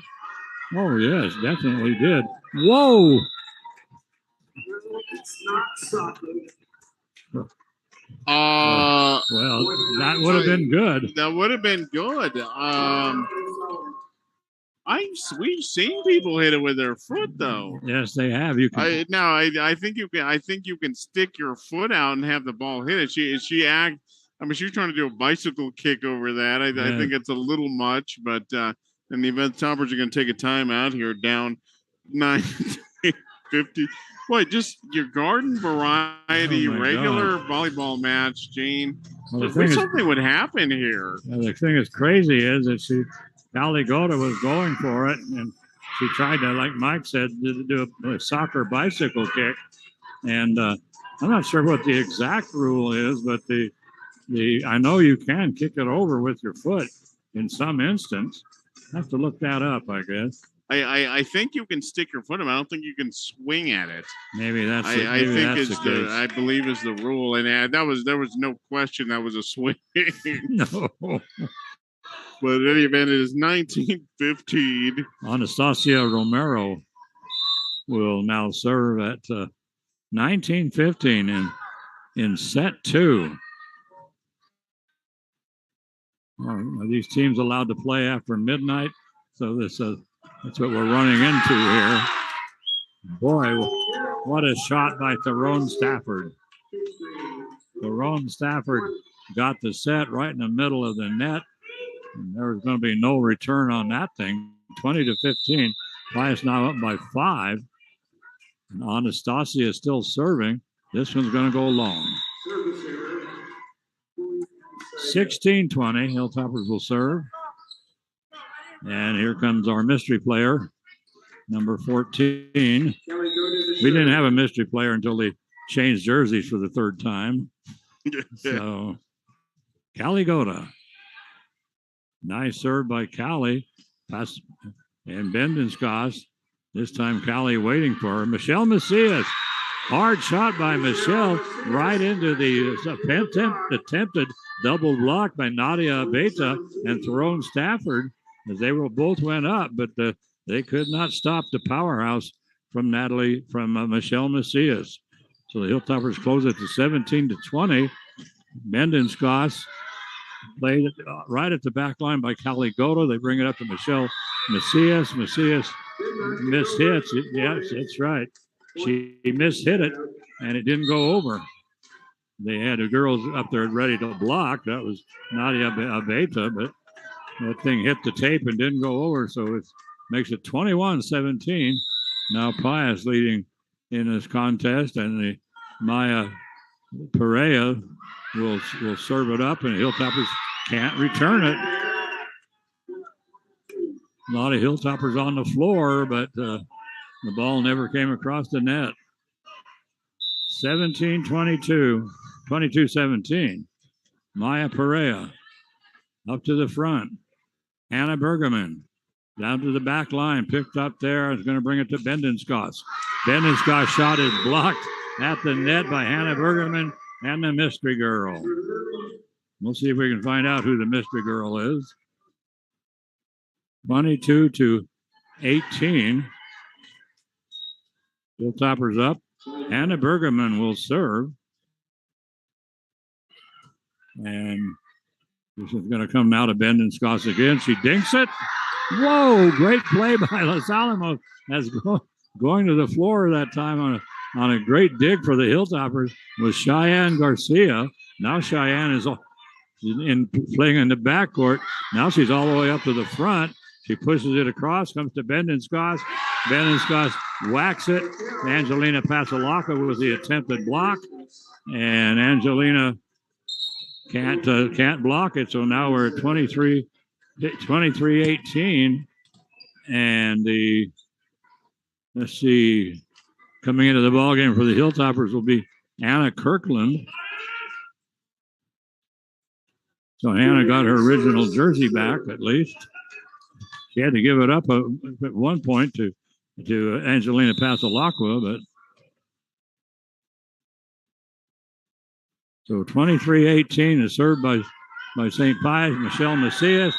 Oh, yes, definitely did. Whoa. It's not soccer. Well, that would have been good. That would have been good. We've seen people hit it with their foot, though. Yes, they have. You can. I think you can. I think you can stick your foot out and have the ball hit it. She was trying to do a bicycle kick over that. I think it's a little much, but in the event toppers are going to take a time out here, down 9. 50. Boy, just your garden variety Oh, my regular God. volleyball match, Gene. Well, I the thing wish is, something would happen here. the thing that's crazy is that Caligota was going for it, and she tried to, like Mike said, to do a soccer bicycle kick. And I'm not sure what the exact rule is, but I know you can kick it over with your foot in some instance. I have to look that up, I guess. I think you can stick your foot in. I don't think you can swing at it. Maybe that's I maybe think that's it's the case. I believe is the rule, and there was no question that was a swing. No. But in any event, it is 19-15. Anastasia Romero will now serve at 19-15 in set 2. These teams allowed to play after midnight, so that's what we're running into here. Boy, what a shot by Tyrone Stafford. Tyrone Stafford got the set right in the middle of the net. And there was going to be no return on that thing. 20-15. Pius now up by 5. And Anastasia is still serving. This one's going to go long. 16-20. Hilltoppers will serve. And here comes our mystery player, number 14. We didn't have a mystery player until they changed jerseys for the 3rd time. So, Caligota. Nice serve by Callie. Pass and Bendenskoss. This time Callie waiting for her. Michelle Macias. Hard shot by Michelle right into the attempted double block by Nadia Abeta and Tyrone Stafford as they both went up, but they could not stop the powerhouse from Michelle Macias. So the Hilltoppers close it to 17-20. Bendenskoss played it right at the back line by Caligota. They bring it up to Michelle Macias. Macias mishits. Yes, that's right. She mishit it, and it didn't go over. They had the girls up there ready to block. That was Nadia Abeta, but that thing hit the tape and didn't go over, so it makes it 21-17. Now Pius leading in this contest, and the Maya Perea will serve it up, and Hilltoppers can't return it. A lot of Hilltoppers on the floor, but the ball never came across the net. 17-22, 22-17. Maya Perea up to the front. Hannah Bergerman down to the back line, picked up there. Is going to bring it to Bendenskoss. Bendenskoss shot is blocked at the net by Hannah Bergerman and the mystery girl. We'll see if we can find out who the mystery girl is. 22-18. Hilltoppers up. Hannah Bergerman will serve. And this is going to come out of Bendenskoss again. She dinks it. Whoa, great play by Los Alamos. That's going to the floor that time on a great dig for the Hilltoppers was Cheyenne Garcia. Now Cheyenne is playing in the backcourt. Now she's all the way up to the front. She pushes it across, comes to Bendenskoss. Bendenskoss whacks it. Angelina Pasalaka with the attempted block. And Angelina can't block it. So now we're at 23-18. And let's see, coming into the ballgame for the Hilltoppers will be Anna Kirkland. So Hannah got her original jersey back, at least. She had to give it up at one point to Angelina Pasalacqua, but so 23-18 is served by St. Pius. Michelle Macias,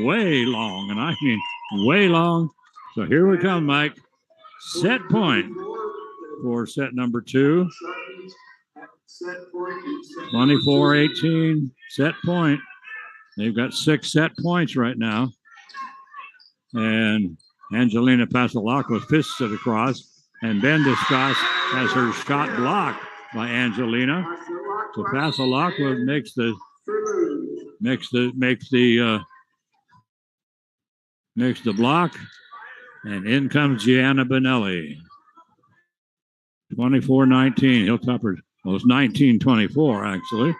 way long, and I mean way long. So here we come, Mike. Set point for set number 2. 24-18, set point. They've got 6 set points right now. And Angelina Pasalacqua fists it across, and Bendenskoss has her shot blocked by Angelina. So Pasalacqua makes the block, and in comes Gianna Bonelli. 24-19. Hilltoppers, well, it's 19-24 actually.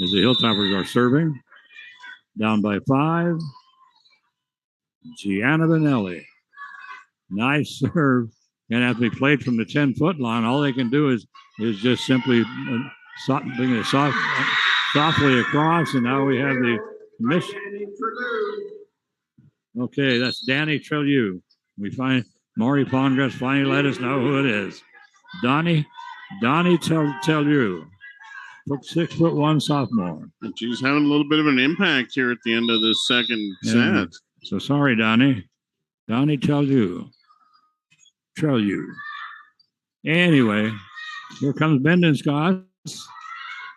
As the Hilltoppers are serving. Down by 5. Gianna Benelli. Nice serve. Gonna have to be played from the 10-foot line. All they can do is just simply bring it softly across, and now we have the miss. Okay, that's Danny Trelieu. We find Maury Pondress finally let us know who it is. Donnie Trelieu, 6'1" sophomore. And she's having a little bit of an impact here at the end of the second set. So sorry, Donnie. Donnie Trelieu. Anyway, here comes Benden Scott.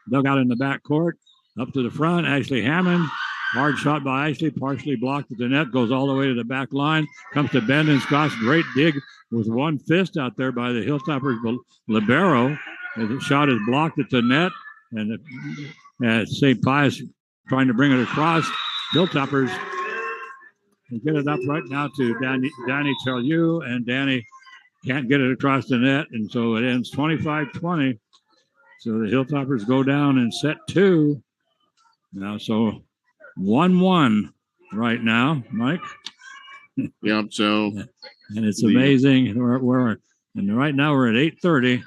Dug out in the back court. Up to the front. Ashley Hammond. Hard shot by Ashley. Partially blocked at the net. Goes all the way to the back line. Comes to Benden Scott. Great dig with one fist out there by the Hilltoppers libero. The shot is blocked at the net. And St. Pius trying to bring it across. Hilltoppers get it up right now to Danny Trelieu. And Danny can't get it across the net, and so it ends 25-20. So the Hilltoppers go down in set 2. Now, so 1-1 right now, Mike. Yep, so. And it's amazing. And right now we're at 8:30.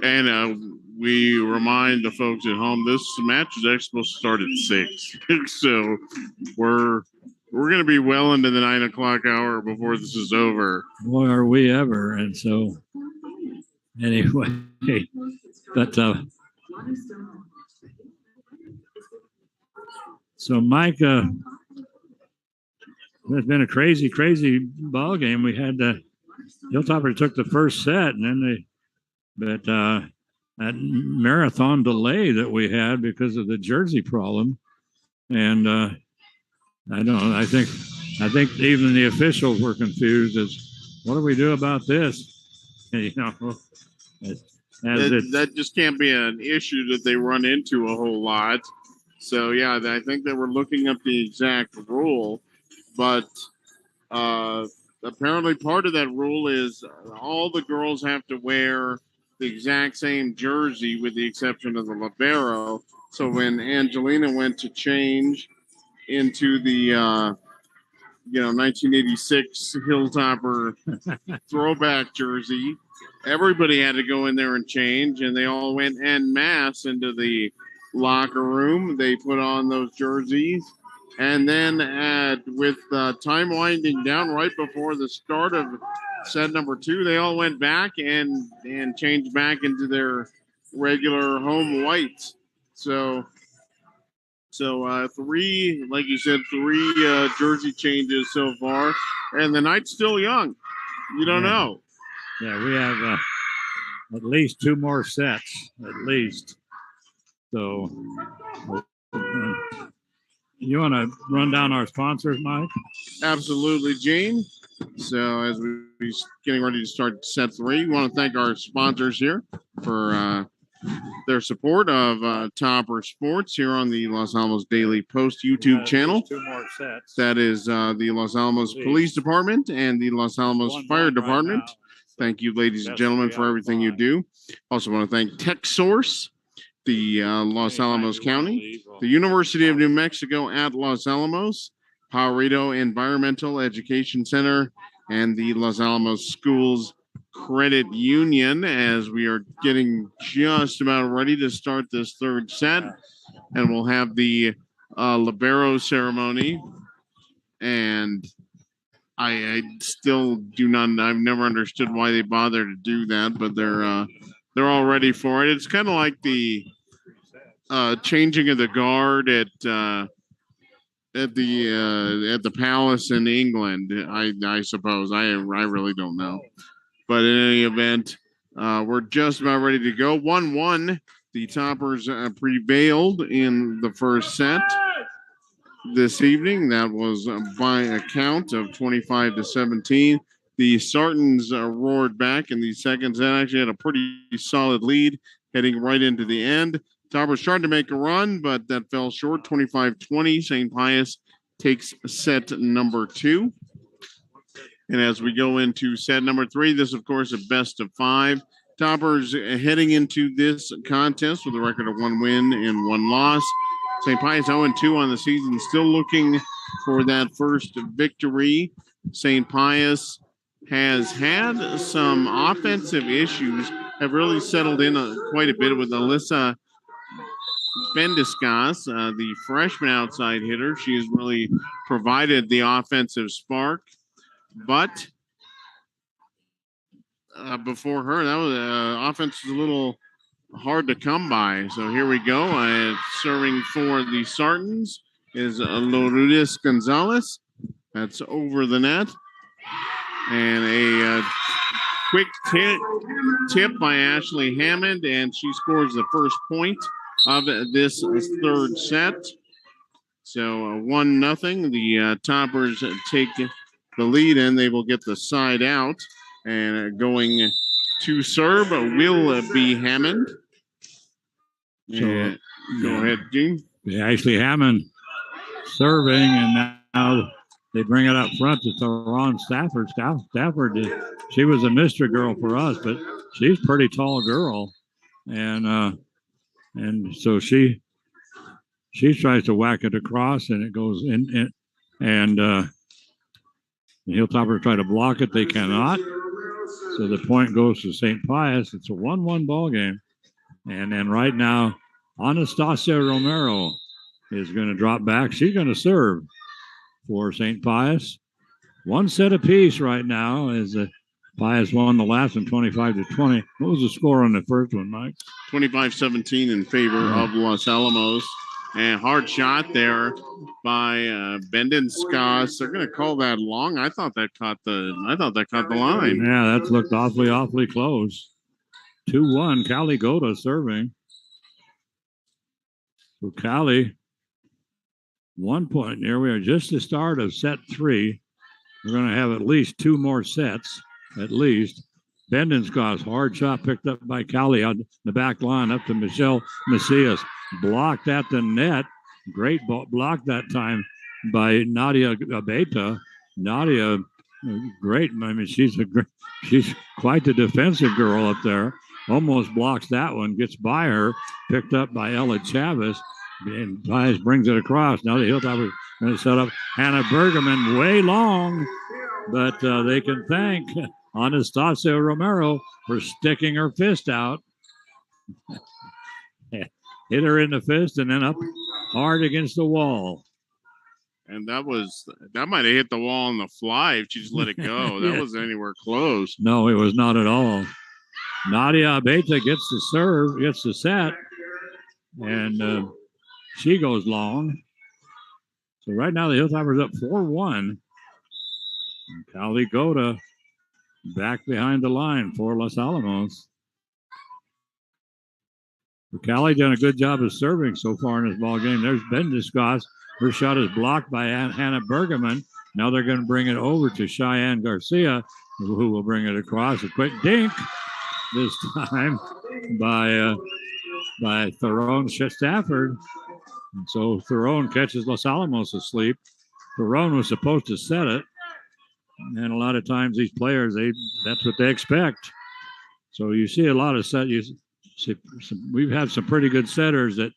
And we remind the folks at home, this match is actually supposed to start at 6. So we're going to be well into the 9 o'clock hour before this is over. Boy, are we ever. And so, anyway, but so Mike, it's been a crazy ball game. We had Hilltopper took the first set, and then that marathon delay that we had because of the jersey problem, and I don't know. I think even the officials were confused as what do we do about this? You know, that just can't be an issue that they run into a whole lot. So yeah, I think they were looking up the exact rule, but apparently part of that rule is all the girls have to wear the exact same jersey with the exception of the libero. So when Angelina went to change into the 1986 Hilltopper throwback jersey, everybody had to go in there and change, and they all went en masse into the locker room. They put on those jerseys, and then with time winding down right before the start of set number 2, they all went back and changed back into their regular home whites. So 3, like you said, 3 jersey changes so far, and the night's still young. You don't know. Yeah, we have at least 2 more sets, at least. So, you want to run down our sponsors, Mike? Absolutely, Gene. So, as we're getting ready to start set 3, we want to thank our sponsors here for their support of Topper Sports here on the Los Alamos Daily Post YouTube channel. 2 more sets. That is the Los Alamos Police Department and the Los Alamos Fire Department. Thank you, ladies and gentlemen, for everything you do. Also want to thank TechSource, the Los Alamos County, the University of New Mexico at Los Alamos, Pajarito Environmental Education Center, and the Los Alamos Schools Credit Union, as we are getting just about ready to start this 3rd set. And we'll have the libero ceremony. And I still do not, I've never understood why they bother to do that, but they're all ready for it. It's kind of like the changing of the guard at the Palace in England, I suppose. I really don't know. But in any event, we're just about ready to go. 1-1. The Toppers prevailed in the first set this evening. That was by a count of 25-17. The Sartans roared back in the second set. Actually had a pretty solid lead heading right into the end. Toppers tried to make a run, but that fell short. 25-20. St. Pius takes set number 2. And as we go into set number 3, this, of course, a best of 5. Toppers heading into this contest with a record of 1 win and 1 loss. St. Pius 0-2 on the season, still looking for that first victory. St. Pius has had some offensive issues, have really settled in quite a bit with Alyssa Bendiscas, the freshman outside hitter. She has really provided the offensive spark. But before her, that was offense was a little hard to come by. So here we go. Serving for the Sartans is Lourdes Gonzalez. That's over the net. And a quick tip by Ashley Hammond, and she scores the first point of this third set. So 1-0. The Toppers take the lead, and they will get the side out. And going to serve will be Hammond. So, go ahead, Dean. Ashley Hammond serving, and now they bring it up front to Theron Stafford. Stafford, she was a mystery girl for us, but she's a pretty tall girl. And so she tries to whack it across, and it goes in, and the Hilltoppers try to block it. They cannot. So the point goes to St. Pius. It's a 1-1 ball game. And then right now, Anastasia Romero is going to drop back. She's going to serve for St. Pius. 1 set apiece right now as Pius won the last one 25-20. What was the score on the first one, Mike? 25-17 in favor of Los Alamos. And hard shot there by Bendenskas. They're going to call that long. I thought that caught the line. Yeah, that looked awfully close. 2-1. Callie Goda serving. So Callie, 1 point. Here we are, just the start of set 3. We're going to have at least 2 more sets, at least. Bendenskas, hard shot picked up by Callie on the back line up to Michelle Macias. Blocked at the net. Great block that time by Nadia Abeta. Nadia, great. I mean, she's quite the defensive girl up there. Almost blocks that one. Gets by her. Picked up by Ella Chavez. And Pius brings it across. Now the Hilltoppers are going to set up Hannah Bergerman way long. But they can thank Anastasia Romero for sticking her fist out. Hit her in the fist and then up hard against the wall. And that might have hit the wall on the fly if she just let it go. That wasn't anywhere close. No, it was not at all. Nadia Abeta gets the serve, gets the set, and she goes long. So right now the Hilltoppers up 4-1. Callie Goda back behind the line for Los Alamos. Callie done a good job of serving so far in this ball game. There's Bendiscas. Her shot is blocked by Hannah Bergerman. Now they're going to bring it over to Cheyenne Garcia, who will bring it across. A quick dink this time by Theron Stafford. And so Theron catches Los Alamos asleep. Theron was supposed to set it. And a lot of times these players, that's what they expect. So you see a lot of we've had some pretty good setters that,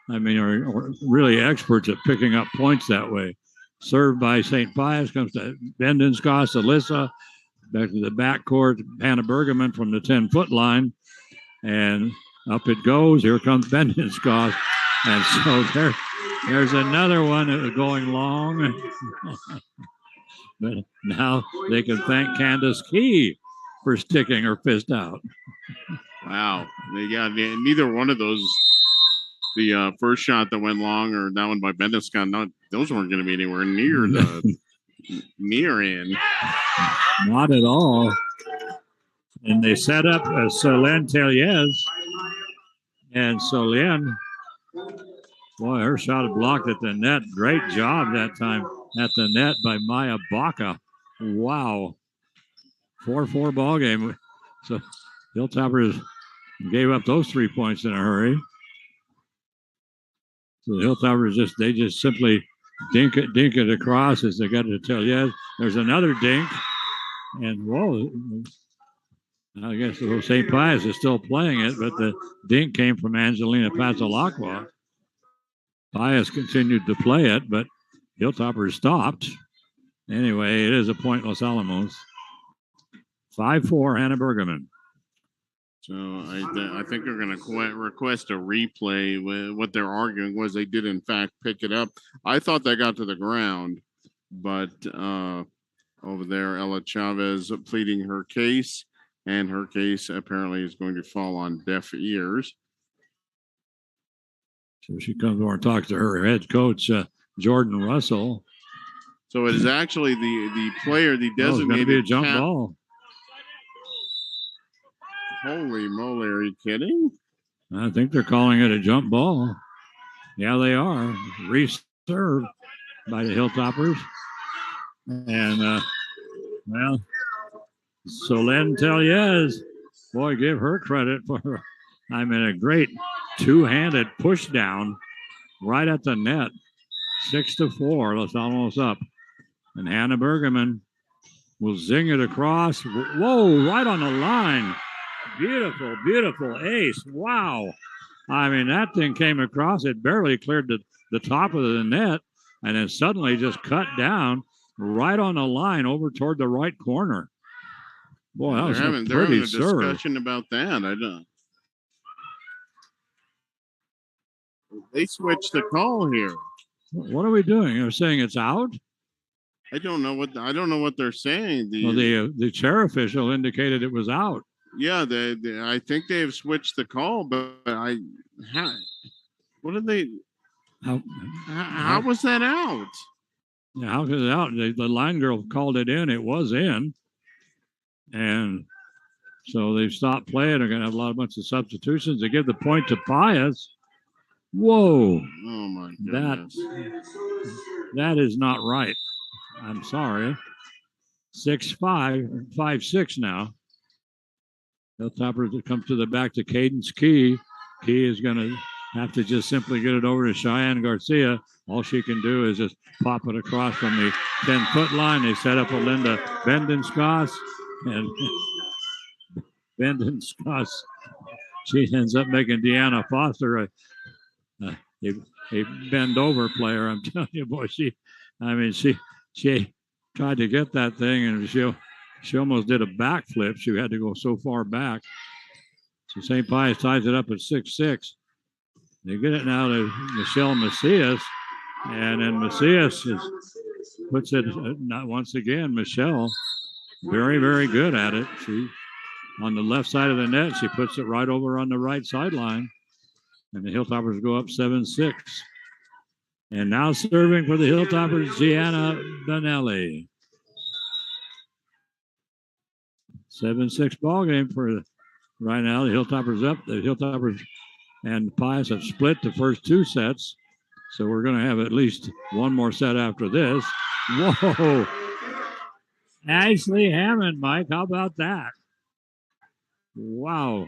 I mean, are really experts at picking up points that way. Served by St. Pius, comes to Bendenscas, Alyssa, back to the backcourt, Hannah Bergerman from the 10-foot line. And up it goes. Here comes Bendenscas. And so there's another one going long. But now they can thank Candace Key for sticking her fist out. Wow. Neither one of those, the first shot that went long or that one by Bendiscon, those weren't going to be anywhere near the near in. Not at all. And they set up Solène Telliez. And Solène, boy, her shot blocked at the net. Great job that time at the net by Maya Baca. Wow. 4-4 ball game. So Hilltoppers gave up those 3 points in a hurry. So the Hilltoppers just simply dink it across as they got to Telliez. There's another dink. And whoa, I guess St. Pius is still playing it, but the dink came from Angelina Pazzalacqua. Pius continued to play it, but Hilltoppers stopped. Anyway, it is a point Los Alamos. 5-4, Hannah Bergerman. So I think they're going to request a replay. What they're arguing was they did, in fact, pick it up. I thought they got to the ground, but over there, Ella Chavez pleading her case, and her case apparently is going to fall on deaf ears. So she comes over and talks to her head coach, Jordan Russell. So it is actually the player, the designated. It's going to be a jump ball. Holy moly, are you kidding? I think they're calling it a jump ball. Yeah, they are. Reserved by the Hilltoppers. And, well, Solen Tellez, boy, give her credit for, a great two-handed push down right at the net. 6-4, Los Alamos up. And Hannah Bergerman will zing it across. Whoa, right on the line. Beautiful, beautiful ace. Wow. That thing came across. It barely cleared the top of the net, and then suddenly just cut down right on the line over toward the right corner. Boy, that was a pretty they're having a serve. discussion about that. I don't. They switched the call here. What are we doing? They're saying it's out? I don't know what they're saying. The chair official indicated it was out. Yeah, I think they've switched the call, but what did they? How was that out? Yeah, how was it out? The line girl called it in. It was in, and so they've stopped playing. They're going to have a bunch of substitutions. They give the point to Pius. Whoa! Oh my goodness! That is not right. I'm sorry. 6-5, 5-6 now. Hilltoppers come to the back to Cadence Key. Key is going to have to just simply get it over to Cheyenne Garcia. All she can do is just pop it across from the 10-foot line. They set up a Linda Bendenskoss, and Bendenskoss, she ends up making Deanna Foster a bend-over player. I'm telling you, boy, she tried to get that thing, and she almost did a backflip. She had to go so far back. So St. Pius ties it up at 6-6. They get it now to Michelle Macias, and then Macias puts it, not once again, Michelle, very, very good at it. She, on the left side of the net, she puts it right over on the right sideline, and the Hilltoppers go up 7-6. And now serving for the Hilltoppers, Gianna Benelli. 7-6 ball game for right now. The Hilltoppers up. The Hilltoppers and Pius have split the first two sets. So we're going to have at least one more set after this. Whoa. Ashley Hammond, Mike. How about that? Wow.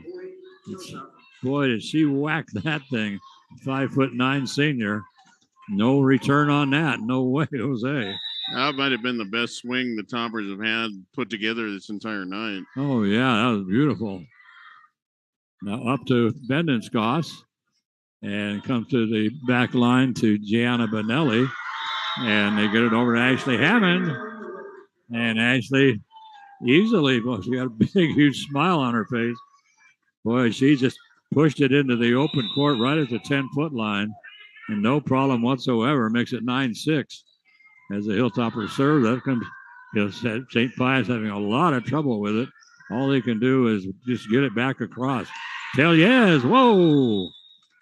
Boy, did she whack that thing. 5'9" senior. No return on that. No way, Jose. That might have been the best swing the Toppers have had put together this entire night. Oh, yeah, that was beautiful. Now up to Bendenskoss, and comes to the back line to Gianna Benelli, and they get it over to Ashley Hammond. And Ashley easily, boy, she got a big, huge smile on her face. Boy, she just pushed it into the open court right at the 10-foot line, and no problem whatsoever. Makes it 9-6 as the Hilltoppers serve. That comes, St. Pius having a lot of trouble with it. All they can do is just get it back across. Tellez, whoa!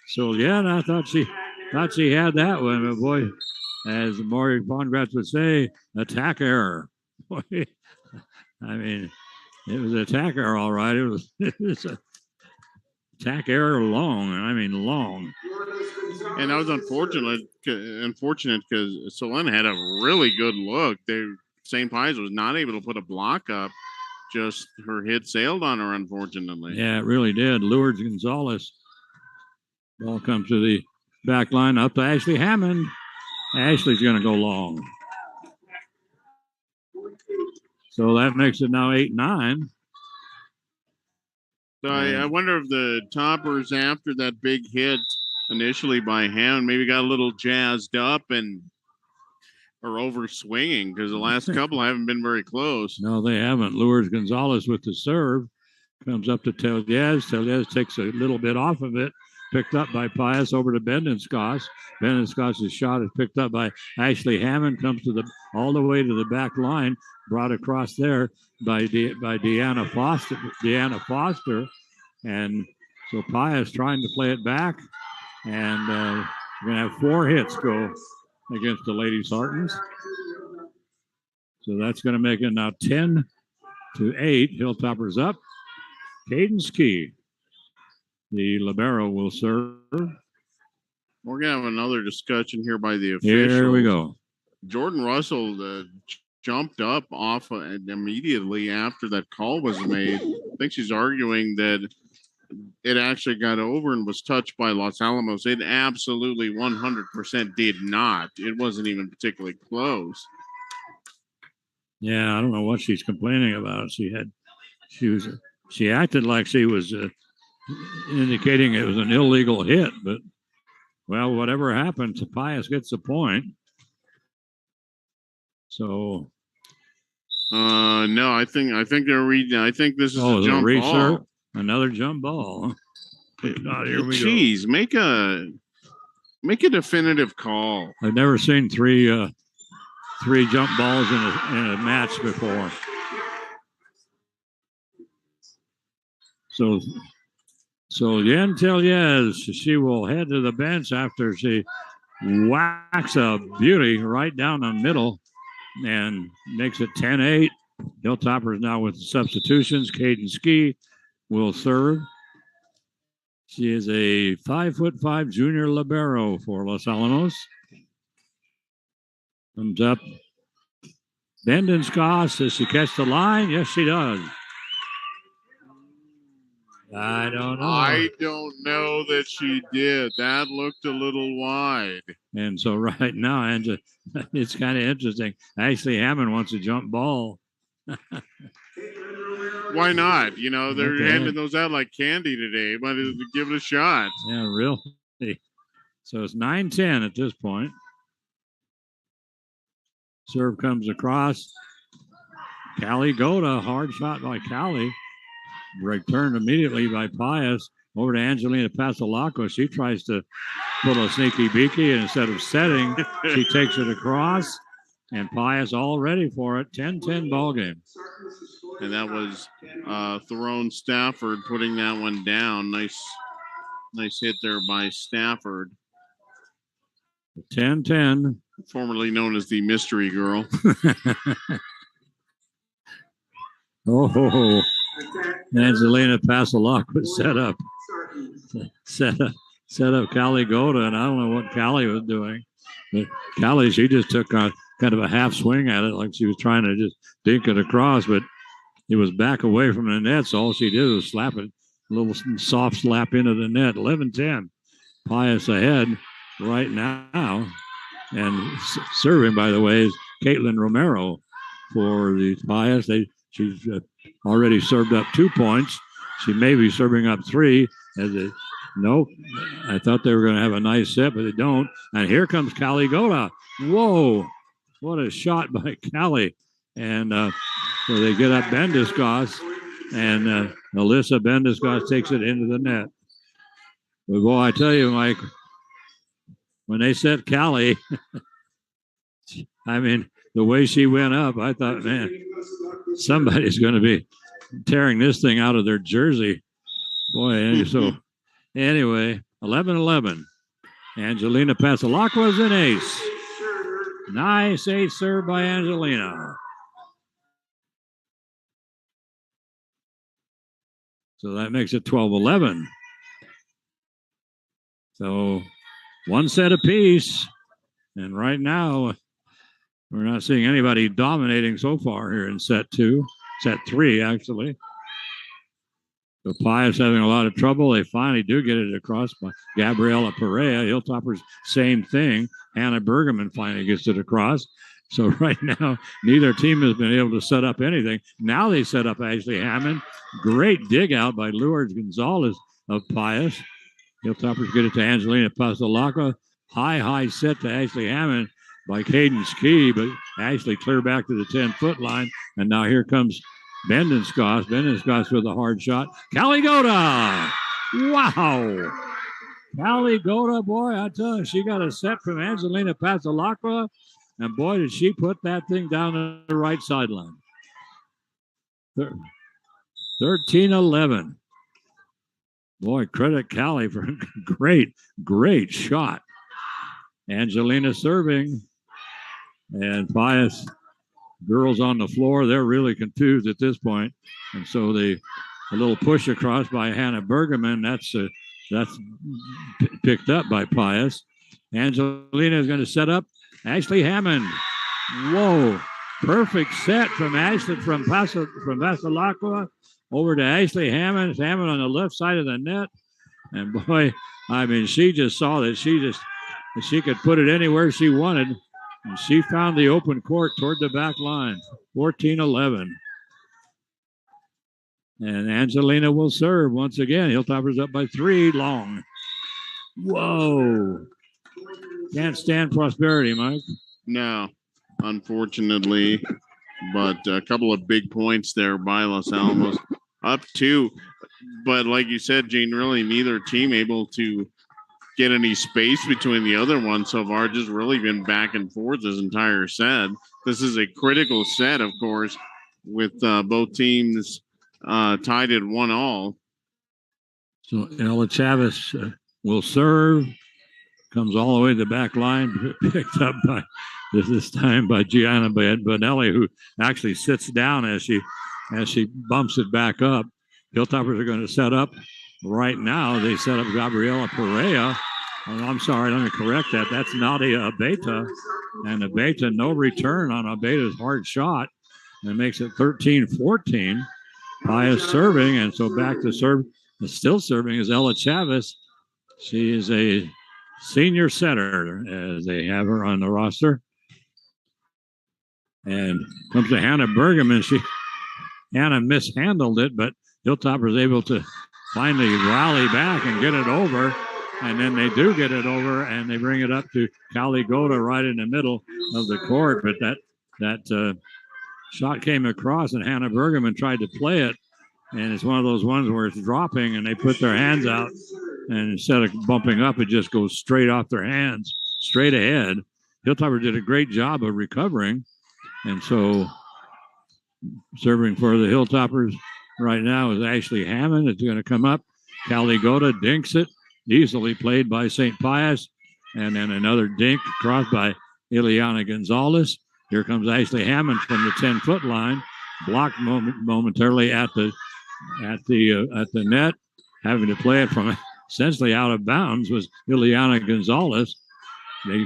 So yeah, I thought she had that one, but boy, as Maury Pongratz would say, attack error. Boy, it was an attack error, all right. It was a attack error long. And that was unfortunate because Solana had a really good look. St. Pius was not able to put a block up. Just her hit sailed on her, unfortunately. Yeah, it really did. Lourdes Gonzalez. Ball comes to the back line up to Ashley Hammond. Ashley's going to go long. So that makes it now 8-9. So I wonder if the toppers, after that big hit initially by Hammond, maybe got a little jazzed up and are over swinging, because the last couple haven't been very close. No, they haven't. Lures Gonzalez with the serve. Comes up to Tellez. Tellez takes a little bit off of it. Picked up by Pius over to Bendenscos. Bendenscos' shot is picked up by Ashley Hammond. Comes to all the way to the back line. Brought across there by Deanna Foster. And so Pius trying to play it back. And we're going to have 4 hits go against the Lady Sartans. So that's going to make it now 10-8. Hilltoppers up. Caden Ski, the libero, will serve. We're going to have another discussion here by the officials. Here we go. Jordan Russell jumped up off immediately after that call was made. I think she's arguing that it actually got over and was touched by Los Alamos. It absolutely 100% did not. It wasn't even particularly close. Yeah, I don't know what she's complaining about. She acted like she was indicating it was an illegal hit, but, well, whatever happened, Pius gets the point. So. No, I think they're reading. I think this is a jump ball. Another jump ball. God, here we Jeez, go. Make a definitive call. I've never seen three jump balls in a match before. So Yen Tellez, she will head to the bench after she whacks a beauty right down the middle and makes it 10-8. Hilltoppers now with the substitutions. Caden Ski will serve. She is a 5'5" junior libero for Los Alamos. Comes up. Bendenscos, does she catch the line? Yes, she does. I don't know. I don't know that she did. That looked a little wide. And so right now, it's kind of interesting. Ashley Hammond wants a jump ball. Why not? You know, they're handing those out like candy today. Might as well give it a shot. Yeah, really. So it's 9-10 at this point. Serve comes across. Callie Goda, hard shot by Callie. Returned immediately by Pius over to Angelina Pasalaco. She tries to put a sneaky beaky, and instead of setting, she takes it across. And Pius all ready for it. 10-10 ball game. And that was Tyrone Stafford putting that one down. Nice hit there by Stafford. 10-10. Formerly known as the Mystery Girl. Oh, Angelina Pasalaco set up Callie Goda, and I don't know what Callie was doing. But Callie, she just took kind of a half swing at it, like she was trying to just dink it across, but it was back away from the net, so all she did was slap it, a little soft slap into the net. 11-10. Pius ahead right now. And serving, by the way, is Caitlin Romero for the Pius. She's already served up 2 points. She may be serving up 3. Nope. I thought they were going to have a nice set, but they don't. And here comes Callie Goda. Whoa. What a shot by Callie. And so they get up Bendenscos, and Alyssa Bendenscos takes it into the net. But boy, I tell you, Mike, when they set Callie, I mean, the way she went up, I thought, man, somebody's going to be tearing this thing out of their jersey. Boy, and so anyway, 11-11. Angelina Pasalaco is an ace. Nice ace serve by Angelina. So that makes it 12-11. So one set apiece. And right now, we're not seeing anybody dominating so far here in set 3, actually. So Pius having a lot of trouble. They finally do get it across by Gabriela Perea. Hilltoppers, same thing. Hannah Bergerman finally gets it across. So right now, neither team has been able to set up anything. Now they set up Ashley Hammond. Great dig out by Lourdes Gonzalez of Pius. Hilltoppers get it to Angelina Pasalaca. High set to Ashley Hammond by Cadence Key, but Ashley clear back to the 10-foot line. And now here comes Bendenscoss. Bendenscoss with a hard shot. Caligota! Wow! Caligota, boy, I tell you, she got a set from Angelina Pasalaca. And boy, did she put that thing down the right sideline. 13-11. Boy, credit Callie for a great shot. Angelina serving. And Pius, girls on the floor, they're really confused at this point. And so a little push across by Hannah Bergerman, that's picked up by Pius. Angelina is going to set up Ashley Hammond. Whoa. Perfect set from Ashley from Vasilakwa over to Ashley Hammond. Hammond on the left side of the net. And boy, I mean, she just saw that she could put it anywhere she wanted. And she found the open court toward the back line. 14-11. And Angelina will serve once again. Hilltoppers up by 3, long. Whoa. Can't stand prosperity, Mike. No, unfortunately. But a couple of big points there by Los Alamos. Up 2. But like you said, Gene, really neither team able to get any space between the other one so far. Just really been back and forth this entire set. This is a critical set, of course, with both teams tied at 1-all. So Ella Chavez will serve. Comes all the way to the back line, picked up by this time by Gianna Bonelli, who actually sits down as she bumps it back up. Hilltoppers are going to set up right now. They set up Gabriela Perea. Oh, I'm sorry, let me correct that. That's Nadia Abeta. And Abeta, no return on Abeta's hard shot. And makes it 13-14. Pius serving, and so back to serve. Still serving is Ella Chavez. She is a senior setter, as they have her on the roster. And comes to Hannah Bergerman. Hannah mishandled it, but Hilltopper is able to finally rally back and get it over. And then they do get it over, and they bring it up to Caligota right in the middle of the court. But that shot came across, and Hannah Bergerman tried to play it. And it's one of those ones where it's dropping, and they put their hands out. And instead of bumping up, it just goes straight off their hands, straight ahead. Hilltopper did a great job of recovering. And so serving for the Hilltoppers right now is Ashley Hammond. It's going to come up. Caligota dinks it. Easily played by St. Pius. And then another dink across by Ileana Gonzalez. Here comes Ashley Hammond from the 10-foot line. Blocked momentarily at the net. Having to play it from essentially out of bounds was Ileana Gonzalez. They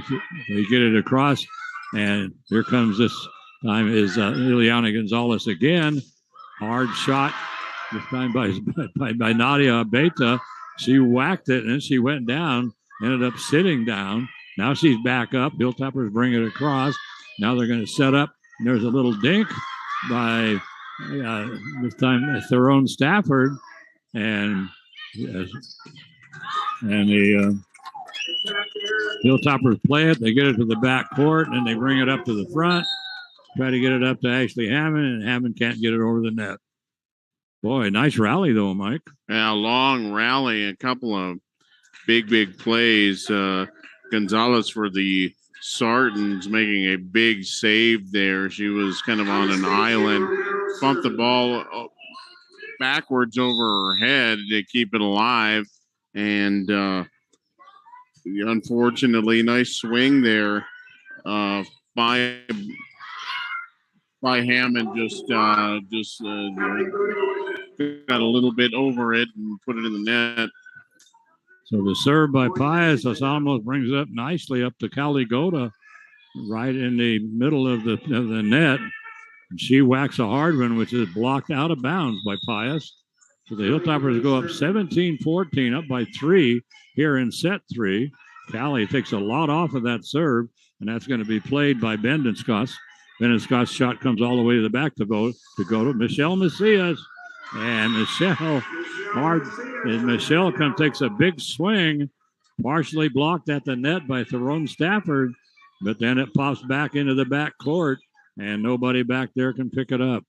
get it across, and here comes this time is Ileana Gonzalez again. Hard shot, this time by Nadia Abeta. She whacked it, and then she went down, ended up sitting down. Now she's back up. Hilltoppers bring it across. Now they're going to set up, and there's a little dink by this time Theron Stafford, and the Hilltoppers play it. They get it to the back court, and they bring it up to the front. Try to get it up to Ashley Hammond, and Hammond can't get it over the net. Boy, nice rally though, Mike. Yeah, long rally, a couple of big plays. Gonzalez for the Sartans making a big save there. She was kind of on an island, bumped the ball backwards over her head to keep it alive. And unfortunately, nice swing there by Hammond. Just got a little bit over it and put it in the net. So the serve by Pius, Los Alamos brings it up nicely up to Caligota, right in the middle of the net. And she whacks a hard one, which is blocked out of bounds by Pius. So the Hilltoppers go up 17-14, up by 3 here in set 3. Callie takes a lot off of that serve, and that's going to be played by Bendenscott's. Bendenscott's shot comes all the way to the back to go to Michelle Macias. And Michelle takes a big swing, partially blocked at the net by Theron Stafford, but then it pops back into the back court, and nobody back there can pick it up.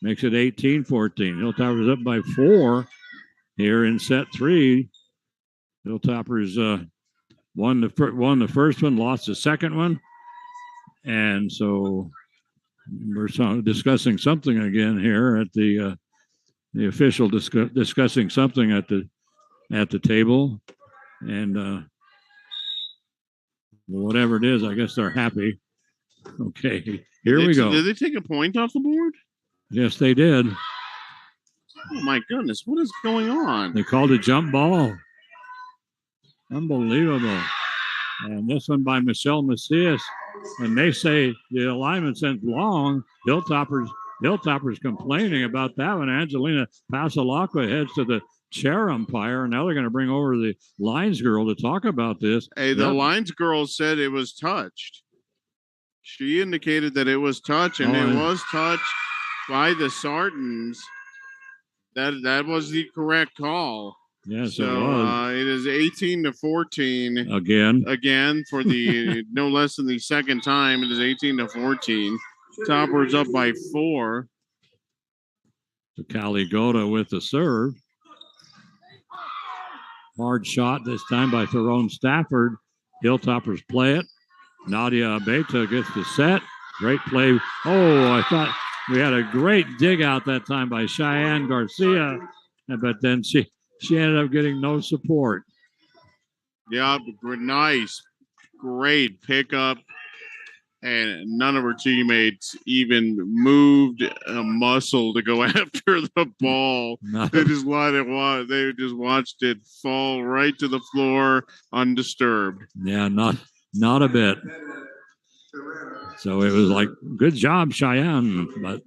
Makes it 18-14. Hilltoppers up by 4 here in set 3. Hilltoppers won the first one, lost the second one, and so we're discussing something again here at the official discussing something at the table, and whatever it is, I guess they're happy. Okay, here we go. Did they take a point off the board? Yes, they did. Oh my goodness, what is going on? They called a jump ball. Unbelievable. And this one by Michelle Macias. And they say the alignment sent long. Hilltoppers complaining about that one. Angelina Pasalacqua heads to the chair umpire, and now they're going to bring over the lines girl to talk about this. Hey, the lines girl said it was touched. She indicated that it was touched, and it was touched by the Sartans. That was the correct call. Yes, so it was. It is 18-14 again for the no less than the second time. It is 18-14. Toppers up by 4. So Caligota with the serve. Hard shot this time by Theron Stafford. Hilltoppers play it. Nadia Abeta gets the set. Great play. Oh, I thought we had a great dig out that time by Cheyenne Garcia, but then she ended up getting no support. Yeah, nice. Great pickup. And none of her teammates even moved a muscle to go after the ball. They just watched it fall right to the floor undisturbed. Yeah, not a bit. So it was like, good job, Cheyenne, but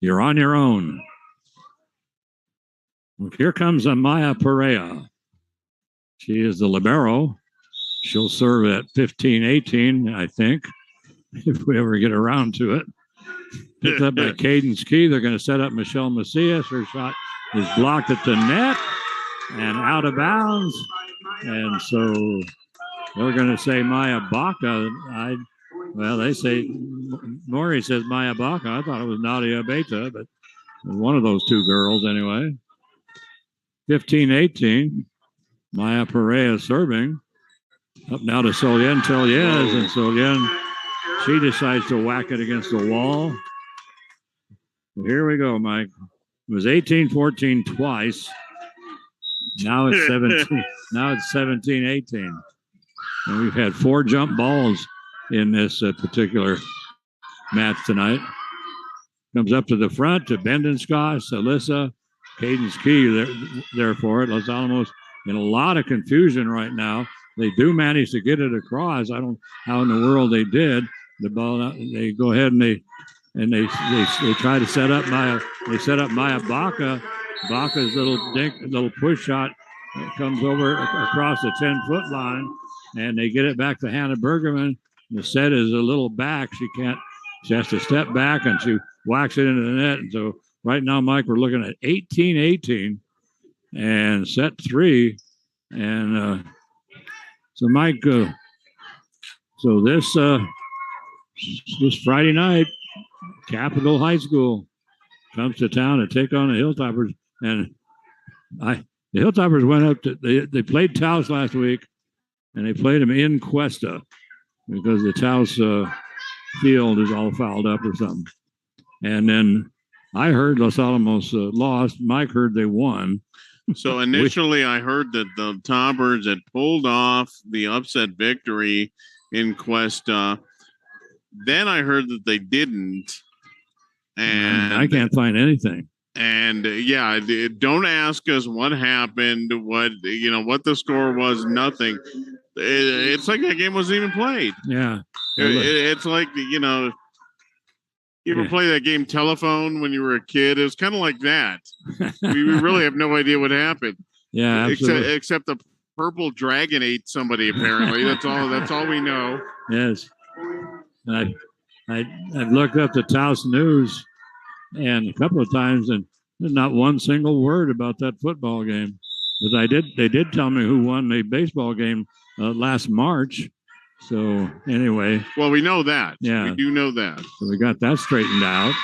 you're on your own. Well, here comes Amaya Perea. She is the libero. She'll serve at 15-18, I think, if we ever get around to it. Picked up by Cadence Key. They're going to set up Michelle Macias. Her shot is blocked at the net and out of bounds. And so they're going to say Maya Baca. They say, Maury says Maya Baca. I thought it was Nadia Beta, but one of those two girls anyway. 15-18. Maya Perea serving. Up now to Solien Teliez, and Solien, she decides to whack it against the wall. Here we go, Mike. It was 18-14 twice. Now it's 17. Now it's 17-18. And we've had 4 jump balls in this particular match tonight. Comes up to the front to Bendenscott, Alyssa, Cadence Key there for it. Los Alamos in a lot of confusion right now. They do manage to get it across. I don't know how in the world they did. The ball. They go ahead and they try to set up Maya. They set up Maya Baca. Baca's little push shot comes over across the 10-foot line, and they get it back to Hannah Bergerman. The set is a little back. She has to step back, and she whacks it into the net. And so right now, Mike, we're looking at 18-18 and set 3, and. So, Mike, so this Friday night, Capitol High School comes to town to take on the Hilltoppers. And the Hilltoppers went up to, they played Taos last week, and they played them in Cuesta because the Taos field is all fouled up or something. And then I heard Los Alamos lost. Mike heard they won. So initially, I heard that the Toppers had pulled off the upset victory in Cuesta. Then I heard that they didn't. And I can't find anything. And don't ask us what happened, what the score was, nothing. It's like that game wasn't even played. Yeah. It's like, you ever play that game Telephone when you were a kid? It was kind of like that. we really have no idea what happened. Yeah, absolutely. Except the purple dragon ate somebody. Apparently, that's all we know. Yes. And I've looked up the Taos News and a couple of times, and there's not one single word about that football game. But they did tell me who won the baseball game last March. So anyway. Well, we know that. Yeah. We do know that. So we got that straightened out.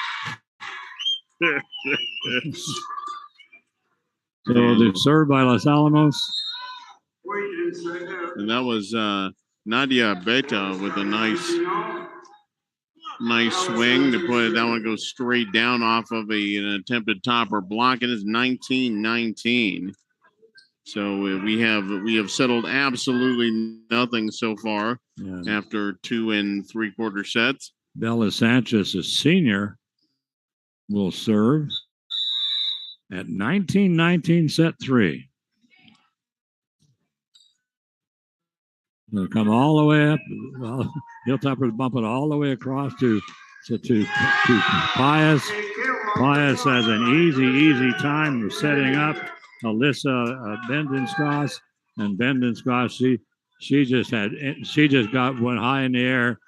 So they're served by Los Alamos. And that was Nadia Beta with a nice swing to put it. That one goes straight down off of an attempted topper block. It is 19-19. So we have settled absolutely nothing so far after 2 3/4 sets. Bella Sanchez, a senior, will serve at 19-19 set 3. They'll come all the way up. Well, Hilltoppers bump it all the way across to Pius. Pius has an easy time of setting up Alyssa Bendenskoss, and Bendenskoss, she just went high in the air,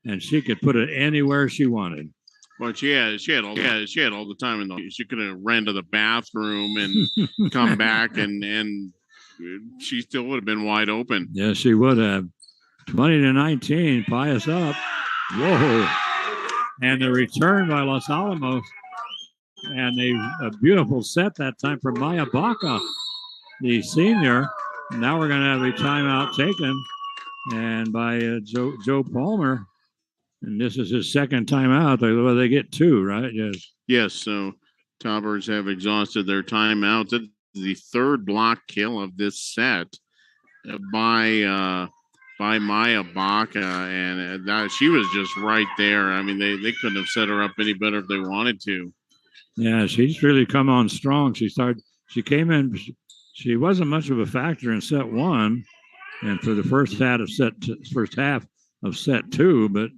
and she could put it anywhere she wanted. Well, she had all the time she could have ran to the bathroom and come back, and she still would have been wide open. Yes, she would have. 20-19, Pius up. Whoa! And the return by Los Alamos. And a beautiful set that time for Maya Baca, the senior. Now we're going to have a timeout taken, and by Joe Palmer. And this is his second timeout. Well, they get 2, right? Yes. Yes. So Toppers have exhausted their timeouts. That's the 3rd block kill of this set by Maya Baca, and she was just right there. I mean, they couldn't have set her up any better if they wanted to. Yeah, she's really come on strong. She came in, she wasn't much of a factor in set 1 and for the first half of set 2, but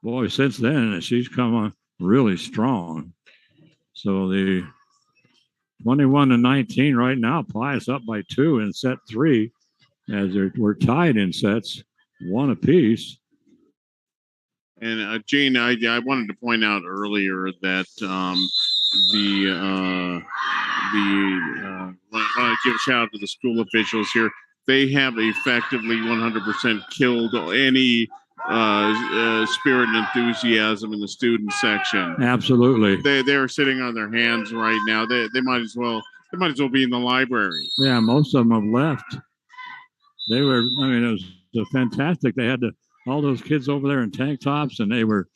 boy, since then she's come on really strong. So the 21-19 right now, Pius up by 2 in set 3 as we're tied in sets 1 apiece. And Gene, I wanted to point out earlier that I want to give a shout out to the school officials here. They have effectively 100% killed any spirit and enthusiasm in the student section. Absolutely. They are sitting on their hands right now. They might as well be in the library. Yeah, most of them have left. It was fantastic. They had all those kids over there in tank tops, and they weren't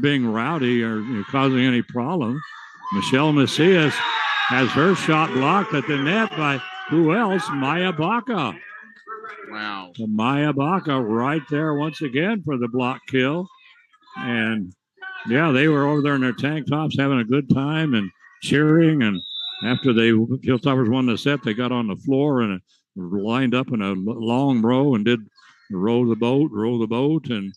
being rowdy or causing any problem. Michelle Macias has her shot blocked at the net by who else? Maya Baca. Wow. So Maya Baca right there once again for the block kill. And yeah, they were over there in their tank tops having a good time and cheering. And after Hilltoppers won the set, they got on the floor and lined up in a long row and did row the boat. And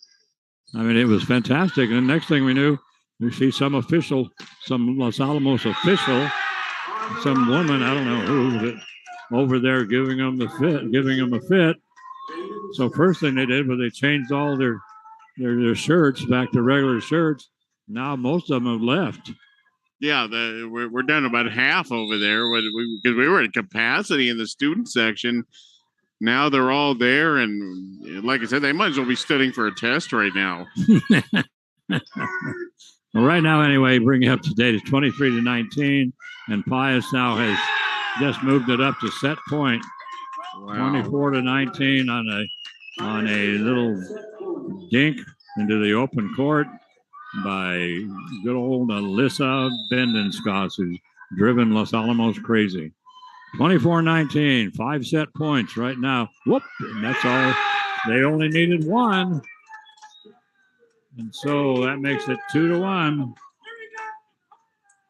I mean, it was fantastic. And the next thing we knew, we see some Los Alamos official, some woman, I don't know who, over there giving them a fit. So first thing they did was they changed all their shirts back to regular shirts. Now most of them have left. Yeah, we're down about half over there because we were at capacity in the student section. Now they're all there, and like I said, they might as well be studying for a test right now. Well, right now, anyway, bring it up to date. It's 23-19, and Pius now has just moved it up to set point. Wow. 24-19 on a little dink into the open court by good old Alyssa Bendenskoss, who's driven Los Alamos crazy. 24-19, 5 set points right now. Whoop, and that's all. They only needed 1. And so that makes it 2-1.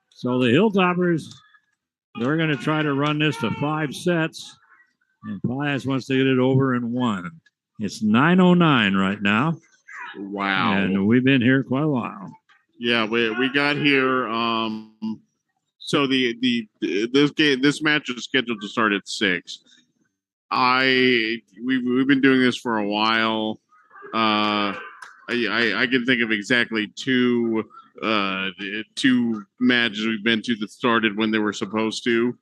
So the Hilltoppers, they're going to try to run this to 5 sets. And Pius wants to get it over in 1. It's 9:09 right now. Wow. And we've been here quite a while. Yeah, we got here. So this match is scheduled to start at 6. We've been doing this for a while. I can think of exactly two matches we've been to that started when they were supposed to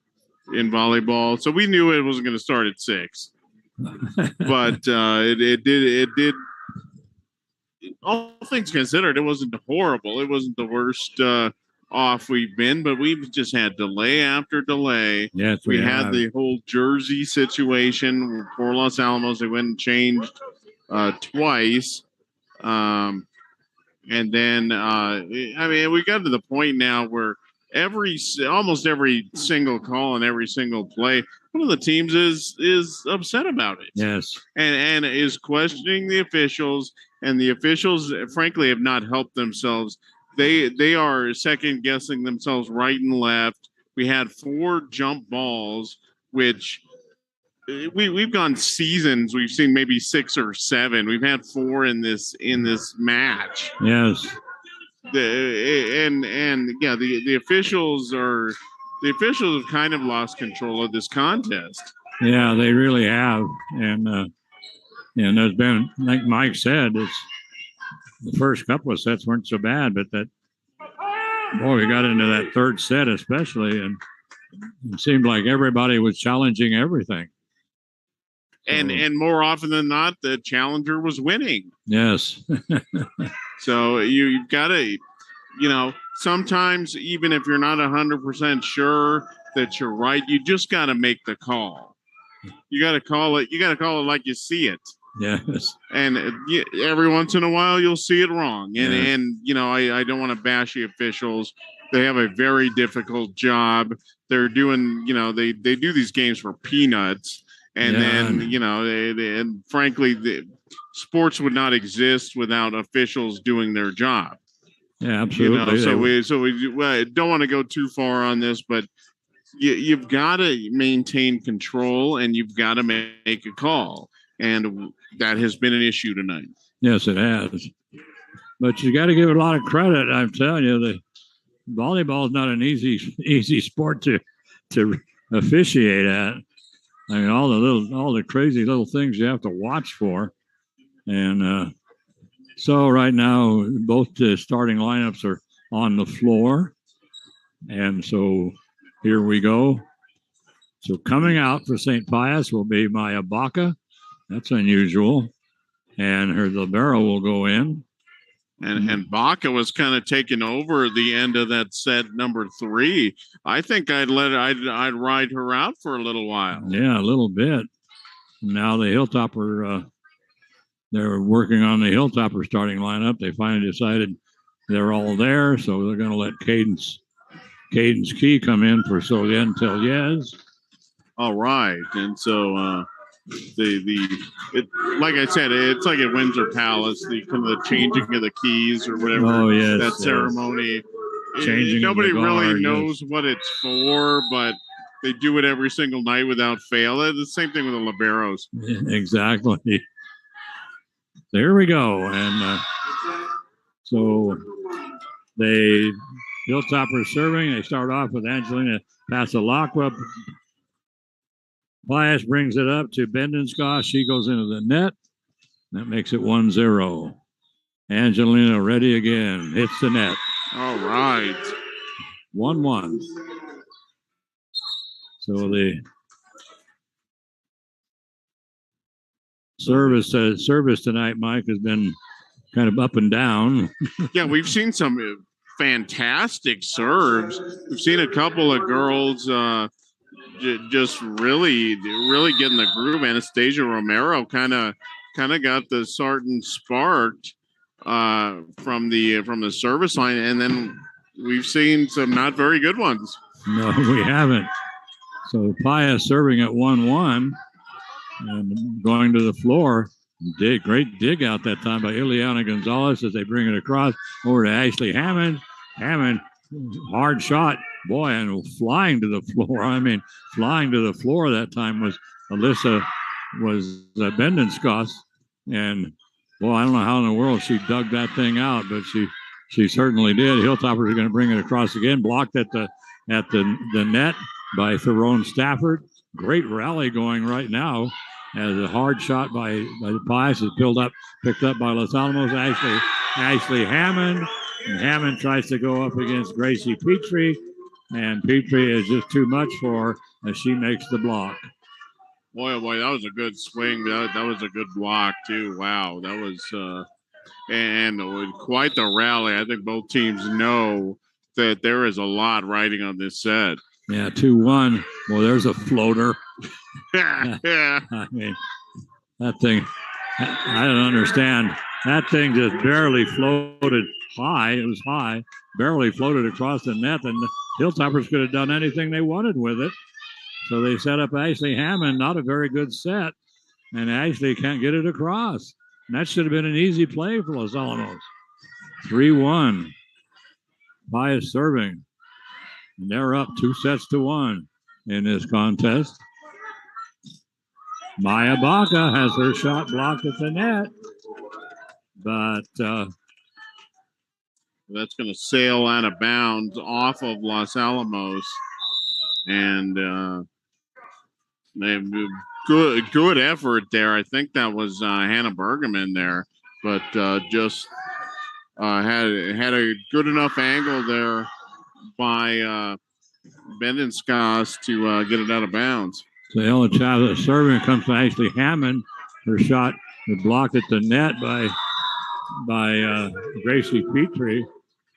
in volleyball. So we knew it wasn't going to start at 6. But it did. All things considered, it wasn't horrible. It wasn't the worst off we've been, but we've just had delay after delay. Yes, we had the whole jersey situation for Los Alamos. They went and changed twice. And then, I mean, we got to the point now where almost every single call and every single play, one of the teams is upset about it. Yes. And is questioning the officials, and the officials, frankly, have not helped themselves. They are second guessing themselves right and left. We had 4 jump balls, which we've gone seasons. We've seen maybe 6 or 7. We've had 4 in this match. Yes. The officials have kind of lost control of this contest. Yeah, they really have. And there's been, like Mike said, it's the first couple of sets weren't so bad, but we got into that third set especially, and it seemed like everybody was challenging everything. And more often than not, the challenger was winning. Yes. So you've got to, sometimes even if you're not 100% sure that you're right, you just got to make the call. You got to call it. You got to call it like you see it. Yes. And every once in a while, you'll see it wrong. And Yes. I don't want to bash the officials. They have a very difficult job. They're doing, they do these games for peanuts. And then, and frankly, the sports would not exist without officials doing their job. Yeah, absolutely. So we don't want to go too far on this, but you've got to maintain control and you've got to make a call. And that has been an issue tonight. Yes, it has. But you got to give it a lot of credit. I'm telling you, the volleyball is not an easy sport to officiate at. I mean, all the crazy little things you have to watch for. And so right now, both the starting lineups are on the floor. And so here we go. So coming out for St. Pius will be Maya Baca. That's unusual. And her libero will go in. And Baca was kind of taking over the end of that set number 3. I think I'd ride her out for a little while. Yeah, a little bit. Now the Hilltopper, they're working on the Hilltopper starting lineup. They finally decided they're all there, so they're going to let Cadence Key come in for Solien Tellez. All right, and so like I said, it's like at Windsor Palace, the kind of the changing of the keys or whatever. Oh, yes, that ceremony. Changing nobody of the guard, really knows what it's for, but they do it every single night without fail. It's the same thing with the liberos. Exactly. There we go, and so they Hilltopper serving. They start off with Angelina Pasalacqua. Pius brings it up to Bendenskoff. She goes into the net. That makes it 1-0. Angelina ready again. Hits the net. All right. 1-1. So the service tonight, Mike, has been kind of up and down. Yeah, we've seen some fantastic serves. We've seen a couple of girls just really getting the groove. Anastasia Romero kind of got the Sarton sparked from the service line, and then we've seen some not very good ones. No, we haven't. So Pius serving at 1-1 and going to the floor. Great dig out that time by Ileana Gonzalez as they bring it across over to Ashley Hammond. Hammond, hard shot. Boy, and flying to the floor. I mean, flying to the floor that time was Bendenskoff. And, boy, I don't know how in the world she dug that thing out, but she certainly did. Hilltoppers are going to bring it across again. Blocked at the net by Theron Stafford. Great rally going right now as a hard shot by the Pius is picked up by Los Alamos. Ashley Hammond. And Hammond tries to go up against Gracie Petrie, and Petrie is just too much for her as she makes the block. Boy, oh boy, that was a good swing. That was a good block, too. Wow, that was and quite the rally. I think both teams know that there is a lot riding on this set. Yeah, 2-1. Well, there's a floater. Yeah. I mean, that thing, I don't understand. That thing just barely floated high. It was high, barely floated across the net, and the Hilltoppers could have done anything they wanted with it. So they set up Ashley Hammond, not a very good set, and Ashley can't get it across. And that should have been an easy play for Los Alamos. 3-1. Pius serving. And they're up 2-1 in this contest. Maya Baca has her shot blocked at the net. But that's going to sail out of bounds off of Los Alamos. And good effort there. I think that was Hannah Bergerman there. But just had a good enough angle there by Bendenskos to get it out of bounds. So the only child that's serving comes to Ashley Hammond. Her shot was blocked at the net by Gracie Petrie,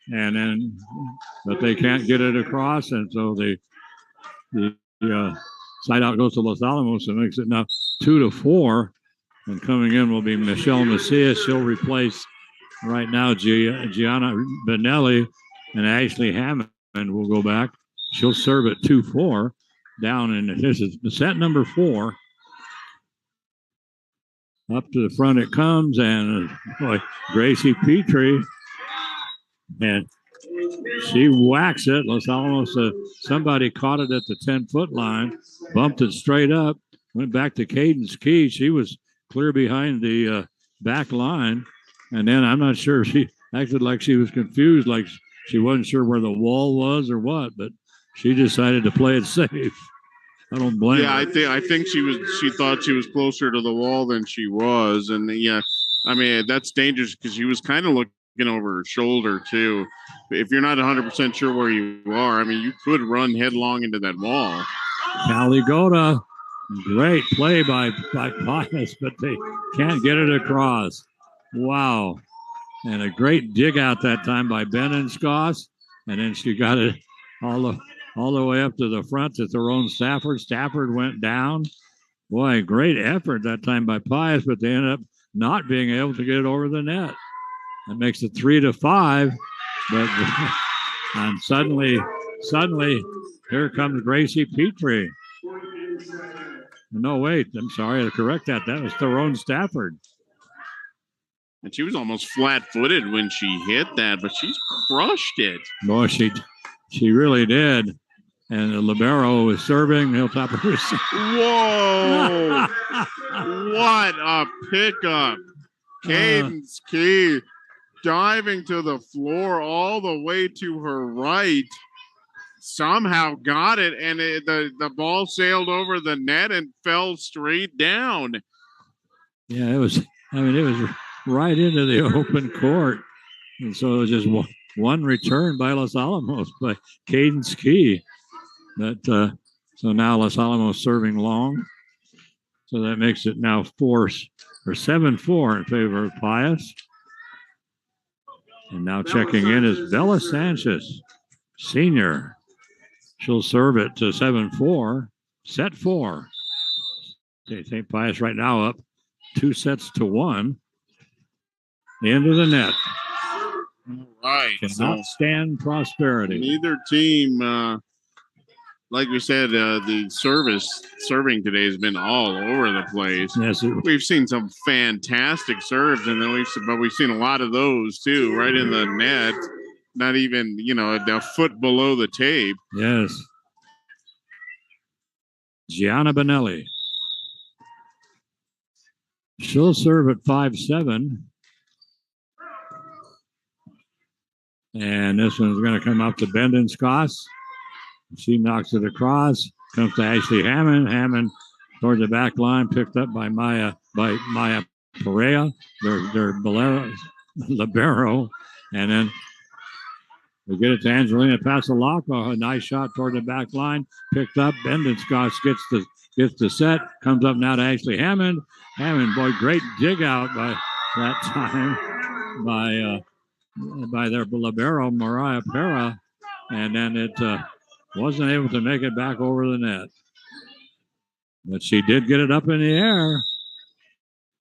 but they can't get it across, and so the side out goes to Los Alamos and makes it now 2-4. And coming in will be Michelle Macias. She'll replace right now Gianna Benelli, and Ashley Hammond will go back. She'll serve at 2-4 down, and this is set number 4. Up to the front it comes, and boy, Gracie Petrie, and she whacks it. Los Alamos, somebody caught it at the 10-foot line, bumped it straight up, went back to Cadence Key. She was clear behind the back line, and then I'm not sure, she acted like she was confused, like she wasn't sure where the wall was or what, but she decided to play it safe. I don't blame her. I think she thought she was closer to the wall than she was, and yeah, I mean that's dangerous because she was kind of looking over her shoulder too. If you're not 100% sure where you are, I mean you could run headlong into that wall. Caligota, great play by Pius, but they can't get it across. Wow, and a great dig out that time by Bendenskos, and then she got it all the way up to the front to Tyrone Stafford. Stafford went down. Boy, great effort that time by Pius, but they ended up not being able to get it over the net. That makes it 3-5. But and suddenly, here comes Gracie Petrie. No, wait, I'm sorry to correct that. That was Tyrone Stafford. And she was almost flat-footed when she hit that, but she's crushed it. Boy, she really did. And the libero is serving. Hilltopper is Whoa! What a pickup. Cadence Key diving to the floor all the way to her right. Somehow got it, and the ball sailed over the net and fell straight down. Yeah, it was right into the open court. And so it was just one return by Los Alamos by Cadence Key. So now Los Alamos serving long. So that makes it now 7-4 in favor of Pius. And now checking in is Bella Sanchez, senior. She'll serve it to 7-4, set 4. Okay, St. Pius right now up 2-1. The end of the net. All right. Cannot stand prosperity. Neither team, like we said, the serving today has been all over the place. Yes, we've seen some fantastic serves, and then we've seen a lot of those too, right in the net. Not even a foot below the tape. Yes. Gianna Benelli. She'll serve at 5-7. And this one's going to come up to Bendenskos. She knocks it across. Comes to Ashley Hammond. Hammond toward the back line, picked up by Maya Perea, their libero, and then we get it to Angelina Pasalaco. A nice shot toward the back line, picked up. Bendenscott gets the set, comes up now to Ashley Hammond. Hammond, boy, great dig out by that time by their libero Mariah Pera, and then it wasn't able to make it back over the net. But she did get it up in the air.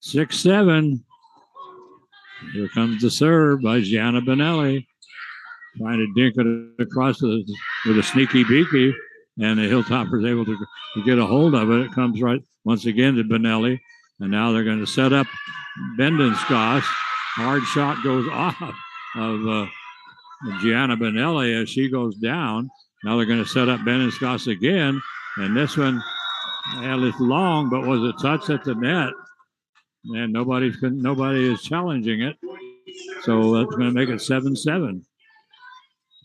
6-7. Here comes the serve by Gianna Benelli. Trying to dink it across with a sneaky beaky. And the Hilltoppers able to get a hold of it. It comes right once again to Benelli. And now they're going to set up Bendenscott. Hard shot goes off of Gianna Benelli as she goes down. Now they're going to set up Bendenscott again. And this one, well, it's long, but was a touch at the net. And nobody is challenging it. So that's going to make it 7-7.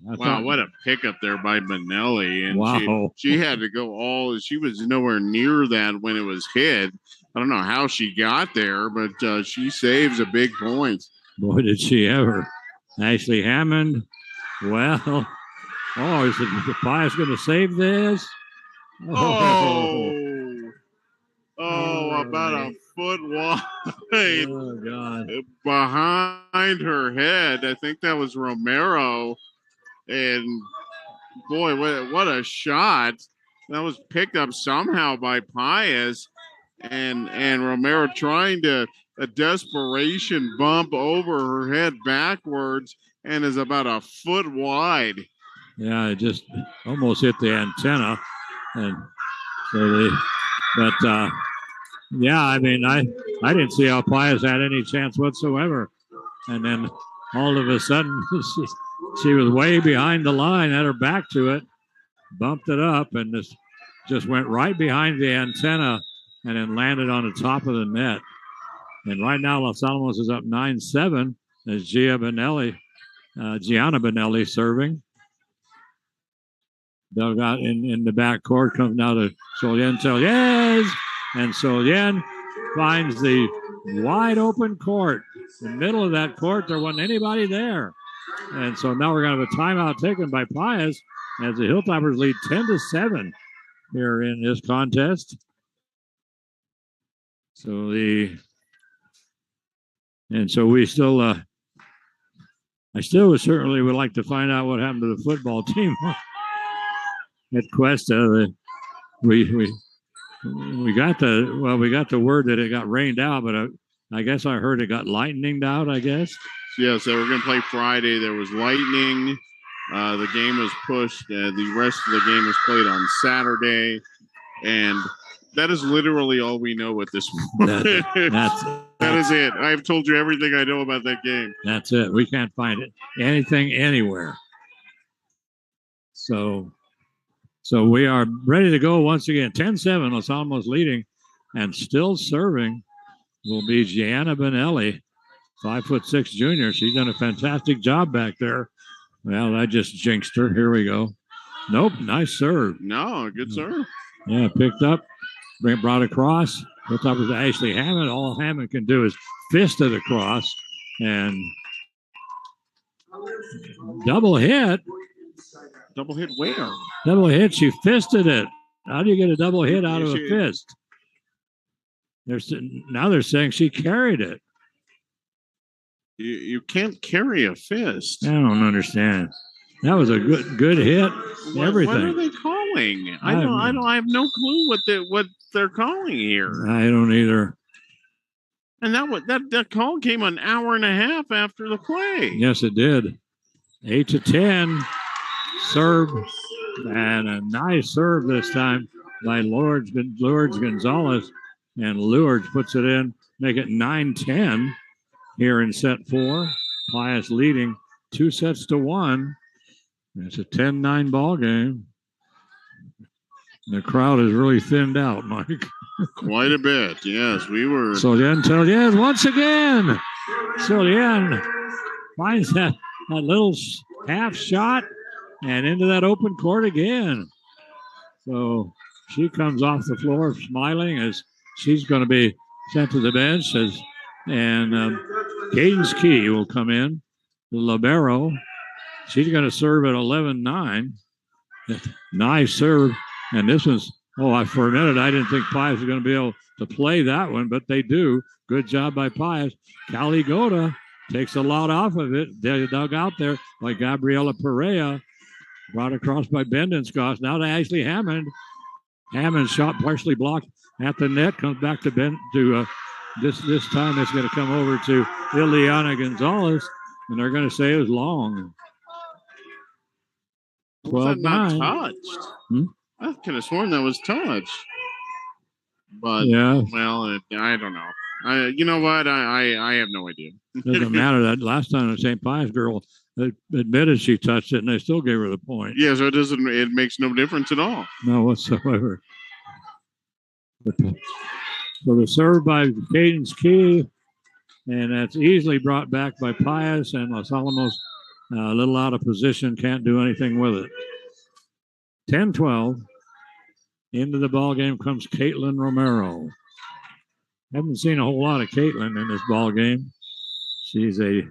Wow, what a pickup there by Benelli. And wow. She had to go she was nowhere near that when it was hit. I don't know how she got there, but she saves a big point. Boy, did she ever. Ashley Hammond. Well, is the Pius going to save this? About a foot wide. Oh, God. Behind her head. I think that was Romero. And, boy, what a shot. That was picked up somehow by Pius. And Romero trying to a desperation bump over her head backwards and is about a foot wide. Yeah, it just almost hit the antenna. And so yeah, I mean, I didn't see how Pius had any chance whatsoever. And then all of a sudden, she was way behind the line, had her back to it, bumped it up, and this just went right behind the antenna and then landed on the top of the net. And right now, Los Alamos is up 9-7 as Gianna Benelli serving. They've got in the back court, comes now to Solien Tellez. And Solien finds the wide open court. In the middle of that court, there wasn't anybody there. And so now we're going to have a timeout taken by Pius as the Hilltoppers lead 10-7 here in this contest. So we still, I still certainly would like to find out what happened to the football team at Cuesta. We got the word that it got rained out, but I guess I heard it got lightninged out, I guess. Yeah, so we're going to play Friday. There was lightning. The game was pushed. The rest of the game was played on Saturday. And that is literally all we know at this point. That is it. I've told you everything I know about that game. That's it. We can't find anything anywhere. So we are ready to go once again. 10-7, Los Alamos leading, and still serving will be Gianna Benelli, 5'6" junior. She's done a fantastic job back there. Well, I just jinxed her. Here we go. Nope, nice serve. No, good serve. Yeah, picked up, brought across. What's up with Ashley Hammond? All Hammond can do is fist it across, and double hit. Double hit where? Double hit. She fisted it. How do you get a double hit out of a fist? Now they're saying she carried it. You can't carry a fist. I don't understand. That was a good hit. Everything. What are they calling? I have no clue what they're calling here. I don't either. And that call came an hour and a half after the play. Yes, it did. 8-10. Serve, and a nice serve this time by Lourdes Gonzalez, and Lourdes puts it in, make it 9-10 here in set 4. Pius leading 2-1. It's a 10-9 ball game. The crowd is really thinned out, Mike. Quite a bit, yes. We were. Solien Tellez once again. Solien finds that little half shot. And into that open court again. So she comes off the floor smiling as she's going to be sent to the bench. And Cadence Key will come in, the libero. She's going to serve at 11-9. Nice serve. And this was, for a minute, I didn't think Pius was going to be able to play that one, but they do. Good job by Pius. Callie Goda takes a lot off of it. They dug out there by Gabriela Perea. Brought across by Bendenskoss. Now to Ashley Hammond. Hammond's shot partially blocked at the net. Comes back to this time it's going to come over to Ileana Gonzalez. And they're going to say it was long. 12-9. Was that not touched? I could have sworn that was touched. But, yeah. Well, I don't know. You know what? I have no idea. Doesn't matter. That last time the St. Pius girl admitted she touched it, and they still gave her the point. Yeah, so it makes no difference at all. No whatsoever. So the serve by Cadence Key, and that's easily brought back by Pius, and Los Alamos a little out of position, can't do anything with it. 10-12. Into the ball game comes Caitlin Romero. Haven't seen a whole lot of Caitlin in this ball game. She's a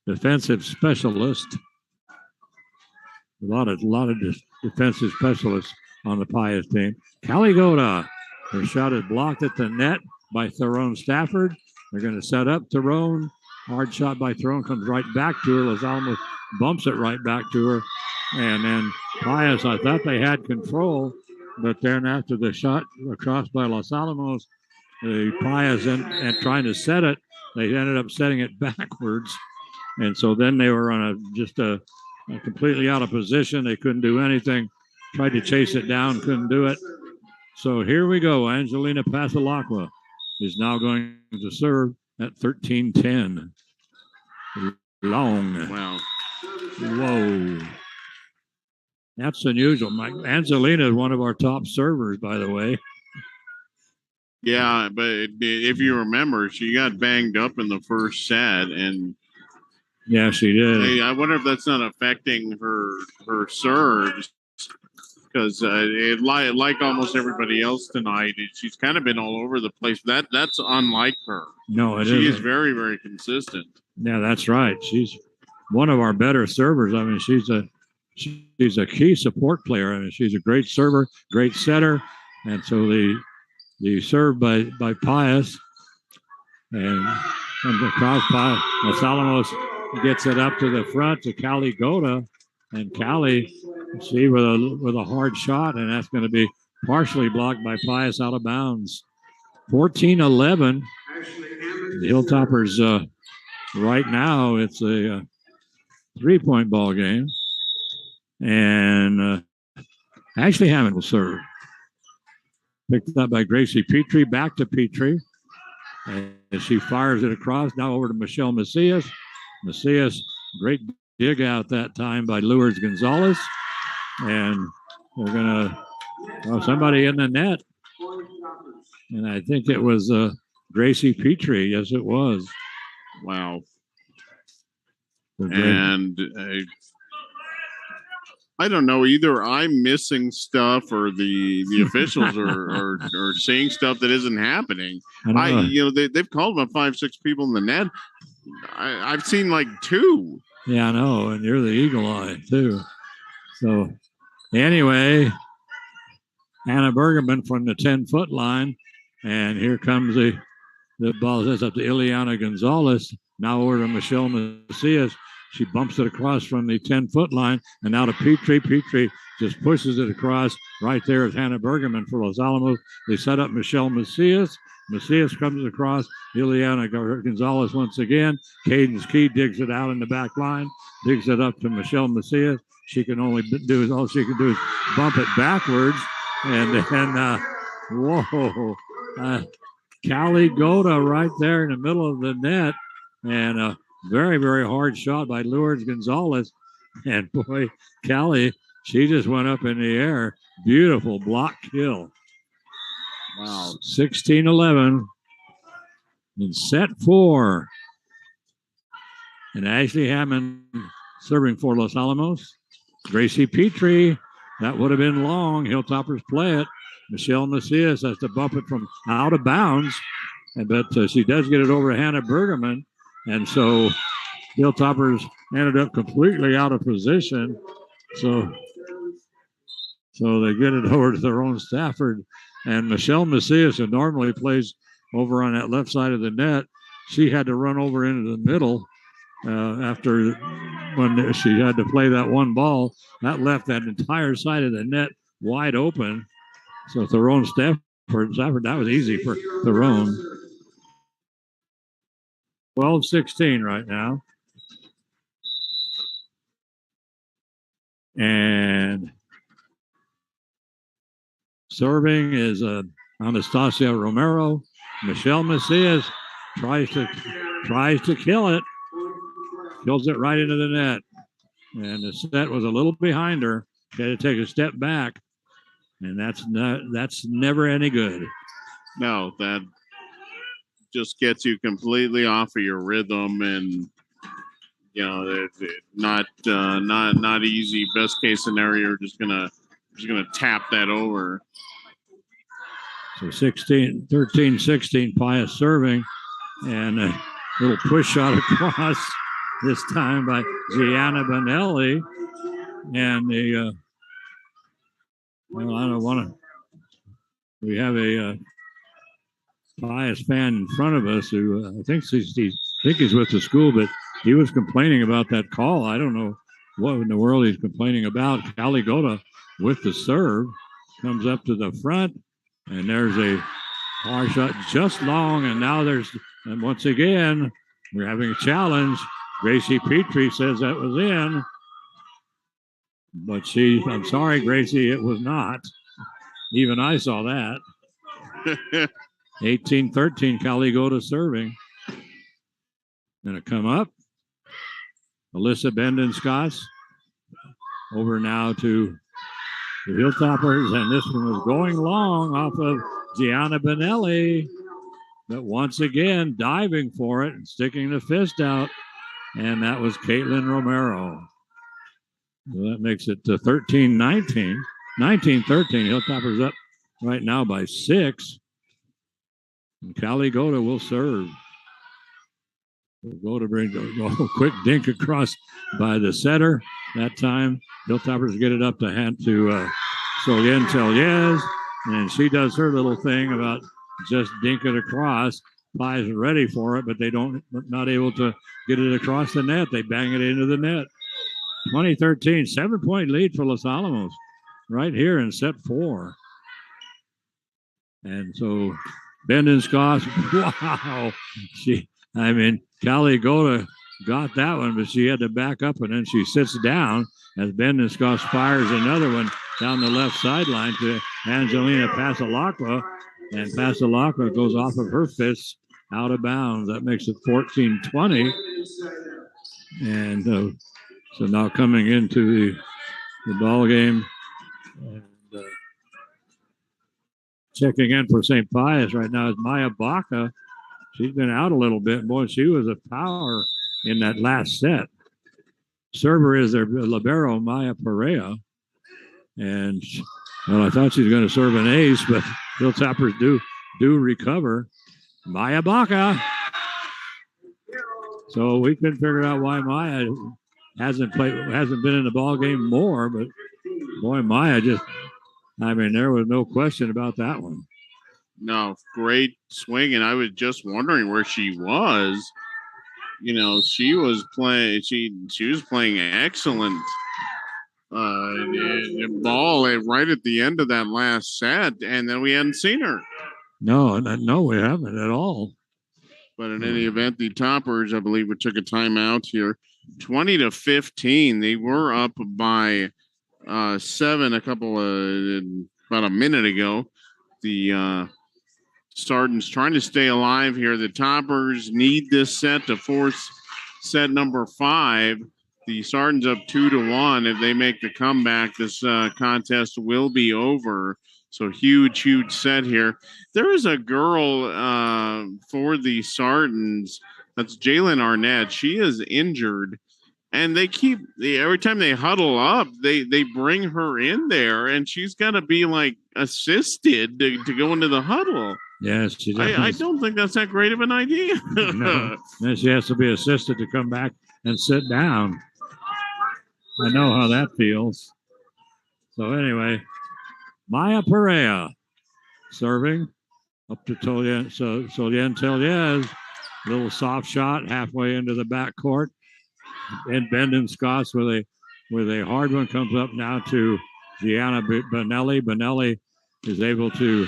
defensive specialist. A lot of defensive specialists on the Pius team. Callie Goda. Her shot is blocked at the net by Theron Stafford. They're going to set up Theron. Hard shot by Theron comes right back to her. Los Alamos bumps it right back to her. And then Pius, I thought they had control, but then after the shot across by Los Alamos, the Pius and trying to set it, they ended up setting it backwards. And so then they were on a completely out of position. They couldn't do anything. Tried to chase it down, couldn't do it. So here we go. Angelina Pasalacqua is now going to serve at 13-10. Long. Wow. Whoa. That's unusual. Angelina is one of our top servers, by the way. Yeah, but if you remember, she got banged up in the first set, and yeah, she did. I wonder if that's not affecting her serves, because like almost everybody else tonight, she's kind of been all over the place. That's unlike her. No, she is very, very consistent. Yeah, that's right. She's one of our better servers. I mean, she's a key support player. I mean, she's a great server, great setter, and so the serve by Pius and comes across Pius. Los Alamos gets it up to the front to Callie Goda, and Callie, she with a hard shot, and that's going to be partially blocked by Pius out of bounds. 14-11. The Hilltoppers right now it's a 3-point ball game, and Ashley Hammond will serve. Picked up by Gracie Petrie, back to Petrie. And she fires it across, now over to Michelle Macias. Macias, great dig out that time by Lourdes Gonzalez. And they're going to, somebody in the net. And I think it was Gracie Petrie. Yes, it was. Wow. And I don't know, either I'm missing stuff or the officials are seeing stuff that isn't happening. They've called about 5-6 people in the net. I've seen like 2. Yeah, I know, and you're the eagle eye too. So anyway, Anna Bergerman from the 10-foot line, and here comes the ball. That's up to Ileana Gonzalez. Now over to Michelle Macias. She bumps it across from the 10-foot line, and now to Petrie. Petrie just pushes it across. Right there is Hannah Bergerman for Los Alamos. They set up Michelle Macias. Macias comes across. Ileana Gonzalez once again. Cadence Key digs it out in the back line, digs it up to Michelle Macias. She can only do all she can do is bump it backwards, and then Callie Goda right there in the middle of the net, and very, very hard shot by Lourdes Gonzalez. And boy, Callie, she just went up in the air. Beautiful block kill. Wow. 16-11 in set 4. And Ashley Hammond serving for Los Alamos. Gracie Petrie That would have been long. Hilltoppers play it. Michelle Macias has to bump it from out of bounds. But she does get it over Hannah Bergerman. And so Hilltoppers ended up completely out of position. So they get it over to their own Stafford. And Michelle Macias, who normally plays over on that left side of the net, she had to run over into the middle after when she had to play that one ball. That left that entire side of the net wide open. So Theron Stafford, that was easy for Theron. 12-16 right now. And serving is Anastasia Romero. Michelle Macias tries to kill it. Kills it right into the net. And the set was a little behind her. She had to take a step back. And that's never any good. No, that just gets you completely off of your rhythm, and not easy. Best case scenario, you're just gonna tap that over. So 13-16, Pius serving, and a little push shot across this time by Gianna Bonelli, and we have a Pius fan in front of us who I think he's with the school, but he was complaining about that call. I don't know what in the world he's complaining about. Caligota with the serve comes up to the front, and there's a hard shot just long, and now and once again we're having a challenge. Gracie Petrie says that was in, but I'm sorry, Gracie, it was not. Even I saw that. 18-13, Caligota serving. Gonna come up. Alyssa Benden-Scotts over now to the Hilltoppers, and this one was going long off of Gianna Bonelli, but once again diving for it and sticking the fist out, and that was Caitlin Romero. So that makes it 13-19. 19-13, Hilltoppers up right now by 6. And Caligota will serve. We'll go to bring a quick dink across by the setter. That time, Hilltoppers get it up to hand to Sanchez, and she does her little thing about just dink it across. Pius is ready for it, but not able to get it across the net. They bang it into the net. 2013, 7-point lead for Los Alamos right here in set 4. And so Benden-Scotts, wow. Caligota got that one, but she had to back up, and then she sits down as Benden-Scotts fires another one down the left sideline to Angelina Pasalacqua, and Pasalacqua goes off of her fist out of bounds. That makes it 14-20. And so now coming into the ball game, and checking in for St. Pius right now is Maya Baca. She's been out a little bit. Boy, she was a power in that last set. Server is their libero, Maya Perea. And, I thought she was going to serve an ace, but Hilltoppers do recover. Maya Baca. So we couldn't figure out why Maya hasn't been in the ball game more, but boy, Maya there was no question about that one. No, great swing, and I was just wondering where she was. She was playing. She was playing excellent ball right at the end of that last set, and then we hadn't seen her. No, we haven't at all. But in any event, the Toppers, I believe, we took a timeout here. 20-15. They were up by 7 about a minute ago. The Sardins trying to stay alive here. The Toppers need this set to force set number 5. The Sardins up 2-1. If they make the comeback, this contest will be over. So huge set here. There is a girl for the Sardins. That's Jalen Arnett. She is injured, And they keep every time they huddle up, they bring her in there, and she's got to be like assisted to go into the huddle. Yes, I don't think that's that great of an idea. No, then she has to be assisted to come back and sit down. I know how that feels. So anyway, Maya Perea serving up to Solien Teliez. Little soft shot halfway into the backcourt. And Bendon Scots with a hard one comes up now to Deanna Bonelli. Bonelli is able to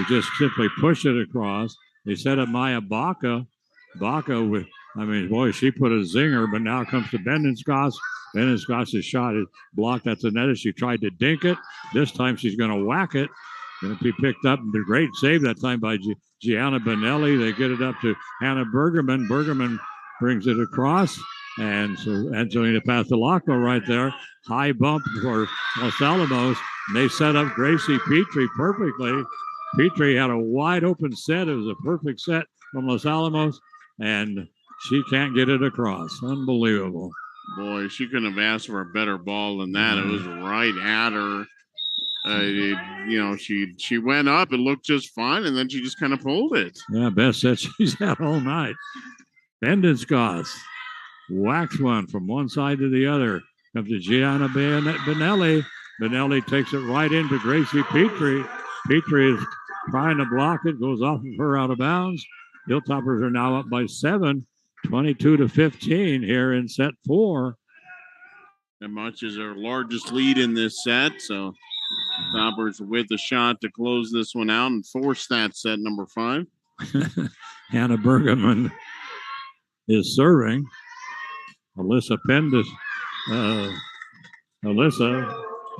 just simply push it across. They set up Maya Baca. Baca with, she put a zinger, but now comes to Bendon Scots. Bendon Scots' shot is blocked at the net. She tried to dink it. This time she's going to whack it. Going to be picked up. The great save that time by Gianna Bonelli. They get it up to Hannah Bergerman. Bergerman brings it across. And so Angelina Pastelacqua right there. High bump for Los Alamos. And they set up Gracie Petrie perfectly. Petrie had a wide open set. It was a perfect set from Los Alamos. And she can't get it across. Unbelievable. Boy, she couldn't have asked for a better ball than that. It was right at her. She went up. It looked just fine, and then she just kind of pulled it. Yeah, best set she's had all night. Bendon Scots whacks one from one side to the other. Comes to Gianna Bonelli. Bonelli takes it right into Gracie Petrie. Petrie is trying to block it. Goes off of her out of bounds. Hilltoppers are now up by 7, 22-15 here in set 4. And much is their largest lead in this set, so Toppers with a shot to close this one out and force that set number 5. Hannah Bergerman is serving. Alyssa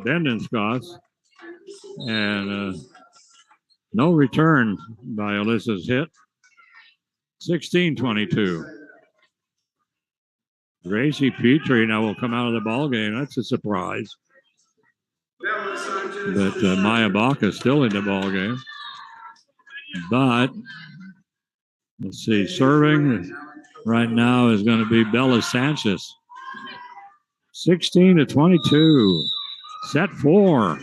Bendon Scots. And no return by Alyssa's hit. 16-22. Gracie Petrie now will come out of the ball game. That's a surprise. But Maya Baca is still in the ball game. But let's see, serving right now is going to be Bella Sanchez. 16-22. Set 4.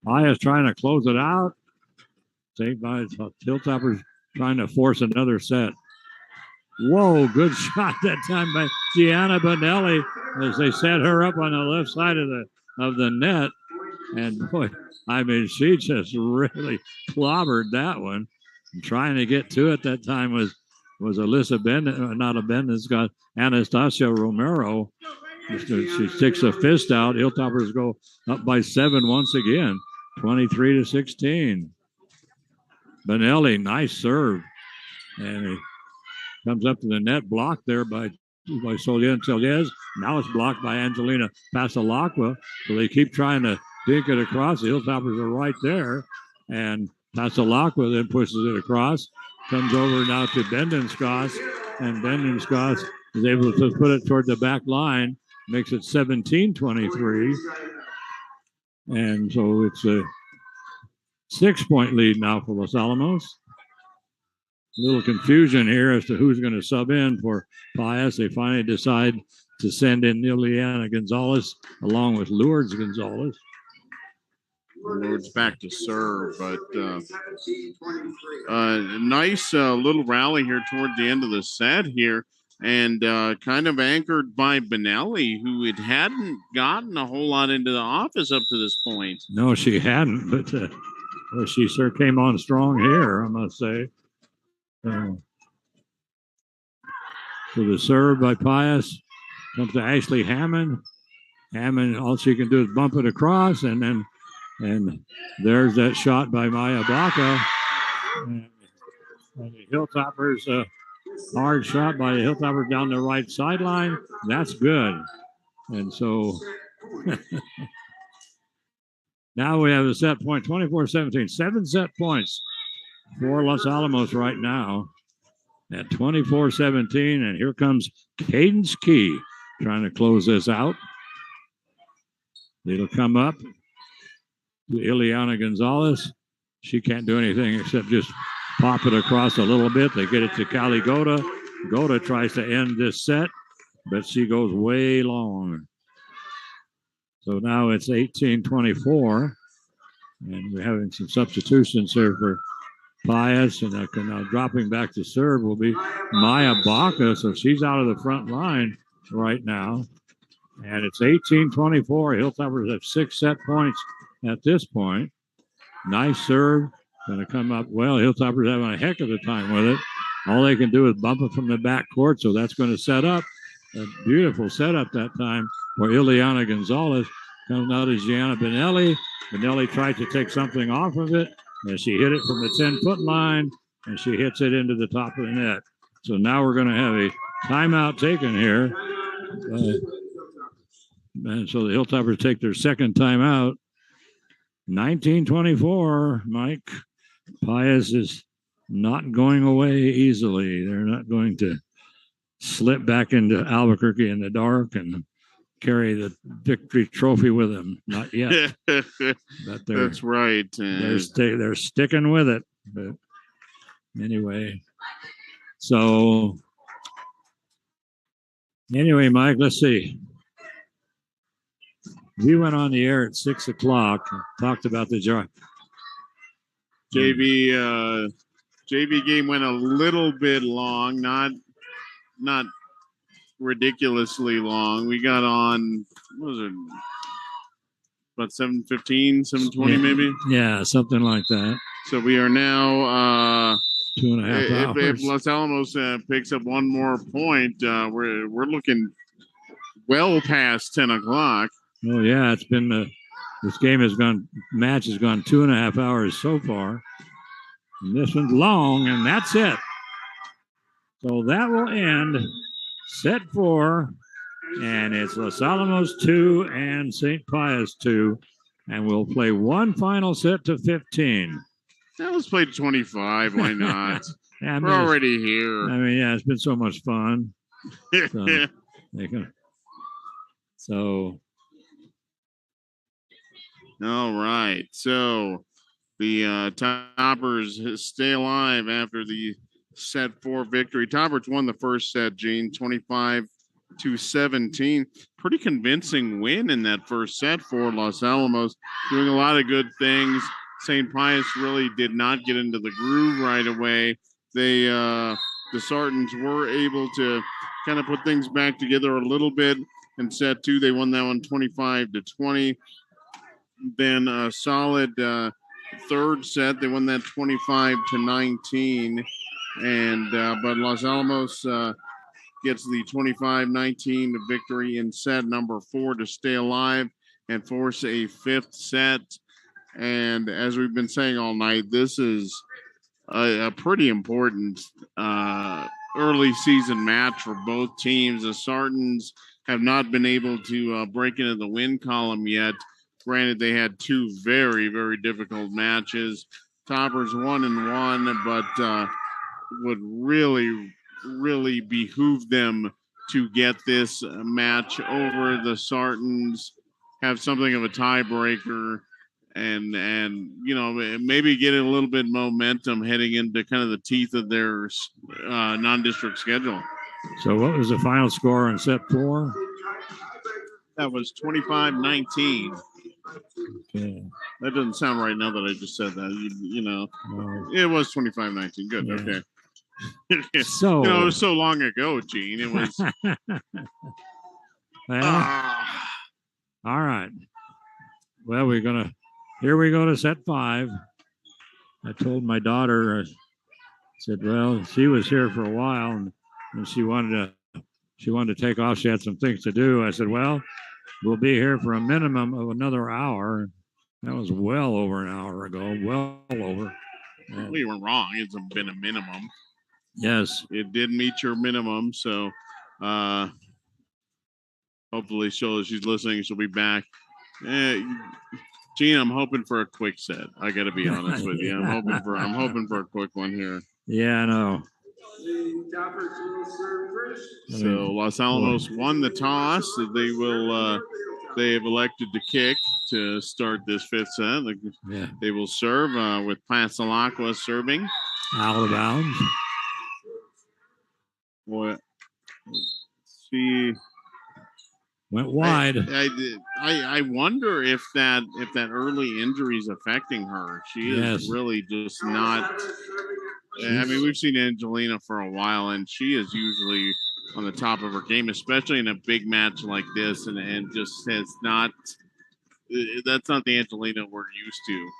Pius trying to close it out. Saved by Hilltoppers trying to force another set. Whoa, good shot that time by Gianna Bonelli as they set her up on the left side of the net. And boy, she just really clobbered that one. And trying to get to it that time was Alyssa Bendon, not a Bendon, it's got Anastasia Romero. She sticks a fist out. Hilltoppers go up by 7 once again, 23-16. Bonelli, nice serve. And he comes up to the net, blocked there by Solien Teliez. Now it's blocked by Angelina Pastelacqua. So they keep trying to dink it across. The Hilltoppers are right there. And Pastelacqua then pushes it across. Comes over now to Bendon Scots. And Bendon Scots is able to put it toward the back line. Makes it 17-23. And so it's a 6-point lead now for Los Alamos. A little confusion here as to who's going to sub in for Pius. They finally decide to send in Ileana Gonzalez along with Lourdes Gonzalez. Lourdes back to serve, but nice little rally here toward the end of the set here. And kind of anchored by Bonelli, who it hadn't gotten a whole lot into the office up to this point. No, she hadn't, but well, she sure came on strong here, I must say. So the serve by Pius comes to Ashley Hammond. Hammond, all she can do is bump it across, and there's that shot by Maya Baca. And the Hilltoppers, hard shot by the Hilltoppers down the right sideline. That's good. And so now we have a set point, 24-17. 7 set points for Los Alamos right now at 24-17. And here comes Cadence Key trying to close this out. It'll come up to Ileana Gonzalez. She can't do anything except just pop it across a little bit. They get it to Cali Goda. Goda tries to end this set. but she goes way long. So now it's 18-24, and we're having some substitutions here for Pius, and now dropping back to serve will be Maya Baca, so she's out of the front line right now. And it's 18-24. Hilltoppers have 6 set points at this point. Nice serve. Going to come up well. Hilltoppers having a heck of a time with it. All they can do is bump it from the back court, so that's going to set up. A beautiful setup that time where Ileana Gonzalez comes out as Gianna Benelli. Benelli tried to take something off of it, and she hit it from the 10-foot line, and she hits it into the top of the net. So now we're going to have a timeout taken here. And so the Hilltoppers take their second timeout. 19-24, Mike. Pius is not going away easily. They're not going to slip back into Albuquerque in the dark and carry the victory trophy with them. Not yet. But that's right. They're sticking with it. But anyway, Mike, let's see. We went on the air at 6 o'clock and talked about the JV game went a little bit long, not ridiculously long. We got on, what was it, about 7:15, 7:20 maybe? Yeah, something like that. So we are now 2.5 hours. If Los Alamos picks up one more point, we're looking well past 10 o'clock. Oh yeah, it's been match has gone 2.5 hours so far. And this one's long, and that's it. So that will end set 4, and it's Los Alamos 2 and St. Pius 2, and we'll play one final set to 15. Now let's play 25. Why not? Yeah, we're already here. I mean, yeah, it's been so much fun. So all right. So the Toppers stay alive after the set 4 victory. Toppers won the first set, Gene, 25-17. Pretty convincing win in that first set for Los Alamos. Doing a lot of good things. St. Pius really did not get into the groove right away. The Sartans were able to kind of put things back together a little bit in set 2. They won that one 25-20. Then a solid third set. They won that 25-19. And but Los Alamos gets the 25-19 victory in set number 4 to stay alive and force a 5th set. And as we've been saying all night, this is a pretty important early season match for both teams. The Sartans have not been able to break into the win column yet. Granted, they had 2 very, very difficult matches. Toppers 1-1, but would really, really behoove them to get this match over. The Sartans have something of a tiebreaker and you know, maybe get a little bit momentum heading into kind of the teeth of their non-district schedule. So what was the final score in set 4? That was 25-19. Okay. That doesn't sound right now that I just said that. You know, it was 25-19. Good. Yeah. Okay. So you know, it was so long ago, Gene. It was. Well, all right. Well, here we go to set 5. I told my daughter, I said, well, she was here for a while and she wanted to take off. She had some things to do. I said, well, we'll be here for a minimum of another hour. That was well over an hour ago, well over. Well, you were wrong. It's been a minimum. Yes. It did meet your minimum. So hopefully she's listening. She'll be back. Gene, I'm hoping for a quick set. I got to be honest with you. I'm hoping for a quick one here. Yeah, I know. So Los Alamos won the toss. They have elected to kick to start this 5th set. They will serve with Pasalacqua serving. Out of bounds. Boy, She went wide. I wonder if that early injury is affecting her. She is really just not. I mean, we've seen Angelina for a while, and she is usually on the top of her game, especially in a big match like this, and just has not. That's not the Angelina we're used to.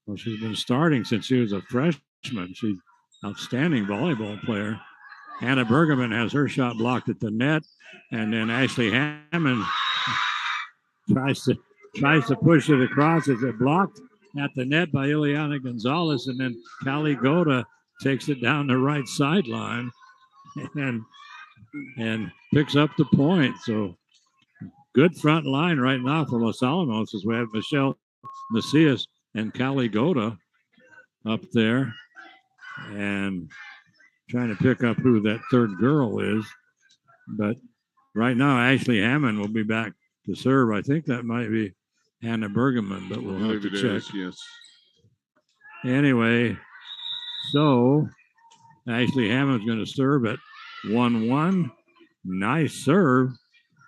Well, she's been starting since she was a freshman. She's an outstanding volleyball player. Hannah Bergerman has her shot blocked at the net, and then Ashley Hammond tries to push it across. It's blocked at the net by Ileana Gonzalez, and then Callie Goda takes it down the right sideline and picks up the point. So good front line right now for Los Alamos as we have Michelle Macias and Callie Goda up there and trying to pick up who that third girl is. But right now, Ashley Hammond will be back to serve. I think that might be Hannah Bergerman, but we'll have to check. Yes. Anyway, so Ashley Hammond's going to serve at 1-1. Nice serve,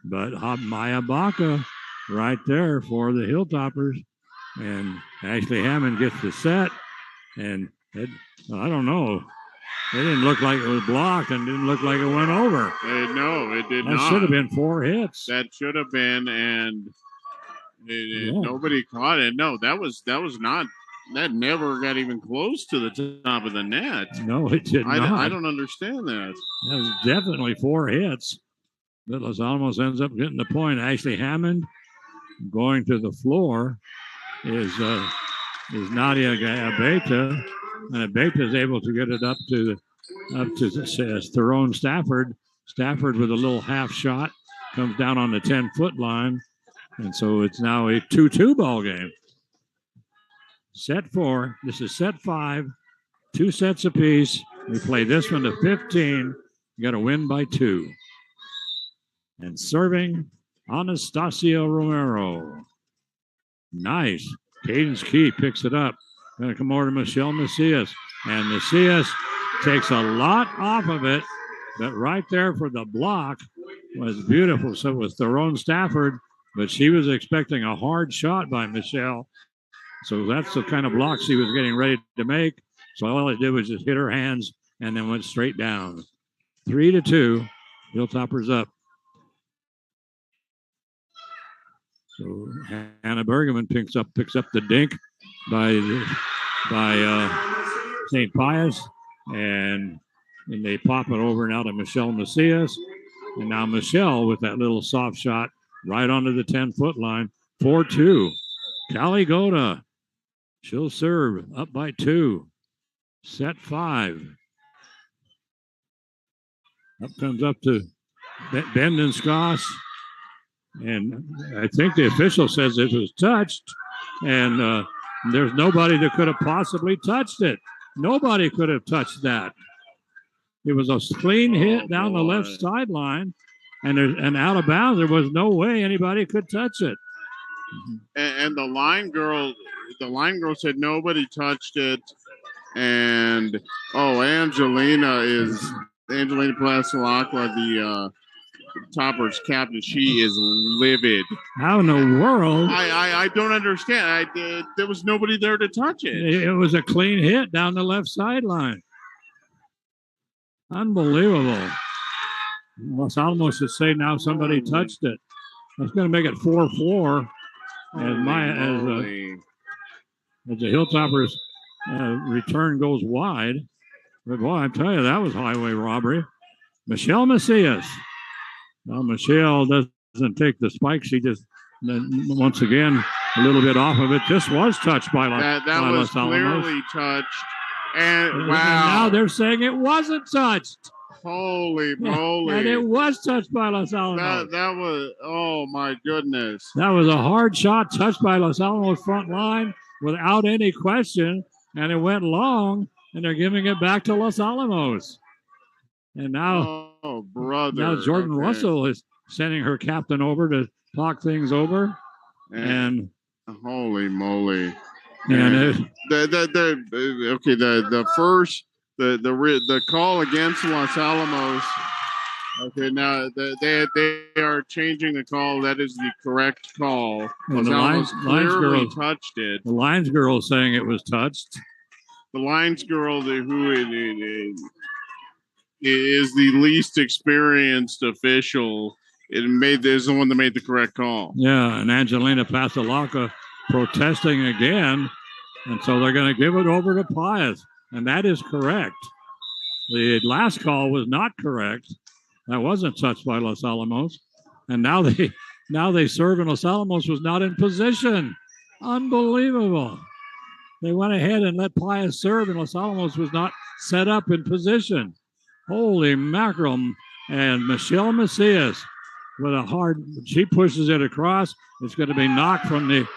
but Maya Baca right there for the Hilltoppers. And Ashley Hammond gets the set, and I don't know. It didn't look like it was blocked and didn't look like it went over. No, it did not. That should have been 4 hits. That should have been, and nobody caught it. No, that was not. That never got even close to the top of the net. No, it did not. I don't understand that. That was definitely 4 hits. But Los Alamos ends up getting the point. Ashley Hammond going to the floor is Nadia Abeta. And Abeta is able to get it up to Theron Stafford. Stafford with a little half shot comes down on the 10-foot line. And so it's now a 2-2 ball game. Set 4. This is set 5. 2 sets apiece. We play this one to 15. You got to win by 2. And serving, Anastasia Romero. Nice. Cadence Key picks it up. Going to come over to Michelle Macias. And Macias takes a lot off of it. But right there for the block was beautiful. So it was Theron Stafford. But she was expecting a hard shot by Michelle. So that's the kind of block she was getting ready to make. So all it did was just hit her hands and then went straight down. 3-2. Hilltoppers up. So Hannah Bergerman picks up the dink by St. Pius, and they pop it over now to Michelle Macias. And now Michelle with that little soft shot right onto the 10-foot line. 4-2. Callie Goda. She'll serve up by 2. Set 5. Up comes up to Benden Scoss. And I think the official says it was touched. And there's nobody that could have possibly touched it. Nobody could have touched that. It was a clean hit down the left sideline. And out of bounds. There was no way anybody could touch it. And the line girl said nobody touched it. And Angelina Plasalacqua, the Toppers captain, she is livid. How in the world? I don't understand. There was nobody there to touch it. It was a clean hit down the left sideline. Unbelievable. Los Alamos should say now somebody touched it. That's going to make it 4-4 as the Hilltoppers return goes wide. But boy, I tell you, that was highway robbery. Michelle Macias. Now Michelle doesn't take the spike. She just, once again, a little bit off of it. This was touched by Los Alamos. That was clearly touched. And wow. And now they're saying it wasn't touched. Holy moly. And it was touched by Los Alamos. That was, oh my goodness. That was a hard shot touched by Los Alamos front line without any question. And it went long, and they're giving it back to Los Alamos. And now, now Jordan Russell is sending her captain over to talk things over. And holy moly. And the call against Los Alamos Okay, now they are changing the call. That is the correct call. And the Lines clearly girl touched it. The lines girl is saying it was touched. The lines girl, who is the least experienced official, is the one that made the correct call. Yeah, and Angelina Pasalaka protesting again, and so they're going to give it over to Pius, and that is correct. The last call was not correct. That wasn't touched by Los Alamos, and now they serve, and Los Alamos was not in position. Unbelievable. They went ahead and let Pius serve, and Los Alamos was not set up in position. Holy mackerel. And Michelle Macias with a hard, she pushes it across. It's going to be knocked from the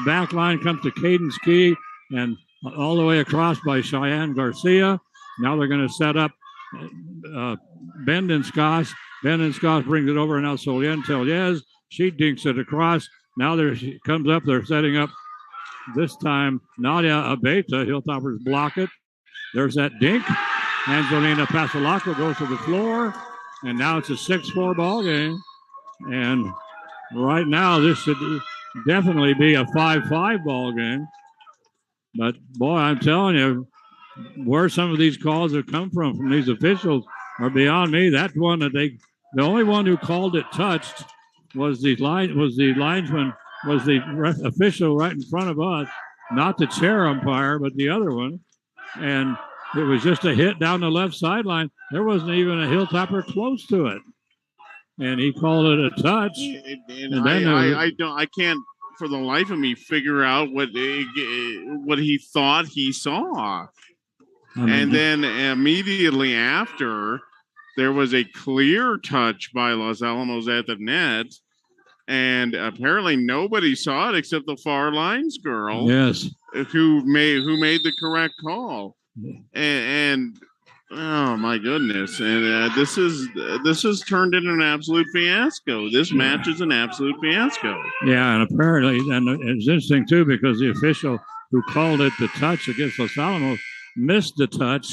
back line, comes to Cadence Key, and all the way across by Cheyenne Garcia. Now they're going to set up Bendenscos. Bendenscos brings it over, and now Solien Tellez. She dinks it across. Now she comes up. They're setting up this time Nadia Abeta. Hilltoppers block it. There's that dink. Angelina Pasalaka goes to the floor, and now it's a 6-4 ball game. And right now, this should definitely be a 5-5 ball game. But boy, I'm telling you, where some of these calls have come from these officials are beyond me. That one that the only one who called it touched was the official right in front of us, not the chair umpire, but the other one. And it was just a hit down the left sideline. There wasn't even a Hilltopper close to it, and he called it a touch. I can't for the life of me figure out what he thought he saw. And then immediately after, there was a clear touch by Los Alamos at the net, and apparently nobody saw it except the far lines girl. Yes, who made the correct call. And oh my goodness! And this has turned into an absolute fiasco. This match is an absolute fiasco. Yeah, and apparently, and it's interesting too because the official who called it the touch against Los Alamos missed the touch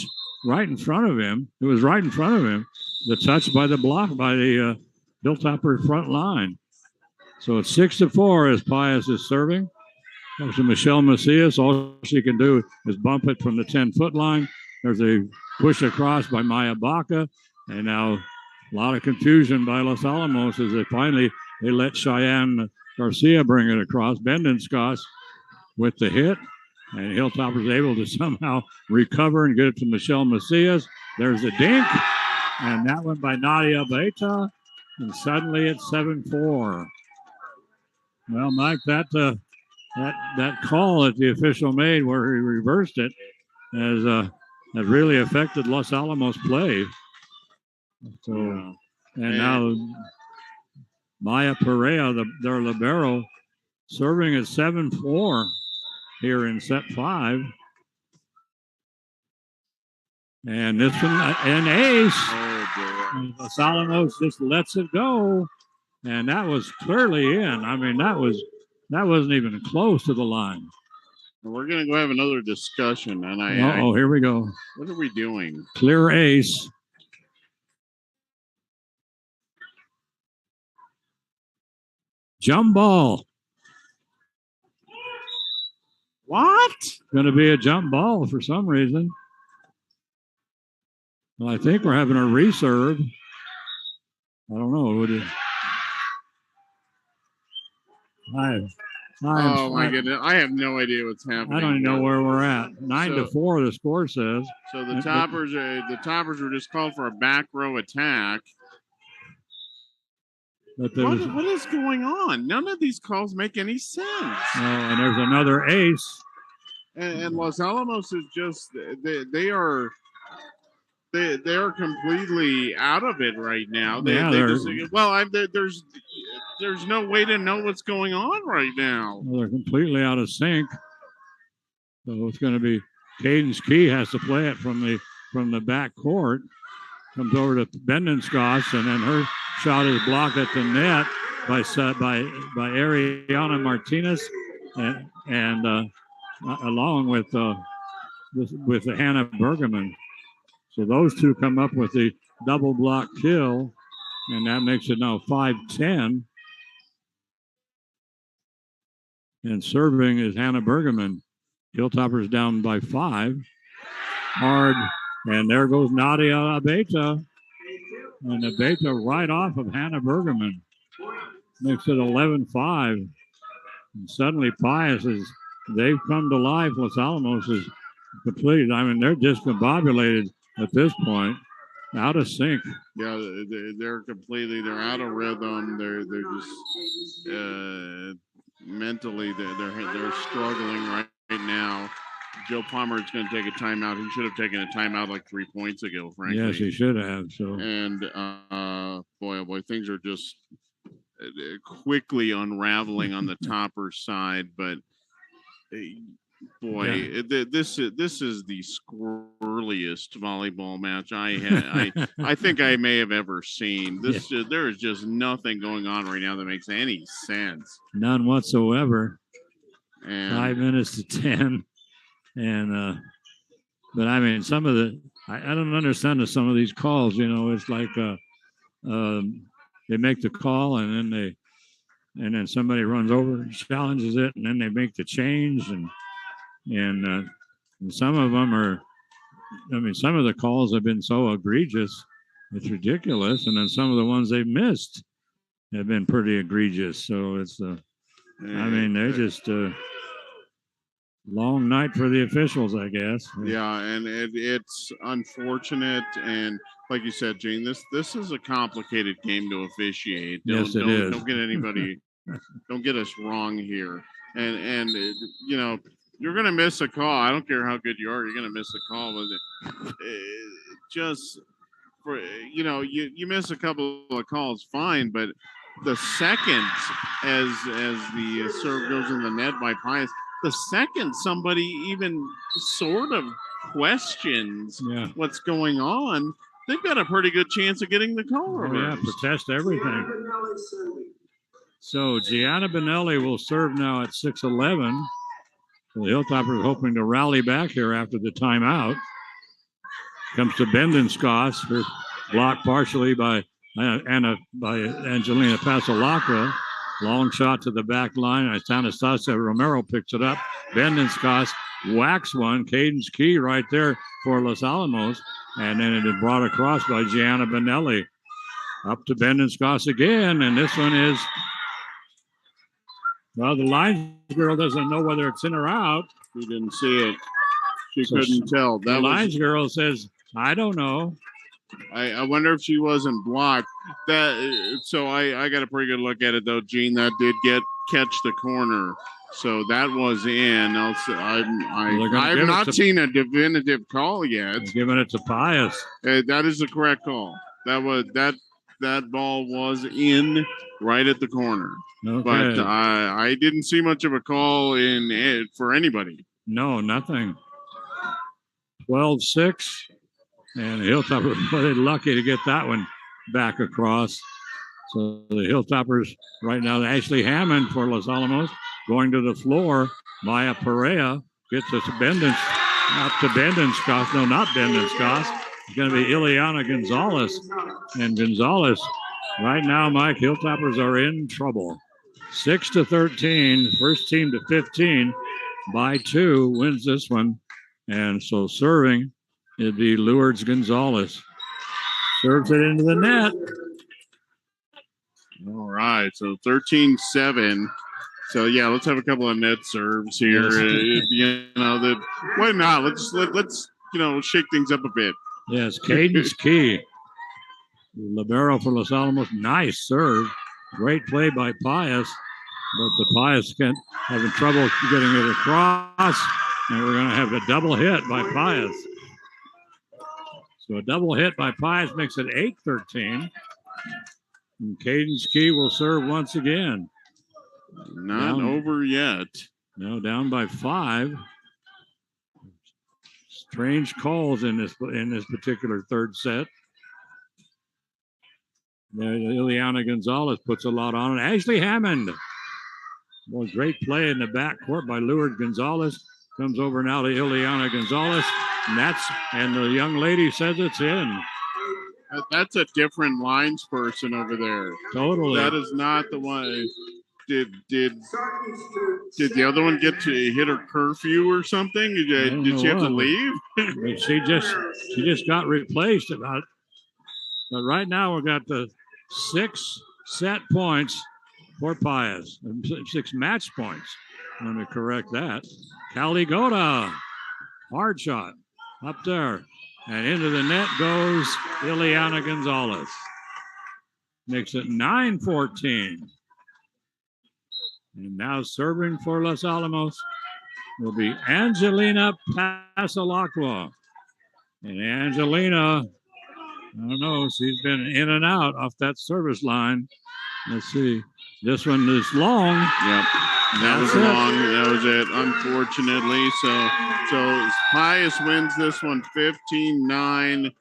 right in front of him. It was right in front of him. The touch by the block by the Hilltopper front line. So it's 6-4 as Pius is serving. Comes to Michelle Macias. All she can do is bump it from the 10-foot line. There's a push across by Maya Baca. And now a lot of confusion by Los Alamos as they let Cheyenne Garcia bring it across. Bendenscos with the hit. And Hilltopper's able to somehow recover and get it to Michelle Macias. There's the dink. And that one by Nadia Beta. And suddenly it's 7-4. Well, Mike, that call that the official made where he reversed it has really affected Los Alamos play. So, and now Maya Perea, their libero, serving at 7-4 here in set 5. And this one, an ace. And Los Alamos just lets it go. And that was clearly in. I mean, that wasn't even close to the line. We're going to go have another discussion. And here we go. What are we doing? Clear ace. Jump ball. What? Going to be a jump ball for some reason. Well, I think we're having a reserve. I don't know. Oh my goodness! I have no idea what's happening. I don't even know where we're at. 9-4, the score says. So the toppers were just called for a back row attack. But what is going on? None of these calls make any sense. And there's another ace. And Los Alamos is just they are completely out of it right now. There's no way to know what's going on right now. Well, they're completely out of sync. So it's going to be Cadence Key has to play it from the back court. Comes over to Bendenscos, and then her shot is blocked at the net by Ariana Martinez, and along with Hannah Bergerman. So those two come up with the double block kill. And that makes it now 5-10. And serving is Hannah Bergerman. Hilltoppers down by 5. Hard. And there goes Nadia Abeta. And Abeta right off of Hannah Bergerman. Makes it 11-5. And suddenly Pius they've come to life. Los Alamos is complete. I mean, they're discombobulated at this point. Out of sync. Yeah, they're out of rhythm. They're just mentally they're struggling right now. Joe Palmer is going to take a timeout. He should have taken a timeout like 3 points ago, frankly. Yes, he should have. So, and boy, oh boy, things are just quickly unraveling on the Topper side. But boy, yeah. This is the squirreliest volleyball match I think I may have ever seen. There is just nothing going on right now that makes any sense. None whatsoever. And 5 minutes to 10. And but I mean, some of I don't understand some of these calls. You know, it's like they make the call and then somebody runs over, challenges it, and then they make the change, and some of them are. I mean, some of the calls have been so egregious, it's ridiculous, and then some of the ones they've missed have been pretty egregious. So it's I mean, they're just. Long night for the officials, I guess. Yeah, and it's unfortunate, and like you said, Gene, this is a complicated game to officiate. Yes, it is. Don't get anybody, don't get us wrong here. And you know, you're gonna miss a call. I don't care how good you are, you're gonna miss a call. But just for you miss a couple of calls, fine. But the second as the serve goes in the net by Pius. The second somebody even sort of questions what's going on, they've got a pretty good chance of getting the call reversed. Yeah, protest everything. So Gianna Benelli will serve now at 6-11. So the Hilltoppers hoping to rally back here after the timeout. Comes to Bendenskos, her blocked partially by Angelina Pasolacqua. Long shot to the back line. Anastasia Romero picks it up. Bendenskos whacks one. Cadence Key right there for Los Alamos. And then it is brought across by Gianna Benelli. Up to Bendenskos again. And this one is, well, the line girl doesn't know whether it's in or out. She didn't see it. She couldn't tell. The lines girl says, I don't know. I wonder if she wasn't blocked. So I got a pretty good look at it though, Gene. That did catch the corner, so that was in. I've not seen a definitive call yet. They're giving it to Pius. That is the correct call. That ball was in right at the corner. Okay. But I didn't see much of a call in it for anybody. No, nothing. 12-6. And the Hilltoppers were really lucky to get that one back across. So the Hilltoppers right now, Ashley Hammond for Los Alamos going to the floor. Maya Perea gets us not to Bendenskos. No, not Bendenskos. It's going to be Ileana Gonzalez. And Gonzalez, right now, Mike, Hilltoppers are in trouble. 6-13, first team to 15 by 2 wins this one. And so serving, it'd be Lourdes Gonzalez. Serves it into the net. All right, so 13-7. So yeah, let's have a couple of net serves here. Yes. Why not? Let's shake things up a bit. Yes, Cadence Key. Libero for Los Alamos. Nice serve. Great play by Pius. But the Pius having trouble getting it across. And we're going to have a double hit by Pius. So a double hit by Pius makes it 8-13. And Cadence Key will serve once again. Not over yet. No, down by 5. Strange calls in this particular third set. Ileana Gonzalez puts a lot on it. Ashley Hammond. Well, great play in the backcourt by Lourdes Gonzalez. Comes over now to Ileana Gonzalez. And the young lady says it's in. That's a different lines person over there. Totally. That is not the one. Did the other one get to hit her curfew or something? Did she have to leave? But she just got replaced about. But right now we got the 6 set points for Pius, 6 match points. Let me correct that. Caligota, hard shot up there, and into the net goes Ileana Gonzalez. Makes it 9-14. And now serving for Los Alamos will be Angelina Pasalacqua. And Angelina, I don't know, she's been in and out off that service line. Let's see. This one is long. Yep. That was long. That was it, unfortunately. So Pius wins this one 15-9.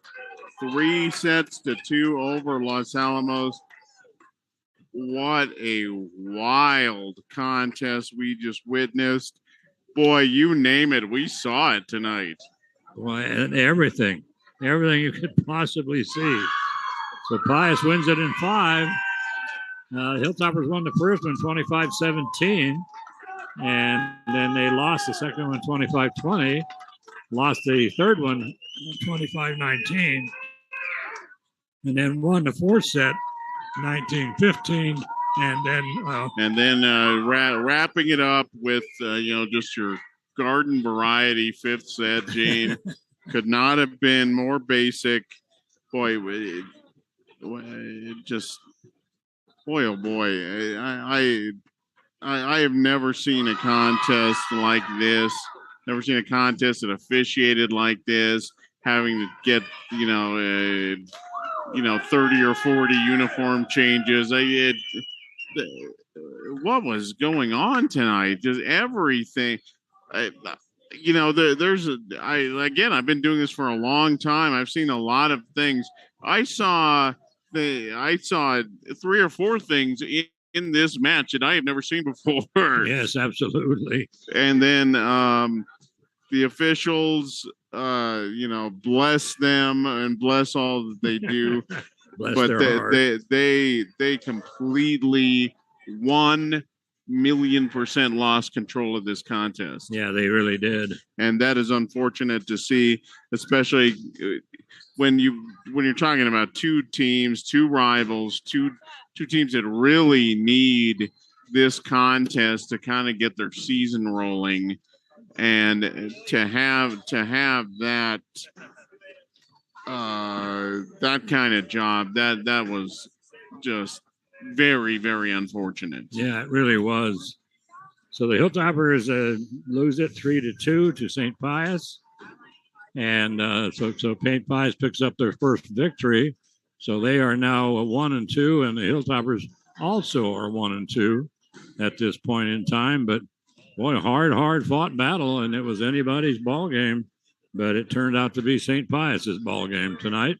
3 sets to 2 over Los Alamos. What a wild contest we just witnessed. Boy, you name it, we saw it tonight. Boy, everything you could possibly see. So Pius wins it in 5. Hilltoppers won the first one 25-17. And then they lost the second one 25-20. Lost the third one 25-19. And then won the fourth set 19-15, and then wrapping it up with just your garden variety 5th set. Gene could not have been more basic. Boy, oh boy, I have never seen a contest like this. Never seen a contest that officiated like this. Having to get 30 or 40 uniform changes. What was going on tonight? Just everything. I've been doing this for a long time. I've seen a lot of things. I saw 3 or 4 things in this match that I have never seen before. Yes, absolutely. And then the officials, bless them and bless all that they do. But they completely 1,000,000% lost control of this contest. Yeah, they really did. And that is unfortunate to see, especially when you're talking about 2 teams, 2 rivals, two teams that really need this contest to kind of get their season rolling. And to have that that kind of job, that was just very, very unfortunate. Yeah, it really was. So the Hilltoppers lose it 3-2 to St. Pius, and so St. Pius picks up their first victory. So they are now 1-2, and the Hilltoppers also are 1-2 at this point in time. But boy, hard fought battle, and it was anybody's ball game, but it turned out to be St. Pius's ball game tonight.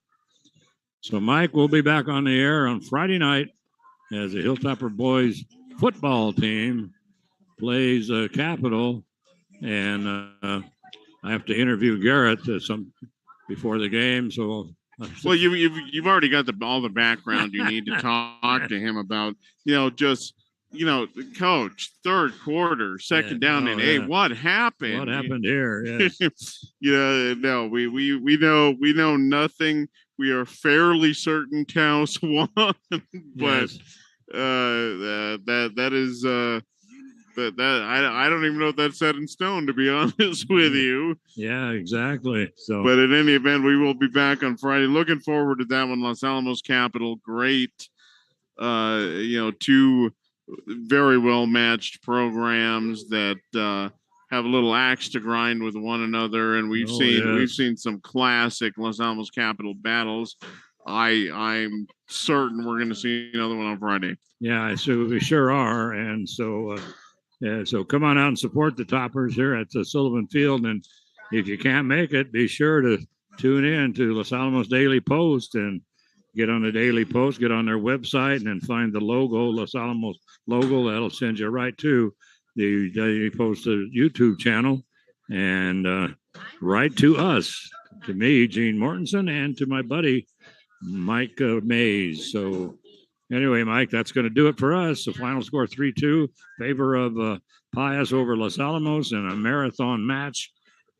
So Mike will be back on the air on Friday night as the Hilltopper boys football team plays Capital, and I have to interview Garrett before the game. So, well, you've already got all the background you need to talk to him about. Coach, third quarter, second down and 8. What happened? What happened here? Yes. No, we know nothing. We are fairly certain Taos won, but Yes. that is that I don't even know if that's set in stone, to be honest with you. Yeah, exactly. So, but in any event, we will be back on Friday. Looking forward to that one. Los Alamos Capital, great. 2 very well matched programs that have a little axe to grind with one another, and we've seen some classic Los Alamos Capital battles. I'm certain we're going to see another one on Friday. Yeah, so we sure are, and so come on out and support the Toppers here at the Sullivan Field, and if you can't make it, be sure to tune in to Los Alamos Daily Post and get on the Daily Post, get on their website, and then find the logo, Los Alamos logo. That'll send you right to the Daily Post YouTube channel, and right to us, to me, Gene Mortensen, and to my buddy Mike Mays. So anyway, Mike, that's going to do it for us. The final score 3-2 favor of Pius over Los Alamos in a marathon match.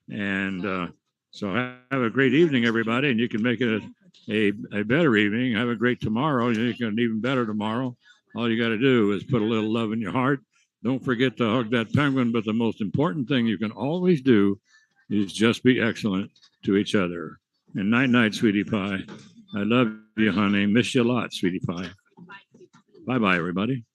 And so have a great evening, everybody, and you can make it a better evening. Have a great tomorrow. You can even better tomorrow. All you got to do is put a little love in your heart. Don't forget to hug that penguin, but the most important thing you can always do is just be excellent to each other. And night-night, sweetie pie. I love you, honey. Miss you a lot, sweetie pie. Bye-bye, everybody.